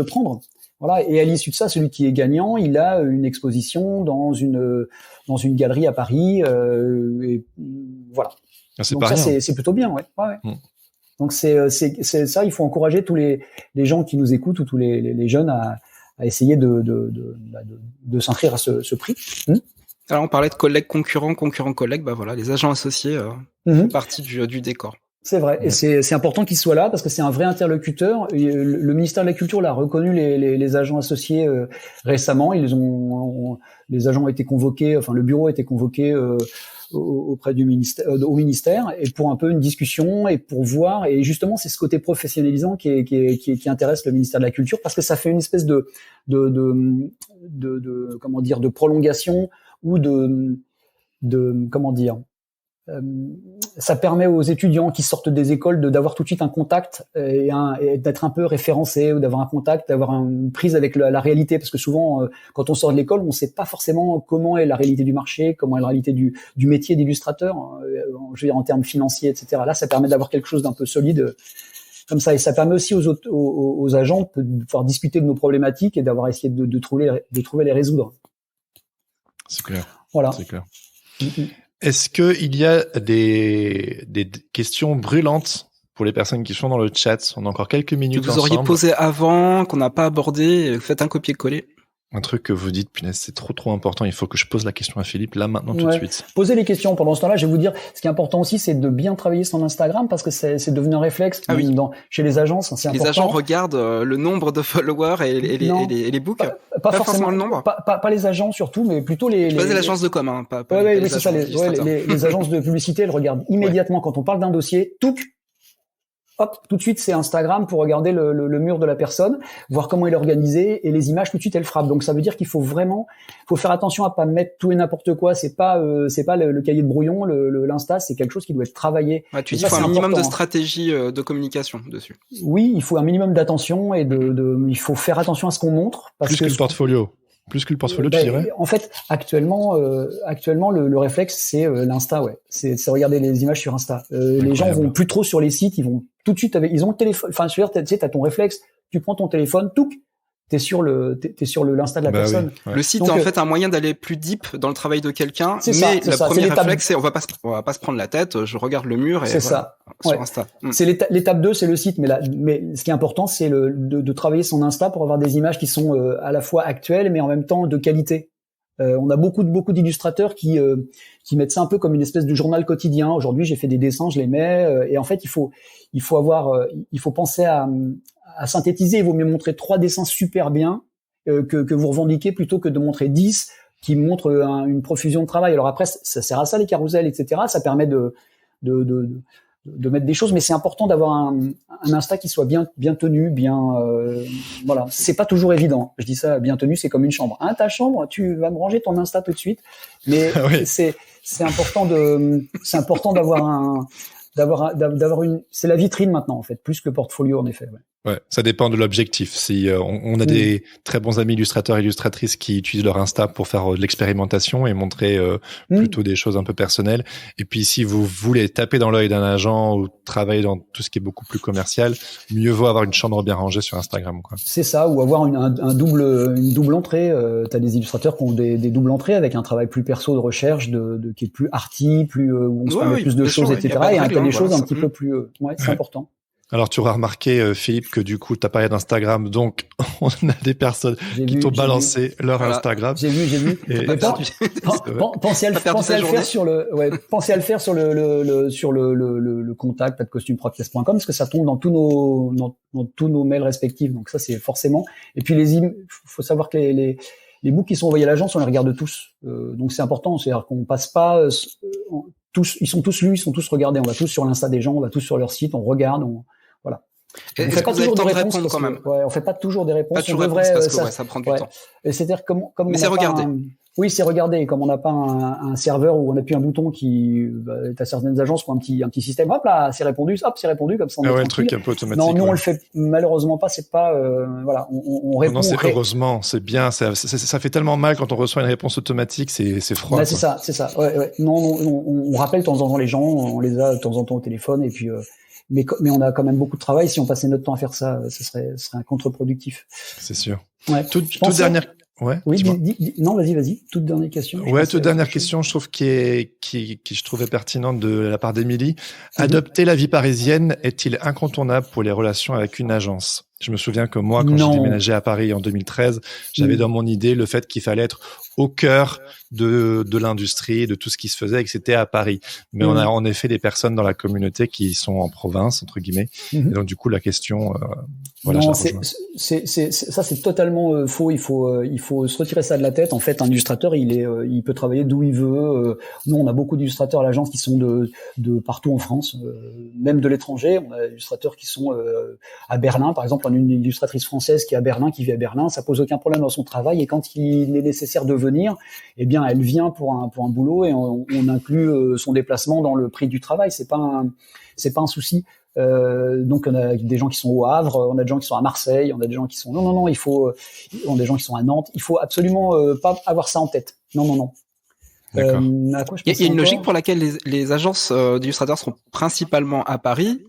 [SPEAKER 3] prendre. Voilà. Et à l'issue de ça, celui qui est gagnant, il a une exposition dans une galerie à Paris. Et voilà.
[SPEAKER 1] C'est
[SPEAKER 3] donc
[SPEAKER 1] pas
[SPEAKER 3] ça,
[SPEAKER 1] rien.
[SPEAKER 3] c'est plutôt bien, ouais. Donc c'est ça, il faut encourager tous les gens qui nous écoutent ou tous les jeunes à essayer de s'inscrire à ce prix.
[SPEAKER 2] Alors on parlait de collègues concurrents collègues, voilà, les agents associés font partie du décor.
[SPEAKER 3] C'est vrai, et c'est important qu'ils soient là parce que c'est un vrai interlocuteur. Le ministère de la Culture l'a reconnu les agents associés récemment. Les agents ont été convoqués, enfin le bureau a été convoqué auprès du au ministère et pour un peu une discussion et pour voir, et justement c'est ce côté professionnalisant qui intéresse le ministère de la Culture parce que ça fait une espèce de comment dire, de prolongation ou comment dire, ça permet aux étudiants qui sortent des écoles d'avoir tout de suite un contact et d'être un peu référencé ou d'avoir un contact, d'avoir une prise avec la réalité, parce que souvent quand on sort de l'école on ne sait pas forcément comment est la réalité du marché, comment est la réalité du métier d'illustrateur, je veux dire en termes financiers, etc. Là ça permet d'avoir quelque chose d'un peu solide comme ça, et ça permet aussi aux agents de pouvoir discuter de nos problématiques et d'avoir essayé de trouver les résoudre.
[SPEAKER 1] C'est clair.
[SPEAKER 3] Voilà.
[SPEAKER 1] C'est clair. Est-ce qu'il y a des questions brûlantes pour les personnes qui sont dans le chat? On a encore quelques minutes
[SPEAKER 2] que vous auriez posé avant, qu'on n'a pas abordé, faites un copier-coller.
[SPEAKER 1] Un truc que vous dites, punaise, c'est trop important, il faut que je pose la question à Philippe, là, maintenant, tout de suite.
[SPEAKER 3] Posez les questions. Pendant ce temps-là, je vais vous dire, ce qui est important aussi, c'est de bien travailler son Instagram, parce que c'est devenu un réflexe chez les agences, c'est important.
[SPEAKER 2] Les agents regardent le nombre de followers et les books.
[SPEAKER 3] Pas forcément le nombre. Pas les agents surtout, mais plutôt les
[SPEAKER 2] agences de com, pas
[SPEAKER 3] les c'est ça, les agences de publicité, elles regardent immédiatement quand on parle d'un dossier, hop, tout de suite, c'est Instagram pour regarder le mur de la personne, voir comment il est organisé, et les images, tout de suite, elles frappent. Donc, ça veut dire qu'il faut faire attention à pas mettre tout et n'importe quoi. C'est pas le cahier de brouillon, l'Insta, c'est quelque chose qui doit être travaillé.
[SPEAKER 2] Ouais, tu dis qu'il faut un minimum de stratégie de communication dessus.
[SPEAKER 3] Oui, il faut un minimum d'attention et il faut faire attention à ce qu'on montre.
[SPEAKER 1] Plus que le portfolio. Plus que le portfolio, tu dirais?
[SPEAKER 3] En fait, actuellement, le réflexe, c'est l'Insta, ouais. C'est regarder les images sur Insta. Les gens vont plus trop sur les sites, ils vont tout de suite ils ont le téléphone. Enfin, tu sais, t'as ton réflexe, tu prends ton téléphone, t'es sur l'Insta de la personne.
[SPEAKER 2] Oui, ouais. Le site est en fait un moyen d'aller plus deep dans le travail de quelqu'un, mais le premier réflexe, c'est on va pas se prendre la tête, je regarde le mur et
[SPEAKER 3] ça.
[SPEAKER 2] Sur Insta.
[SPEAKER 3] C'est l'étape 2, c'est le site, mais ce qui est important, c'est de travailler son Insta pour avoir des images qui sont à la fois actuelles, mais en même temps de qualité. On a beaucoup d'illustrateurs qui mettent ça un peu comme une espèce de journal quotidien. Aujourd'hui, j'ai fait des dessins, je les mets, et en fait, il faut penser à synthétiser. Il vaut mieux montrer 3 dessins super bien que vous revendiquez plutôt que de montrer 10 qui montrent une profusion de travail. Alors après, ça sert à ça les carousels, etc. Ça permet de mettre des choses, mais c'est important d'avoir un Insta qui soit bien tenu, voilà. C'est pas toujours évident. Je dis ça, bien tenu, c'est comme une chambre. Ta chambre, tu vas me ranger ton Insta tout de suite. Mais c'est important d'avoir d'avoir c'est la vitrine maintenant en fait, plus que le portfolio en effet. Ouais.
[SPEAKER 1] Ouais, ça dépend de l'objectif. Si on a des très bons amis illustrateurs et illustratrices qui utilisent leur Insta pour faire de l'expérimentation et montrer plutôt des choses un peu personnelles. Et puis si vous voulez taper dans l'œil d'un agent ou travailler dans tout ce qui est beaucoup plus commercial, mieux vaut avoir une chambre bien rangée sur Instagram, quoi.
[SPEAKER 3] C'est ça, ou avoir une double entrée. T'as des illustrateurs qui ont des doubles entrées avec un travail plus perso de recherche, qui est plus arty, plus où on se permet plus de choses, etc. Et t'as des choses un petit peu plus. C'est important.
[SPEAKER 1] Alors, tu auras remarqué, Philippe, que du coup, tu as parlé d'Instagram, donc on a des personnes qui t'ont balancé leur Instagram.
[SPEAKER 3] J'ai vu. Pensez à le faire sur le contact @costumeprocess.com parce que ça tombe dans tous nos mails respectifs. Donc ça, c'est forcément. Et puis faut savoir que les books qui sont envoyés à l'agence, on les regarde tous. Donc c'est important, c'est-à-dire qu'on passe pas ils sont tous lus, ils sont tous regardés. On va tous sur l'Insta des gens, on va tous sur leur site, on regarde, voilà.
[SPEAKER 2] On fait pas toujours des réponses quand même.
[SPEAKER 3] On fait pas toujours des réponses.
[SPEAKER 2] Pas toujours des réponses parce que ça prend du temps.
[SPEAKER 3] Et c'est-à-dire comme
[SPEAKER 2] mais c'est regardé.
[SPEAKER 3] Oui, c'est regardé. Comme on n'a pas un serveur où on appuie un bouton t'as certaines agences qui ont un petit système. Hop là, c'est répondu, comme ça.
[SPEAKER 1] Le truc un peu automatique.
[SPEAKER 3] Non, nous on le fait malheureusement pas. C'est pas, voilà, on répond.
[SPEAKER 1] Non, c'est heureusement, c'est bien. Ça fait tellement mal quand on reçoit une réponse automatique. C'est froid.
[SPEAKER 3] Bah, c'est ça. Ouais. Non, on rappelle de temps en temps les gens, on les a de temps en temps au téléphone et puis. Mais on a quand même beaucoup de travail. Si on passait notre temps à faire ça, ce serait un contre-productif.
[SPEAKER 1] C'est sûr.
[SPEAKER 3] Ouais.
[SPEAKER 1] Toute dernière. Ouais.
[SPEAKER 3] Oui, non, vas-y. Toute dernière question.
[SPEAKER 1] Toute dernière question, je trouve qui je trouvais pertinente de la part d'Émilie. Adopter la vie parisienne est-il incontournable pour les relations avec une agence? Je me souviens que moi, quand j'ai déménagé à Paris en 2013, j'avais dans mon idée le fait qu'il fallait être au cœur de l'industrie, de tout ce qui se faisait et que c'était à Paris. Mais on a en effet des personnes dans la communauté qui sont en province, entre guillemets. Et donc, du coup, la question, voilà.
[SPEAKER 3] Non, ça, c'est totalement faux. Il faut se retirer ça de la tête. En fait, un illustrateur, il peut travailler d'où il veut. Nous, on a beaucoup d'illustrateurs à l'agence qui sont de partout en France, même de l'étranger. On a des illustrateurs qui sont à Berlin, par exemple. On a une illustratrice française qui est à Berlin, qui vit à Berlin. Ça pose aucun problème dans son travail. Et quand il est nécessaire de venir, eh bien, elle vient pour un boulot et on inclut son déplacement dans le prix du travail. C'est pas un souci. Donc on a des gens qui sont au Havre, on a des gens qui sont à Marseille, on a des gens qui sont on a des gens qui sont à Nantes. Il faut absolument pas avoir ça en tête. Non.
[SPEAKER 1] D'accord.
[SPEAKER 2] Il y a une logique pour laquelle les agences d'illustrateurs seront principalement à Paris.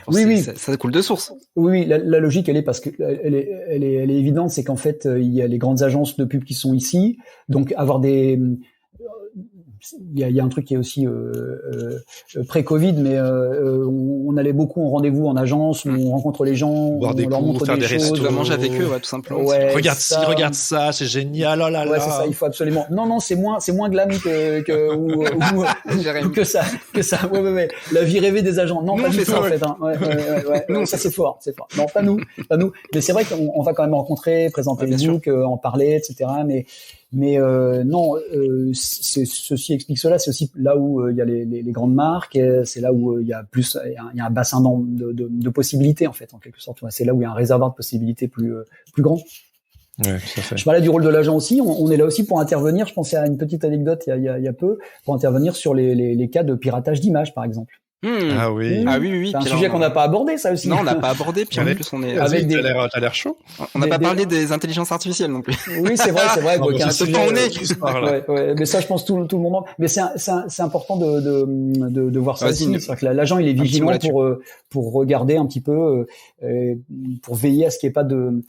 [SPEAKER 3] Oui.
[SPEAKER 2] Ça coule de source.
[SPEAKER 3] Oui, la logique, elle est parce que elle est évidente, c'est qu'en fait, il y a les grandes agences de pub qui sont ici, donc avoir il y a un truc qui est aussi pré-Covid, mais on allait beaucoup en rendez-vous en agence, où on rencontre les gens, on leur montre des choses,
[SPEAKER 2] on va manger avec eux, tout simplement.
[SPEAKER 3] Ouais,
[SPEAKER 1] regarde ça, c'est génial, oh là là.
[SPEAKER 3] Ouais, c'est ça, il faut absolument. Non, c'est moins glam que ça. Ouais. La vie rêvée des agents. Non, pas du tout en fait. Hein. Ouais. Ça c'est fort. Non, pas nous. Mais c'est vrai qu'on va quand même rencontrer, présenter les books, en parler, etc. Mais non, ceci explique cela. C'est aussi là où il y a les grandes marques. C'est là où il y a un bassin de possibilités en fait, en quelque sorte. C'est là où il y a un réservoir de possibilités plus grand.
[SPEAKER 1] Ouais, tout à fait.
[SPEAKER 3] Je parlais du rôle de l'agent aussi. On est là aussi pour intervenir. Je pensais à une petite anecdote il y a peu pour intervenir sur les cas de piratage d'images, par exemple.
[SPEAKER 1] Ah oui.
[SPEAKER 3] C'est un sujet qu'on n'a pas abordé, ça aussi.
[SPEAKER 2] Non, on n'a pas abordé. Puis en plus, on est
[SPEAKER 1] avec t'as l'air chaud.
[SPEAKER 2] On n'a pas parlé des intelligences artificielles non plus.
[SPEAKER 3] Oui, c'est vrai.
[SPEAKER 2] C'est quand on est.
[SPEAKER 3] Ouais. Mais ça, je pense tout le monde. Mais c'est important de voir ça aussi. C'est-à-dire que l'agent, il est vigilant pour regarder un petit peu, pour veiller à ce qu'il n'y ait pas de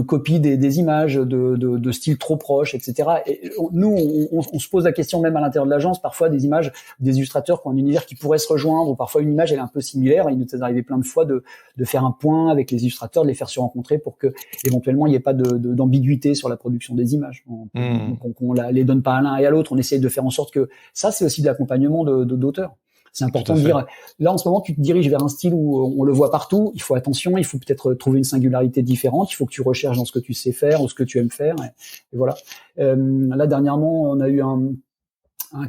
[SPEAKER 3] copie des images, de style trop proche, etc. Et nous, on se pose la question même à l'intérieur de l'agence, parfois des images, des illustrateurs qui ont un univers qui pourrait se rejoindre, ou parfois une image elle est un peu similaire. Il nous est arrivé plein de fois de faire un point avec les illustrateurs, de les faire se rencontrer pour que éventuellement il n'y ait pas d'ambiguïté sur la production des images. Donc on les donne pas à l'un et à l'autre. On essaye de faire en sorte que ça, c'est aussi de l'accompagnement d'auteurs. C'est important de dire, là en ce moment tu te diriges vers un style où on le voit partout, il faut attention, il faut peut-être trouver une singularité différente, il faut que tu recherches dans ce que tu sais faire ou ce que tu aimes faire, et voilà. Là dernièrement on a eu un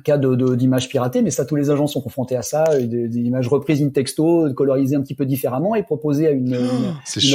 [SPEAKER 3] cas d'images piratées, mais ça tous les agents sont confrontés à ça, des images reprises in texto, colorisées un petit peu différemment et proposées à une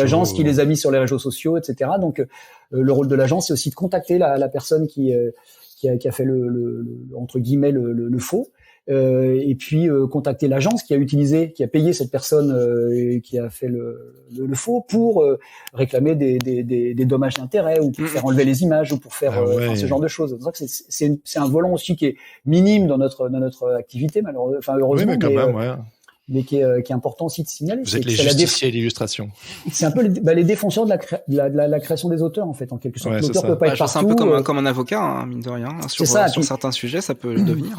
[SPEAKER 3] agence qui les a mis sur les réseaux sociaux, etc. Donc le rôle de l'agence c'est aussi de contacter la personne qui a fait le entre guillemets le faux, et puis contacter l'agence qui a payé cette personne qui a fait le faux pour réclamer des dommages d'intérêt ou pour faire enlever les images ou pour faire ce genre de choses. Donc c'est un volant aussi qui est minime dans notre activité, malheureusement, heureusement, mais qui est important aussi de signaler.
[SPEAKER 1] Vous êtes les justiciers et l'illustration.
[SPEAKER 3] C'est un peu les défenseurs de la création des auteurs, en fait, en quelque sorte. L'auteur peut pas être partout.
[SPEAKER 2] C'est un peu comme un avocat, hein, mine de rien. Sur certains sujets, ça peut le devenir.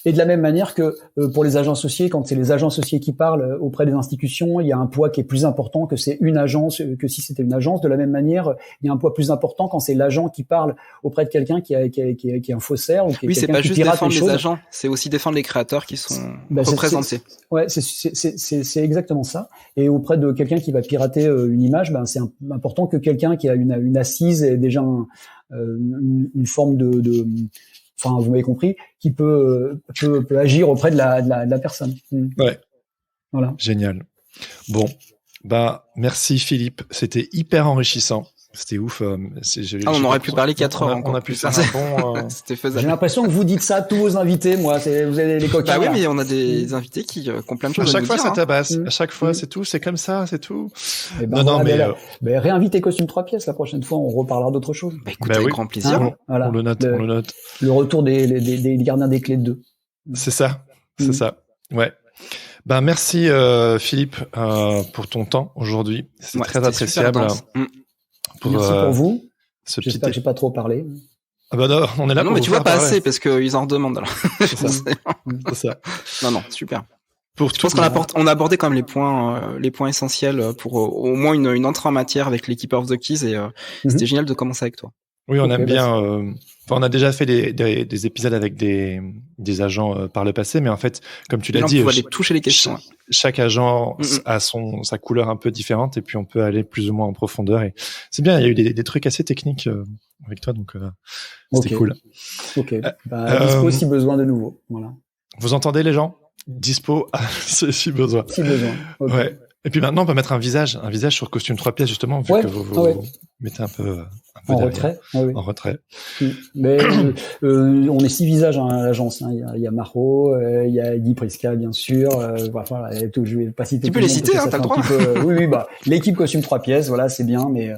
[SPEAKER 3] Et de la même manière que pour les agents associés, quand c'est les agents associés qui parlent auprès des institutions, il y a un poids qui est plus important que c'est une agence, que si c'était une agence. De la même manière, il y a un poids plus important quand c'est l'agent qui parle auprès de quelqu'un qui est un faussaire ou qui est quelqu'un qui pirate les choses.
[SPEAKER 2] Oui, c'est pas juste défendre les agents, c'est aussi défendre les créateurs qui sont représentés.
[SPEAKER 3] C'est exactement ça. Et auprès de quelqu'un qui va pirater une image, c'est important que quelqu'un qui a une assise et déjà une forme de enfin, vous m'avez compris, qui peut agir auprès de la personne.
[SPEAKER 1] Ouais. Voilà. Génial. Bon, merci Philippe, c'était hyper enrichissant. C'était ouf.
[SPEAKER 2] On aurait pu parler 4 heures.
[SPEAKER 1] On a pu faire un bon.
[SPEAKER 2] C'était faisable.
[SPEAKER 3] J'ai l'impression que vous dites ça à tous vos invités. Moi, vous avez les coquins.
[SPEAKER 2] Bah oui, mais on a des invités qui ont plein de choses.
[SPEAKER 1] À chaque fois, ça tabasse. À chaque fois, c'est tout. C'est comme ça, c'est tout.
[SPEAKER 3] Mais réinvitez Costume 3 pièces la prochaine fois. On reparlera d'autre chose.
[SPEAKER 2] Écoute, avec grand plaisir.
[SPEAKER 3] Voilà.
[SPEAKER 1] On le note.
[SPEAKER 3] Le retour des gardiens des clés de 2.
[SPEAKER 1] C'est ça. C'est ça. Ouais. Merci Philippe pour ton temps aujourd'hui. C'est très appréciable.
[SPEAKER 3] Merci pour vous. J'espère que j'ai pas trop parlé.
[SPEAKER 1] Ah non, on est là.
[SPEAKER 2] Non, mais tu vois pas assez parce qu'ils en redemandent alors.
[SPEAKER 1] C'est ça.
[SPEAKER 2] Non, super. Je pense qu'on a abordé quand même les points essentiels pour au moins une entrée en matière avec l'équipe of the Keys et c'était génial de commencer avec toi.
[SPEAKER 1] Oui, on aime bien. On a déjà fait des épisodes avec des agents par le passé, mais en fait, comme tu l'as dit,
[SPEAKER 2] on peut aller toucher les questions.
[SPEAKER 1] Chaque agent a sa couleur un peu différente, et puis on peut aller plus ou moins en profondeur. Et c'est bien. Il y a eu des trucs assez techniques avec toi, donc c'était cool.
[SPEAKER 3] Ok. Dispo si besoin de nouveau. Voilà.
[SPEAKER 1] Vous entendez les gens? Dispo si besoin.
[SPEAKER 3] Si besoin. Okay.
[SPEAKER 1] Ouais. Et puis maintenant, on peut mettre un visage sur Costume 3 pièces, justement, vu que vous mettez un peu
[SPEAKER 3] en
[SPEAKER 1] derrière.
[SPEAKER 3] retrait.
[SPEAKER 1] En retrait.
[SPEAKER 3] Mais on est 6 visages à l'agence. Hein. Il y a Maro, il y a Guy Prisca, bien sûr. Voilà, je vais pas citer.
[SPEAKER 2] Tu peux les citer, hein, t'as le droit.
[SPEAKER 3] Oui, l'équipe Costume 3 pièces, voilà, c'est bien, mais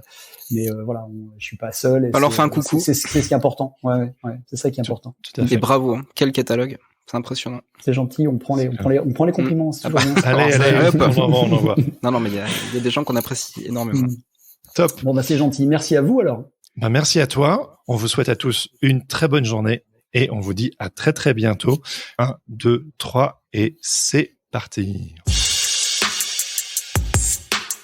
[SPEAKER 3] voilà, je suis pas seul. Et
[SPEAKER 2] on leur fait un coucou.
[SPEAKER 3] C'est ce qui est important. Ouais, c'est ça qui est important.
[SPEAKER 2] Tout à fait. Et bravo, hein. Quel catalogue. C'est impressionnant.
[SPEAKER 3] C'est gentil, on prend les compliments.
[SPEAKER 1] Allez, on envoie.
[SPEAKER 2] Non, mais il y a des gens qu'on apprécie énormément.
[SPEAKER 1] Top.
[SPEAKER 3] Bon, c'est gentil. Merci à vous, alors.
[SPEAKER 1] Merci à toi. On vous souhaite à tous une très bonne journée et on vous dit à très, très bientôt. 1, 2, 3 et c'est parti.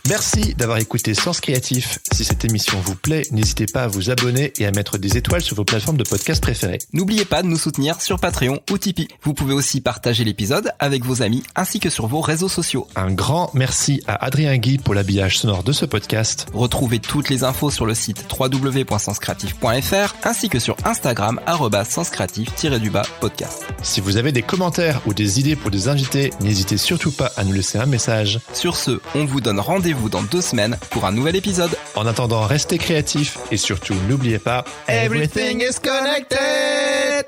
[SPEAKER 1] Merci d'avoir écouté Sens Créatif. Si cette émission vous plaît, n'hésitez pas à vous abonner et à mettre des étoiles sur vos plateformes de podcast préférées.
[SPEAKER 4] N'oubliez pas de nous soutenir sur Patreon ou Tipeee. Vous pouvez aussi partager l'épisode avec vos amis ainsi que sur vos réseaux sociaux.
[SPEAKER 1] Un grand merci à Adrien Guy pour l'habillage sonore de ce podcast.
[SPEAKER 4] Retrouvez toutes les infos sur le site www.senscreatif.fr ainsi que sur Instagram @senscreatif_podcast.
[SPEAKER 1] Si vous avez des commentaires ou des idées pour des invités, n'hésitez surtout pas à nous laisser un message.
[SPEAKER 4] Sur ce, on vous donne rendez-vous dans 2 semaines pour un nouvel épisode.
[SPEAKER 1] En attendant, restez créatifs et surtout n'oubliez pas,
[SPEAKER 4] Everything is connected!